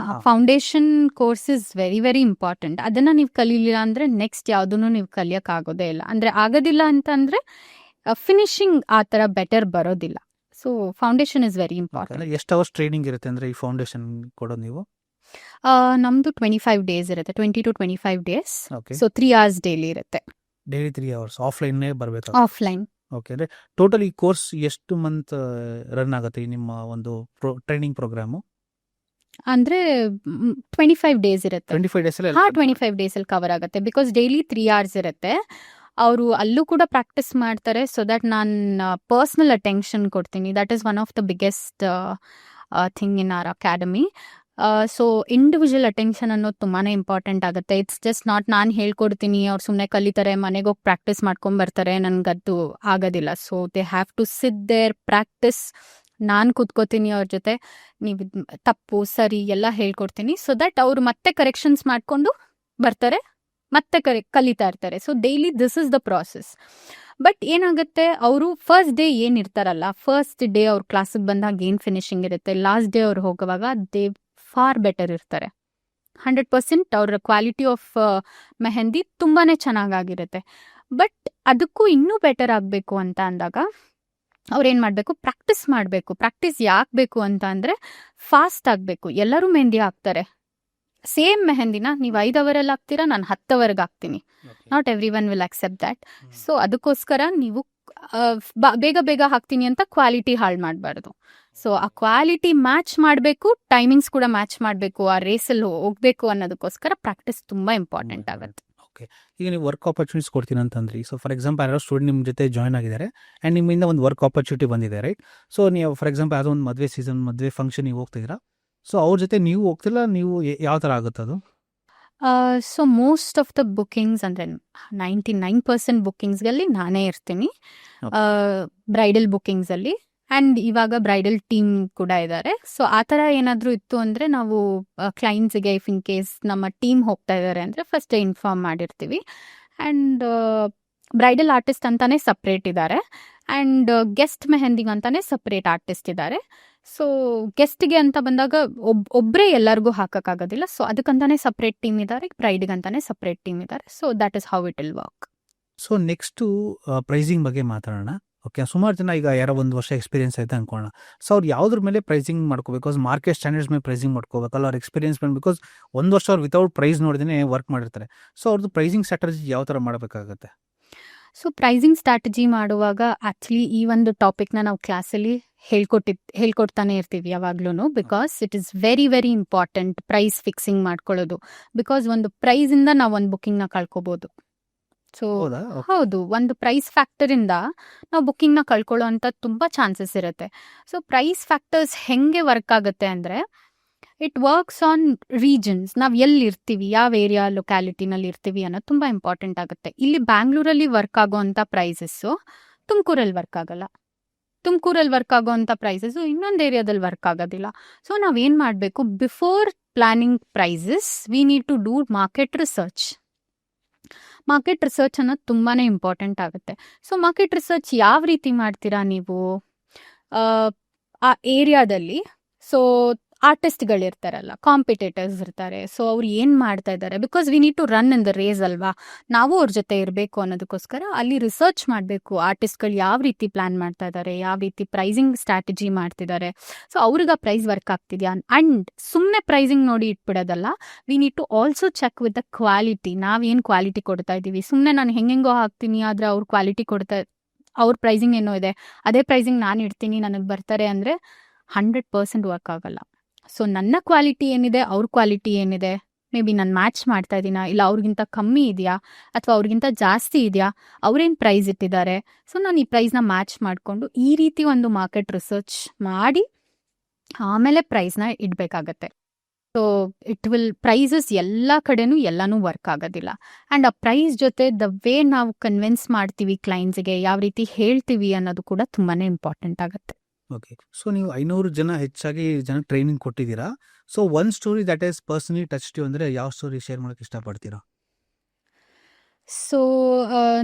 Foundation course is very very important. ಅದನ್ನ ನೀವು ಕಲೀಲಿಲ್ಲ ಅಂದ್ರೆ ನೆಕ್ಸ್ಟ್ ಯಾವುದನ್ನು ನೀವು ಕಲಿಯಕ್ ಆಗೋದೇ ಇಲ್ಲ. ಅಂದ್ರೆ ಆಗೋದಿಲ್ಲ ಅಂತಂದ್ರೆ ಫಿನಿಶಿಂಗ್ ಆ ಥರ ಬೆಟರ್ ಬರೋದಿಲ್ಲ. So foundation is very important. ಎಷ್ಟು ಅವರ್ಸ್ ಟ್ರೈನಿಂಗ್ ಇರುತ್ತೆ ಅಂದರೆ ಈ ಫೌಂಡೇಶನ್ ಕೊಡೋದು ನೀವು? ನಮ್ದು 25 days ಇರುತ್ತೆ, 20 to 25 days. Okay, so 3 hours daily ಇರುತ್ತೆ. ಡೈಲಿ 3 hours ಆಫ್ಲೈನ್ನೇ ಬರಬೇಕು? ಆಫ್ಲೈನ್. ಓಕೆ, ಅಂದರೆ ಟೋಟಲ್ ಈ ಕೋರ್ಸ್ ಎಷ್ಟು ಮಂತ್ ರನ್ ಆಗುತ್ತೆ ಈ ನಿಮ್ಮ ಒಂದು ಟ್ರೈನಿಂಗ್ ಪ್ರೋಗ್ರಾಮು? ಅಂದ್ರೆ 25 days ಇರುತ್ತೆ. 25 days 25 days ಅಲ್ಲಿ ಕವರ್ ಆಗುತ್ತೆ. ಬಿಕಾಸ್ ಡೈಲಿ 3 hours ಇರುತ್ತೆ. ಅವರು ಅಲ್ಲೂ ಕೂಡ ಪ್ರಾಕ್ಟೀಸ್ ಮಾಡ್ತಾರೆ. ಸೊ ದಟ್ ನಾನು ಪರ್ಸ್ನಲ್ ಅಟೆನ್ಷನ್ ಕೊಡ್ತೀನಿ. That is one of the biggest thing in our academy. So individual attention ಅನ್ನೋದು ತುಂಬಾ ಇಂಪಾರ್ಟೆಂಟ್ ಆಗುತ್ತೆ. ಇಟ್ಸ್ ಜಸ್ಟ್ ನಾಟ್ ನಾನು ಹೇಳ್ಕೊಡ್ತೀನಿ, ಅವ್ರು ಸುಮ್ಮನೆ ಕಲಿತಾರೆ, ಮನೆಗೆ ಹೋಗಿ ಪ್ರಾಕ್ಟೀಸ್ ಮಾಡ್ಕೊಂಬರ್ತಾರೆ, ನನಗದು ಆಗೋದಿಲ್ಲ. So they have to sit there practice. ನಾನು ಕೂತ್ಕೋತೀನಿ ಅವ್ರ ಜೊತೆ, ನೀವು ತಪ್ಪು ಸರಿ ಎಲ್ಲ ಹೇಳ್ಕೊಡ್ತೀನಿ. ಸೊ ದಟ್ ಅವರು ಮತ್ತೆ ಕರೆಕ್ಷನ್ಸ್ ಮಾಡಿಕೊಂಡು ಬರ್ತಾರೆ, ಮತ್ತೆ ಕಲಿತಾ ಇರ್ತಾರೆ. So daily this is the process. But ಏನಾಗುತ್ತೆ, ಅವರು ಫಸ್ಟ್ ಡೇ ಏನಿರ್ತಾರಲ್ಲ, ಫಸ್ಟ್ ಡೇ ಅವ್ರ ಕ್ಲಾಸಿಗೆ ಬಂದಾಗ ಏನು ಫಿನಿಶಿಂಗ್ ಇರುತ್ತೆ, ಲಾಸ್ಟ್ ಡೇ ಅವ್ರು ಹೋಗುವಾಗ ದೇ ಫಾರ್ ಬೆಟರ್ ಇರ್ತಾರೆ. 100% ಅವ್ರ ಕ್ವಾಲಿಟಿ ಆಫ್ ಮೆಹಂದಿ ತುಂಬಾ ಚೆನ್ನಾಗಿರುತ್ತೆ. ಬಟ್ ಅದಕ್ಕೂ ಇನ್ನೂ ಬೆಟರ್ ಆಗಬೇಕು ಅಂತ ಅಂದಾಗ ಅವ್ರೇನು ಮಾಡಬೇಕು, ಪ್ರಾಕ್ಟೀಸ್ ಮಾಡಬೇಕು. ಪ್ರಾಕ್ಟೀಸ್ ಯಾಕೆ ಬೇಕು ಅಂತ ಅಂದರೆ ಫಾಸ್ಟ್ ಆಗಬೇಕು. ಎಲ್ಲರೂ ಮೆಹಂದಿ ಹಾಕ್ತಾರೆ, ಸೇಮ್ ಮೆಹಂದಿನ ನೀವು 5 ಅವರಲ್ಲಿ ಹಾಕ್ತೀರಾ, ನಾನು 10 ಅವರ್ಗೆ ಹಾಕ್ತೀನಿ. Not every one will accept that. So ಅದಕ್ಕೋಸ್ಕರ ನೀವು ಬೇಗ ಬೇಗ ಹಾಕ್ತೀನಿ ಅಂತ ಕ್ವಾಲಿಟಿ ಹಾಳು ಮಾಡಬಾರ್ದು. ಸೊ ಆ ಕ್ವಾಲಿಟಿ ಮ್ಯಾಚ್ ಮಾಡಬೇಕು, ಟೈಮಿಂಗ್ಸ್ ಕೂಡ ಮ್ಯಾಚ್ ಮಾಡಬೇಕು, ಆ ರೇಸಲ್ಲಿ ಹೋಗ್ಬೇಕು ಅನ್ನೋದಕ್ಕೋಸ್ಕರ ಪ್ರಾಕ್ಟೀಸ್ ತುಂಬ ಇಂಪಾರ್ಟೆಂಟ್ ಆಗುತ್ತೆ. ಓಕೆ, ಈಗ ನೀವು ವರ್ಕ್ ಆಪರ್ಚುನಿಟೀಸ್ ಕೊಡ್ತೀನಿ ಅಂತಂದ್ರಿ. ಸೊ ಫಾರ್ ಎಕ್ಸಾಂಪಲ್ ಯಾರೋ ಸ್ಟೂಡೆಂಟ್ ನಿಮ್ಮ ಜೊತೆ ಜಾಯ್ನ್ ಆಗಿದ್ದಾರೆ ಆ್ಯಂಡ್ ನಿಮ್ಮಿಂದ ಒಂದು ವರ್ಕ್ ಆಪರ್ಚುನಿಟಿ ಬಂದಿದೆ, ರೈಟ್? ಸೊ ನೀವು ಫಾರ್ ಎಕ್ಸಾಂಪಲ್ ಯಾವುದೋ ಒಂದು ಮದುವೆ ಸೀಸನ್, ಮದುವೆ ಫಂಕ್ಷನ್ ನೀವು ಹೋಗ್ತಿದ್ದೀರಾ. ಸೊ ಅವ್ರ ಜೊತೆ ನೀವು ಹೋಗ್ತಿಲ್ಲ, ನೀವು ಯಾವ ಥರ ಆಗುತ್ತೆ ಅದು? So most of the bookings ಅಂದರೆ 99% ಬುಕ್ಕಿಂಗ್ಸ್ಗಳಲ್ಲಿ ನಾನೇ ಇರ್ತೀನಿ. ಬ್ರೈಡಲ್ ಬುಕ್ಕಿಂಗ್ಸಲ್ಲಿ ಆ್ಯಂಡ್ ಇವಾಗ ಬ್ರೈಡಲ್ ಟೀಮ್ ಕೂಡ ಇದ್ದಾರೆ. ಸೊ ಆ ಥರ ಏನಾದರೂ ಇತ್ತು ಅಂದರೆ ನಾವು ಕ್ಲೈಂಟ್ಸಿಗೆ ಇಫ್ ಇನ್ ಕೇಸ್ ನಮ್ಮ ಟೀಮ್ ಹೋಗ್ತಾ ಇದ್ದಾರೆ ಅಂದರೆ ಫಸ್ಟ್ ಇನ್ಫಾರ್ಮ್ ಮಾಡಿರ್ತೀವಿ. ಆ್ಯಂಡ್ ಬ್ರೈಡಲ್ ಆರ್ಟಿಸ್ಟ್ ಅಂತಾನೆ ಸಪ್ರೇಟ್ ಇದ್ದಾರೆ ಆ್ಯಂಡ್ ಗೆಸ್ಟ್ ಮೆಹಂದಿಗೆ ಅಂತಾನೆ ಸಪ್ರೇಟ್ ಆರ್ಟಿಸ್ಟ್ ಇದ್ದಾರೆ. ಸೊ ಗೆಸ್ಟ್ಗೆ ಅಂತ ಬಂದಾಗ ಒಬ್ಬರೇ ಎಲ್ಲರಿಗೂ ಹಾಕೋಕ್ಕಾಗೋದಿಲ್ಲ. ಸೊ ಅದಕ್ಕಂತಾನೆ ಸಪ್ರೇಟ್ ಟೀಮ್ ಇದ್ದಾರೆ, ಬ್ರೈಡ್ಗೆ ಅಂತಾನೆ ಸಪ್ರೇಟ್ ಟೀಮ್ ಇದ್ದಾರೆ. So that is how it will work. So next pricing ಬಗ್ಗೆ ಮಾತಾಡೋಣ. ಓಕೆ, ಸುಮಾರು ಜನ ಈಗ ಯಾರೋ 1 ವರ್ಷ ಎಕ್ಸ್ಪೀರಿಯನ್ಸ್ ಆಯ್ತು ಅನ್ಕೊಳ್ಳೋಣ. ಸೊ ಅವ್ರು ಯಾವುದ್ರ ಮೇಲೆ ಪ್ರೈಸಿಂಗ್ ಮಾಡ್ಕೋಬೇಕು? ಬಿಕಾಸ್ ಮಾರ್ಕೆಟ್ ಸ್ಟ್ಯಾಂಡರ್ಡ್ಸ್ ಮೇಲೆ ಪ್ರೈಸಿಂಗ್ ಮಾಡ್ಕೋಬೇಕಲ್ಲ, ಅವ್ರ ಎಕ್ಸ್ಪೀರಿಯನ್ಸ್ ಮೇಲೆ. ಬಿಕಾಸ್ 1 ವರ್ಷ ಅವ್ರು ವಿತೌಟ್ ಪ್ರೈಸ್ ನೋಡಿದೇ ವರ್ಕ್ ಮಾಡಿರ್ತಾರೆ. ಸೊ ಅವ್ರದ್ದು ಪ್ರೈಸಿಂಗ್ ಸ್ಟ್ರಾಟಜಿ ಯಾವ ಥರ ಮಾಡಬೇಕಾಗುತ್ತೆ? ಸೊ ಪ್ರೈಸಿಂಗ್ ಸ್ಟ್ರಾಟಜಿ ಮಾಡುವಾಗ ಆ್ಯಕ್ಚುಲಿ ಈ ಒಂದು ಟಾಪಿಕ್ನ ನಾವು ಕ್ಲಾಸಲ್ಲಿ ಹೇಳ್ಕೊಡ್ತಾನೆ ಇರ್ತೀವಿ ಯಾವಾಗ್ಲೂ. Because it is very very important price fixing ಮಾಡ್ಕೊಳ್ಳೋದು. ಬಿಕಾಸ್ ಒಂದು ಪ್ರೈಸಿಂದ ನಾವು ಒಂದು ಬುಕ್ಕಿಂಗ್ನ ಕಳ್ಕೊಬೋದು. ಸೊ ಹೌದು, ಒಂದು ಪ್ರೈಸ್ ಫ್ಯಾಕ್ಟರಿಂದ ನಾವು ಬುಕ್ಕಿಂಗ್ನ ಕಳ್ಕೊಳ್ಳೋ ಅಂತ ತುಂಬ ಚಾನ್ಸಸ್ ಇರುತ್ತೆ. ಸೊ ಪ್ರೈಸ್ ಫ್ಯಾಕ್ಟರ್ಸ್ ಹೆಂಗೆ ವರ್ಕ್ ಆಗುತ್ತೆ ಅಂದರೆ ಇಟ್ ವರ್ಕ್ಸ್ ಆನ್ ರೀಜನ್ಸ್. ನಾವು ಎಲ್ಲಿ ಇರ್ತೀವಿ, ಯಾವ ಏರಿಯಾ ಲೊಕ್ಯಾಲಿಟಿನಲ್ಲಿ ಇರ್ತೀವಿ ಅನ್ನೋದು ತುಂಬ ಇಂಪಾರ್ಟೆಂಟ್ ಆಗುತ್ತೆ. ಇಲ್ಲಿ ಬ್ಯಾಂಗ್ಳೂರಲ್ಲಿ ವರ್ಕ್ ಆಗೋವಂಥ ಪ್ರೈಸಸ್ಸು ತುಮಕೂರಲ್ಲಿ ವರ್ಕ್ ಆಗಲ್ಲ, ತುಮಕೂರಲ್ಲಿ ವರ್ಕ್ ಆಗೋವಂಥ ಪ್ರೈಸಸ್ಸು ಇನ್ನೊಂದು ಏರಿಯಾದಲ್ಲಿ ವರ್ಕ್ ಆಗೋದಿಲ್ಲ. ಸೊ ನಾವೇನು ಮಾಡಬೇಕು, before planning prices we need to do market research. Market research ಅನ್ನೋದು ತುಂಬಾ ಇಂಪಾರ್ಟೆಂಟ್ ಆಗುತ್ತೆ. ಸೊ ಮಾರ್ಕೆಟ್ ರಿಸರ್ಚ್ ಯಾವ ರೀತಿ ಮಾಡ್ತೀರಾ ನೀವು? ಆ ಏರಿಯಾದಲ್ಲಿ ಸೊ ಆರ್ಟಿಸ್ಟ್ಗಳಿರ್ತಾರಲ್ಲ, ಕಾಂಪಿಟೇಟರ್ಸ್ ಇರ್ತಾರೆ. ಸೊ ಅವ್ರು ಏನು ಮಾಡ್ತಾ ಇದ್ದಾರೆ, because we need to run in the race ಅಲ್ವಾ, ನಾವು ಅವ್ರ ಜೊತೆ ಇರಬೇಕು ಅನ್ನೋದಕ್ಕೋಸ್ಕರ ಅಲ್ಲಿ ರಿಸರ್ಚ್ ಮಾಡಬೇಕು. ಆರ್ಟಿಸ್ಟ್ಗಳು ಯಾವ ರೀತಿ ಪ್ಲಾನ್ ಮಾಡ್ತಾ ಇದ್ದಾರೆ, ಯಾವ ರೀತಿ ಪ್ರೈಸಿಂಗ್ ಸ್ಟ್ರಾಟಜಿ ಮಾಡ್ತಿದ್ದಾರೆ, ಸೊ ಅವ್ರಿಗೆ ಆ ಪ್ರೈಸ್ ವರ್ಕ್ ಆಗ್ತಿದೆಯಾ. ಆ್ಯಂಡ್ ಸುಮ್ಮನೆ ಪ್ರೈಸಿಂಗ್ ನೋಡಿ ಇಟ್ಬಿಡೋದಲ್ಲ, we need to also check with the quality. ನಾವೇನು ಕ್ವಾಲಿಟಿ ಕೊಡ್ತಾ ಇದ್ದೀವಿ. ಸುಮ್ಮನೆ ನಾನು ಹೆಂಗೆಂಗೋ ಹಾಕ್ತೀನಿ, ಆದರೆ ಅವ್ರು ಕ್ವಾಲಿಟಿ ಅವ್ರ ಪ್ರೈಸಿಂಗ್ ಏನೋ ಇದೆ, ಅದೇ ಪ್ರೈಸಿಂಗ್ ನಾನು ಇಡ್ತೀನಿ, ನನಗೆ ಬರ್ತಾರೆ ಅಂದರೆ 100% ವರ್ಕ್ ಆಗಲ್ಲ. ಸೊ ನನ್ನ ಕ್ವಾಲಿಟಿ ಏನಿದೆ, ಅವ್ರ ಕ್ವಾಲಿಟಿ ಏನಿದೆ, ಮೇ ಬಿ ನಾನು ಮ್ಯಾಚ್ ಮಾಡ್ತಾ ಇದ್ದೀನಾ, ಇಲ್ಲ ಅವ್ರಿಗಿಂತ ಕಮ್ಮಿ ಇದೆಯಾ ಅಥವಾ ಅವ್ರಿಗಿಂತ ಜಾಸ್ತಿ ಇದೆಯಾ, ಅವ್ರೇನು ಪ್ರೈಸ್ ಇಟ್ಟಿದ್ದಾರೆ, ಸೊ ನಾನು ಈ ಪ್ರೈಸ್ನ ಮ್ಯಾಚ್ ಮಾಡಿಕೊಂಡು ಈ ರೀತಿ ಒಂದು ಮಾರ್ಕೆಟ್ ರಿಸರ್ಚ್ ಮಾಡಿ ಆಮೇಲೆ ಪ್ರೈಸ್ನ ಇಡಬೇಕಾಗತ್ತೆ. ಸೊ ಪ್ರೈಸಸ್ ಎಲ್ಲ ಕಡೆನೂ ಎಲ್ಲನೂ ವರ್ಕ್ ಆಗೋದಿಲ್ಲ. ಆ್ಯಂಡ್ ಆ ಪ್ರೈಸ್ ಜೊತೆ ದ ವೇ ನಾವು ಕನ್ವಿನ್ಸ್ ಮಾಡ್ತೀವಿ ಕ್ಲೈಂಟ್ಸ್ಗೆ, ಯಾವ ರೀತಿ ಹೇಳ್ತೀವಿ ಅನ್ನೋದು ಕೂಡ ತುಂಬಾ ಇಂಪಾರ್ಟೆಂಟ್ ಆಗುತ್ತೆ. ಓಕೆ. ಸೊ ನೀವು 500 ಜನ ಹೆಚ್ಚಾಗಿ ಜನ ಟ್ರೈನಿಂಗ್ ಕೊಟ್ಟಿದ್ದೀರಾ. So one story that is personally touch you ಅಂದರೆ ಯಾವ ಸ್ಟೋರಿ ಶೇರ್ ಮಾಡೋಕ್ಕೆ ಇಷ್ಟಪಡ್ತೀರಾ? ಸೊ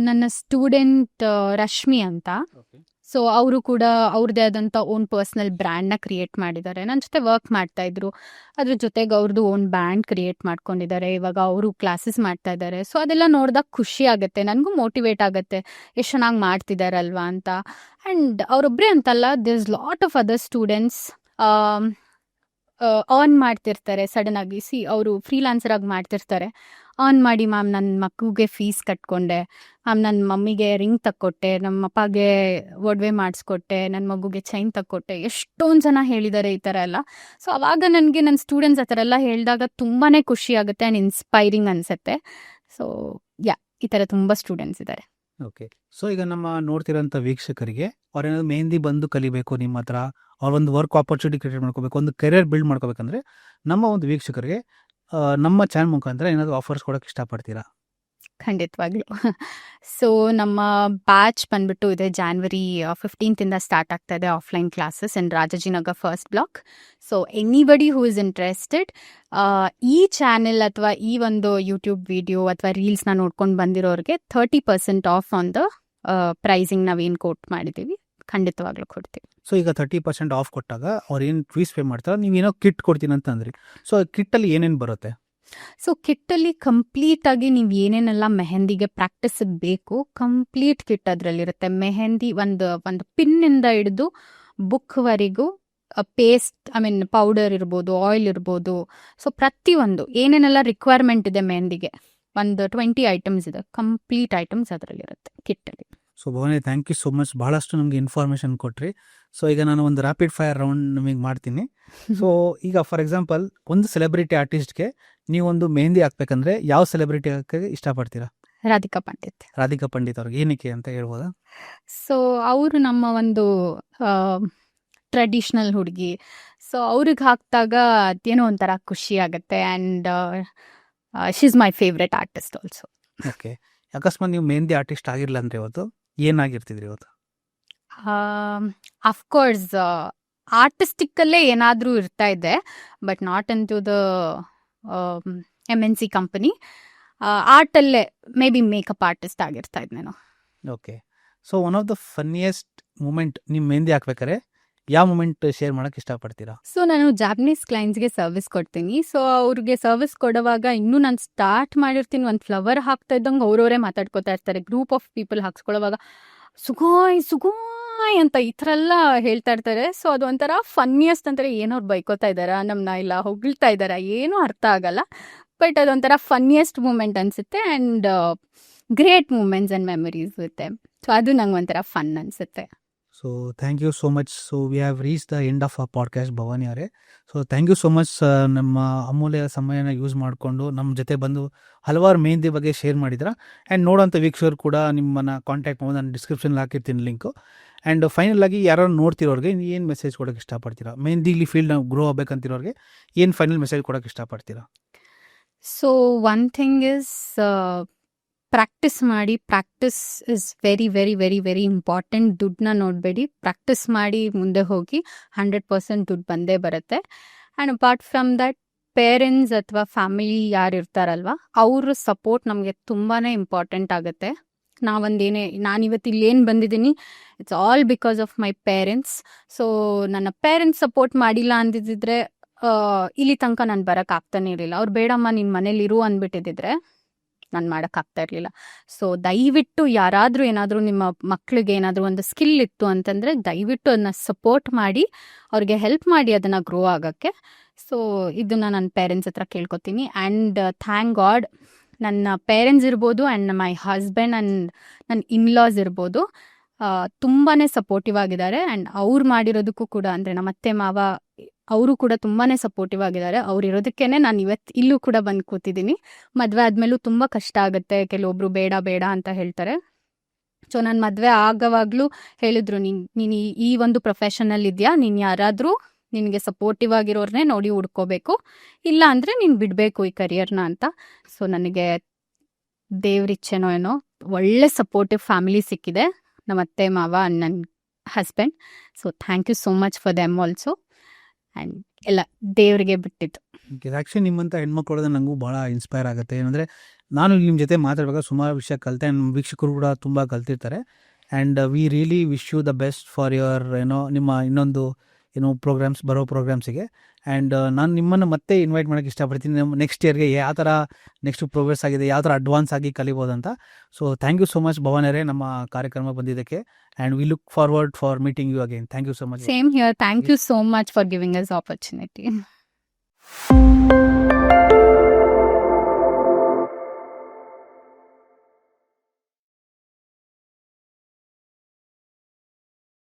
ನನ್ನ ಸ್ಟೂಡೆಂಟ್ ರಶ್ಮಿ ಅಂತ. ಸೊ ಅವರು ಕೂಡ ಅವ್ರದ್ದೇ ಆದಂಥ ಓನ್ ಪರ್ಸ್ನಲ್ ಬ್ರ್ಯಾಂಡ್ನ ಕ್ರಿಯೇಟ್ ಮಾಡಿದ್ದಾರೆ. ನನ್ನ ಜೊತೆ ವರ್ಕ್ ಮಾಡ್ತಾ ಇದ್ರು. ಅದ್ರ ಜೊತೆಗೆ ಅವ್ರದ್ದು ಓನ್ ಬ್ರ್ಯಾಂಡ್ ಕ್ರಿಯೇಟ್ ಮಾಡ್ಕೊಂಡಿದ್ದಾರೆ. ಇವಾಗ ಅವರು ಕ್ಲಾಸಸ್ ಮಾಡ್ತಾ ಇದ್ದಾರೆ. ಸೊ ಅದೆಲ್ಲ ನೋಡಿದಾಗ ಖುಷಿ ಆಗುತ್ತೆ, ನನಗೂ ಮೋಟಿವೇಟ್ ಆಗುತ್ತೆ, ಎಷ್ಟು ಚೆನ್ನಾಗಿ ಮಾಡ್ತಿದ್ದಾರಲ್ವಾ ಅಂತ. ಆ್ಯಂಡ್ ಅವರೊಬ್ಬರೇ ಅಂತಲ್ಲ, there is lot of other students earn ಮಾಡ್ತಿರ್ತಾರೆ ಸಡನ್ನಾಗಿ. ಅವರು ಫ್ರೀಲಾನ್ಸರ್ ಆಗಿ ಮಾಡ್ತಿರ್ತಾರೆ. ಅರ್ನ್ ಮಾಡಿ, ಮ್ಯಾಮ್ ನನ್ನ ಮಗುಗೆ ಫೀಸ್ ಕಟ್ಕೊಂಡೆ, ಮ್ಯಾಮ್ ನನ್ನ ಮಮ್ಮಿಗೆ ರಿಂಗ್ ತಕ್ಕೊಟ್ಟೆ, ನಮ್ಮ ಅಪ್ಪಗೆ ಒಡವೆ ಮಾಡಿಸ್ಕೊಟ್ಟೆ, ನನ್ನ ಮಗುಗೆ ಚೈನ್ ತಕ್ಕೊಟ್ಟೆ, ಎಷ್ಟೊಂದು ಜನ ಹೇಳಿದ್ದಾರೆ ಈ ಥರ ಎಲ್ಲ. ಸೊ ಅವಾಗ ನನಗೆ ನನ್ನ ಸ್ಟೂಡೆಂಟ್ಸ್ ಆ ಥರ ಎಲ್ಲ ಹೇಳಿದಾಗ ತುಂಬಾ ಖುಷಿ ಆಗುತ್ತೆ ಆ್ಯಂಡ್ ಇನ್ಸ್ಪೈರಿಂಗ್ ಅನಿಸುತ್ತೆ. ಸೊ ಈ ಥರ ತುಂಬ ಸ್ಟೂಡೆಂಟ್ಸ್ ಇದ್ದಾರೆ. ಓಕೆ. ಸೊ ಈಗ ನಮ್ಮ ನೋಡ್ತಿರೋಂಥ ವೀಕ್ಷಕರಿಗೆ ಅವ್ರೇನಾದ್ರು ಮೆಹಂದಿ ಬಂದು ಕಲಿಬೇಕು ನಿಮ್ಮ ಹತ್ರ, ಅವ್ರೊಂದು ವರ್ಕ್ ಆಪರ್ಚುನಿಟಿ ಕ್ರಿಯೇಟ್ ಮಾಡ್ಕೋಬೇಕು, ಒಂದು ಕೆರಿಯರ್ ಬಿಲ್ಡ್ ಮಾಡ್ಕೋಬೇಕಂದ್ರೆ ನಮ್ಮ ಒಂದು ವೀಕ್ಷಕರಿಗೆ ನಮ್ಮ ಚಾನಲ್ ಮುಖಾಂತರ ಏನಾದರೂ ಆಫರ್ಸ್ ಕೊಡೋಕ್ಕೆ ಇಷ್ಟಪಡ್ತೀರಾ? ಖಂಡಿತವಾಗ್ಲೂ. ಸೊ ನಮ್ಮ ಬ್ಯಾಚ್ ಬಂದ್ಬಿಟ್ಟು ಇದೆ January 15th ಸ್ಟಾರ್ಟ್ ಆಗ್ತಾ ಇದೆ, offline classes in Rajajinagar first block. So anybody who is interested, ಈ ಚಾನೆಲ್ ಅಥವಾ ಈ ಒಂದು ಯೂಟ್ಯೂಬ್ ವಿಡಿಯೋ ಅಥವಾ ರೀಲ್ಸ್ನ ನೋಡ್ಕೊಂಡು ಬಂದಿರೋರಿಗೆ 30% ಆಫ್ ಆನ್ ದ ಪ್ರೈಸಿಂಗ್ ನಾವೇನು ಕೋಟ್ ಮಾಡಿದ್ದೀವಿ, ಖಂಡಿತವಾಗ್ಲೂ ಕೊಡ್ತೀವಿ. ಸೊ ಈಗ 30% ಆಫ್ ಕೊಟ್ಟಾಗ ಅವ್ರು ಏನು ಫೀಸ್ ಪೇ ಮಾಡ್ತಾರೆ, ನೀವೇನೋ ಕಿಟ್ ಕೊಡ್ತೀನಿ ಅಂತ ಅಂದ್ರಿ. ಸೊ ಕಿಟ್ಟಲ್ಲಿ ಏನೇನು ಬರುತ್ತೆ? ಸೊ ಕಿಟ್ಟಲ್ಲಿ ಕಂಪ್ಲೀಟಾಗಿ ನೀವು ಏನೇನೆಲ್ಲ ಮೆಹಂದಿಗೆ ಪ್ರಾಕ್ಟೀಸಿಗೆ ಬೇಕು, ಕಂಪ್ಲೀಟ್ ಕಿಟ್ ಅದರಲ್ಲಿರುತ್ತೆ. ಮೆಹಂದಿ ಒಂದು ಪಿನ್ನಿಂದ ಹಿಡಿದು ಬುಕ್ವರೆಗೂ, ಪೇಸ್ಟ್, ಪೌಡರ್ ಇರ್ಬೋದು, ಆಯಿಲ್ ಇರ್ಬೋದು. ಸೊ ಪ್ರತಿಯೊಂದು ಏನೇನೆಲ್ಲ ರಿಕ್ವೈರ್ಮೆಂಟ್ ಇದೆ ಮೆಹಂದಿಗೆ, ಒಂದು 20 ಐಟಮ್ಸ್ ಇದೆ, ಕಂಪ್ಲೀಟ್ ಐಟಮ್ಸ್ ಅದರಲ್ಲಿರುತ್ತೆ ಕಿಟ್ಟಲ್ಲಿ. So Bhavani, thank you so much. ಭಾಳಷ್ಟು ನಮಗೆ ಇನ್ಫಾರ್ಮೇಷನ್ ಕೊಟ್ರಿ. ಸೊ ಈಗ ನಾನು ಒಂದು ರ್ಯಾಪಿಡ್ ಫೈರ್ ರೌಂಡ್ ನಿಮಗೆ ಮಾಡ್ತೀನಿ. ಸೊ ಈಗ ಫಾರ್ ಎಕ್ಸಾಂಪಲ್ ಒಂದು ಸೆಲೆಬ್ರಿಟಿ ಆರ್ಟಿಸ್ಟ್ಗೆ ನೀವೊಂದು ಮೆಹಂದಿ ಹಾಕ್ಬೇಕಂದ್ರೆ ಯಾವ ಸೆಲೆಬ್ರಿಟಿ ಹಾಕೋಕ್ಕೆ ಇಷ್ಟಪಡ್ತೀರಾ? ರಾಧಿಕಾ ಪಂಡಿತ್. ರಾಧಿಕಾ ಪಂಡಿತ್ ಅವ್ರಿಗೆ ಏನಕ್ಕೆ ಅಂತ ಹೇಳ್ಬೋದಾ? ಸೊ ಅವರು ನಮ್ಮ ಒಂದು ಟ್ರೆಡಿಷ್ನಲ್ ಹುಡುಗಿ. ಸೊ ಅವ್ರಿಗೆ ಹಾಕಿದಾಗ ಅದೇನೋ ಒಂಥರ ಖುಷಿ ಆಗುತ್ತೆ. And she is my favourite artist also. Okay. ಅಕಸ್ಮಾತ್ ನೀವು ಮೆಹಂದಿ ಆರ್ಟಿಸ್ಟ್ ಆಗಿರಲಿಲ್ಲ ಅಂದರೆ ಇವತ್ತು ಏನಾಗಿರ್ತಿದ್ರಿ ಇವತ್ತು? ಅಫ್ಕೋರ್ಸ್ ಆರ್ಟಿಸ್ಟಿಕ್ಕಲ್ಲೇ ಏನಾದರೂ ಇರ್ತಾ ಇದೆ, but not into the MNC company. ಆರ್ಟಲ್ಲೇ ಮೇ ಬಿ ಮೇಕಪ್ ಆರ್ಟಿಸ್ಟ್ ಆಗಿರ್ತಾ ಇದ್ನೇನೋ. Okay. So one of the funniest moment ನಿಮ್ಮ ಮೆಹಂದಿ ಹಾಕ್ಬೇಕಾರೆ ಯಾವ ಮೂಮೆಂಟ್ ಶೇರ್ ಮಾಡೋಕ್ಕೆ ಇಷ್ಟಪಡ್ತೀರಾ? ಸೊ ನಾನು ಜಾಪನೀಸ್ ಕ್ಲೈಂಟ್ಸ್ಗೆ ಸರ್ವಿಸ್ ಕೊಡ್ತೀನಿ. ಸೊ ಅವ್ರಿಗೆ ಸರ್ವಿಸ್ ಕೊಡುವಾಗ ಇನ್ನೂ ನಾನು ಸ್ಟಾರ್ಟ್ ಮಾಡಿರ್ತೀನಿ, ಒಂದು ಫ್ಲವರ್ ಹಾಕ್ತಾ ಇದ್ದಂಗೆ ಅವರವರೇ ಮಾತಾಡ್ಕೋತಾ ಇರ್ತಾರೆ. ಗ್ರೂಪ್ ಆಫ್ ಪೀಪಲ್ ಹಾಕ್ಸ್ಕೊಳ್ಳೋವಾಗ ಸುಗೋಯ್ ಸುಗೋಯ್ ಅಂತ ಈ ಥರ ಎಲ್ಲ ಹೇಳ್ತಾ ಇರ್ತಾರೆ. ಸೊ ಅದು ಒಂಥರ ಫನ್ನಿಯೆಸ್ಟ್ ಅಂತಾರೆ. ಏನೋರು ಬೈಕೋತಾ ಇದ್ದಾರಾ ನಮ್ಮನ್ನ, ಇಲ್ಲ ಹೊಗಳ್ತಾ ಇದ್ದಾರಾ, ಏನೂ ಅರ್ಥ ಆಗಲ್ಲ. ಬಟ್ ಅದೊಂಥರ ಫನ್ನಿಯೆಸ್ಟ್ ಮೂಮೆಂಟ್ ಅನಿಸುತ್ತೆ. And great moments and memories ಇರುತ್ತೆ. ಸೊ ಅದು ನಂಗೆ ಒಂಥರ ಫನ್ ಅನಿಸುತ್ತೆ. So thank you so much. So we have reach the end of a podcast Bhavani ಅವರೇ. So thank you so much. ನಮ್ಮ ಅಮೂಲ್ಯ ಸಮಯನ ಯೂಸ್ ಮಾಡಿಕೊಂಡು ನಮ್ಮ ಜೊತೆ ಬಂದು ಹಲವಾರು ಮೆಹಂದಿ ಬಗ್ಗೆ ಶೇರ್ ಮಾಡಿದ್ರ. ಆ್ಯಂಡ್ ನೋಡೋಂಥ ವೀಕ್ಷಕರು ಕೂಡ ನಿಮ್ಮನ್ನು ಕಾಂಟ್ಯಾಕ್ಟ್ ಮಾಡಿ, ನಾನು ಡಿಸ್ಕ್ರಿಪ್ಷನ್ಲಿ ಹಾಕಿರ್ತೀನಿ ಲಿಂಕು. ಆ್ಯಂಡ್ ಫೈನಲ್ ಆಗಿ ಯಾರು ನೋಡ್ತಿರೋರಿಗೆ ಏನು ಮೆಸೇಜ್ ಕೊಡೋಕ್ಕೆ ಇಷ್ಟಪಡ್ತೀರಾ? ಮೆಹಂದಿಲಿ ಫೀಲ್ಡ್ ಗ್ರೋ ಆಗಬೇಕಂತಿರೋರಿಗೆ ಏನು ಫೈನಲ್ ಮೆಸೇಜ್ ಕೊಡೋಕ್ಕೆ ಇಷ್ಟಪಡ್ತೀರಾ? So one thing is practice ಮಾಡಿ. Practice is very very very very important. ದುಡ್ಡನ್ನ ನೋಡಬೇಡಿ, ಪ್ರಾಕ್ಟೀಸ್ ಮಾಡಿ ಮುಂದೆ ಹೋಗಿ 100% ದುಡ್ಡು ಬಂದೇ ಬರುತ್ತೆ. And apart from that, parents ಅಥವಾ ಫ್ಯಾಮಿಲಿ ಯಾರು ಇರ್ತಾರಲ್ವ, ಅವ್ರ ಸಪೋರ್ಟ್ ನಮಗೆ ತುಂಬಾ ಇಂಪಾರ್ಟೆಂಟ್ ಆಗುತ್ತೆ. ನಾನಿವತ್ತು ಇಲ್ಲೇನು ಬಂದಿದ್ದೀನಿ, it's all because of my parents. So ನನ್ನ ಪೇರೆಂಟ್ಸ್ ಸಪೋರ್ಟ್ ಮಾಡಿಲ್ಲ ಅಂದಿದ್ದರೆ ಇಲ್ಲಿ ತನಕ ನಾನು ಬರಕ್ಕೆ ಆಗ್ತಾನೆ ಇರಲಿಲ್ಲ. ಅವ್ರು ಬೇಡಮ್ಮ ನೀನು ಮನೇಲಿ ಇರು ಅಂದ್ಬಿಟ್ಟಿದ್ರೆ ನಾನು ಮಾಡೋಕ್ಕಾಗ್ತಾ ಇರಲಿಲ್ಲ. ಸೊ ದಯವಿಟ್ಟು ಯಾರಾದರೂ ಏನಾದರೂ ನಿಮ್ಮ ಮಕ್ಕಳಿಗೆ ಏನಾದರೂ ಒಂದು ಸ್ಕಿಲ್ ಇತ್ತು ಅಂತಂದರೆ ದಯವಿಟ್ಟು ಅದನ್ನ ಸಪೋರ್ಟ್ ಮಾಡಿ ಅವ್ರಿಗೆ ಹೆಲ್ಪ್ ಮಾಡಿ ಅದನ್ನು ಗ್ರೋ ಆಗೋಕ್ಕೆ. ಸೊ ಇದನ್ನು ನನ್ನ ಪೇರೆಂಟ್ಸ್ ಹತ್ರ ಕೇಳ್ಕೊತೀನಿ. ಆ್ಯಂಡ್ ಥ್ಯಾಂಕ್ ಗಾಡ್ ನನ್ನ ಪೇರೆಂಟ್ಸ್ ಇರ್ಬೋದು ಆ್ಯಂಡ್ ಮೈ ಹಸ್ಬೆಂಡ್ ಆ್ಯಂಡ್ ನನ್ನ ಇನ್ಲಾಸ್ ಇರ್ಬೋದು ತುಂಬಾ ಸಪೋರ್ಟಿವ್ ಆಗಿದ್ದಾರೆ. ಆ್ಯಂಡ್ ಅವ್ರು ಮಾಡಿರೋದಕ್ಕೂ ಕೂಡ ಅಂದರೆ ನಮ್ಮ ಅತ್ತೆ ಮಾವ ಅವರು ಕೂಡ ತುಂಬಾ ಸಪೋರ್ಟಿವ್ ಆಗಿದ್ದಾರೆ. ಅವ್ರು ಇರೋದಕ್ಕೇ ನಾನು ಇವತ್ತು ಇಲ್ಲೂ ಕೂಡ ಬಂದು ಕೂತಿದ್ದೀನಿ. ಮದುವೆ ಆದಮೇಲೂ ತುಂಬ ಕಷ್ಟ ಆಗುತ್ತೆ, ಕೆಲವೊಬ್ರು ಬೇಡ ಬೇಡ ಅಂತ ಹೇಳ್ತಾರೆ. ಸೊ ನಾನು ಮದುವೆ ಆಗೋವಾಗಲೂ ಹೇಳಿದ್ರು, ನೀನು ಈ ಒಂದು ಪ್ರೊಫೆಷನಲ್ಲಿ ಇದೆಯಾ, ನೀನು ಯಾರಾದರೂ ನಿನಗೆ ಸಪೋರ್ಟಿವ್ ಆಗಿರೋರನ್ನೇ ನೋಡಿ ಹುಡ್ಕೋಬೇಕು, ಇಲ್ಲ ಅಂದರೆ ನೀನು ಬಿಡಬೇಕು ಈ ಕರಿಯರ್ನ ಅಂತ. ಸೊ ನನಗೆ ದೇವ್ರಿಚ್ಛೆನೋ ಏನೋ ಒಳ್ಳೆ ಸಪೋರ್ಟಿವ್ ಫ್ಯಾಮಿಲಿ ಸಿಕ್ಕಿದೆ, ನಮ್ಮ ಅತ್ತೆ ಮಾವ ನನ್ನ husband. So thank you so much for them also. And ಎಲ್ಲ ದೇವರಿಗೆ ಬಿಟ್ಟಿದ್ದು. ಆ್ಯಕ್ಚುಲಿ ನಿಮ್ಮಂಥ ಹೆಣ್ಮಕ್ಳು ನನಗೂ ಭಾಳ ಇನ್ಸ್ಪೈರ್ ಆಗುತ್ತೆ. ಏನಂದರೆ ನಾನು ನಿಮ್ಮ ಜೊತೆ ಮಾತಾಡುವಾಗ ಸುಮಾರು ವಿಷಯ ಕಲಿತೆ, ನಮ್ಮ ವೀಕ್ಷಕರು ಕೂಡ ತುಂಬ ಕಲ್ತಿರ್ತಾರೆ. And we really wish you the best for your ನಿಮ್ಮ ಇನ್ನೊಂದು ಬರೋ ಪ್ರೋಗ್ರಾಮ್ಸಿಗೆ. ಆ್ಯಂಡ್ ನಾನು ನಿಮ್ಮನ್ನು ಮತ್ತೆ ಇನ್ವೈಟ್ ಮಾಡೋಕ್ಕೆ ಇಷ್ಟಪಡ್ತೀನಿ. ನೆಕ್ಸ್ಟ್ ಇಯರ್ಗೆ ಯಾವ ಥರ ನೆಕ್ಸ್ಟ್ ಪ್ರೋಗ್ರೆಸ್ ಆಗಿದೆ, ಯಾವ ಥರ ಅಡ್ವಾನ್ಸ್ ಆಗಿ ಕಲಿಬೋದಂತ. So thank you so much ಭವನರೇ ನಮ್ಮ ಕಾರ್ಯಕ್ರಮ ಬಂದಿದ್ದಕ್ಕೆ. And we look forward for meeting you again. Thank you so much. Same here. Thank you so much for giving us opportunity.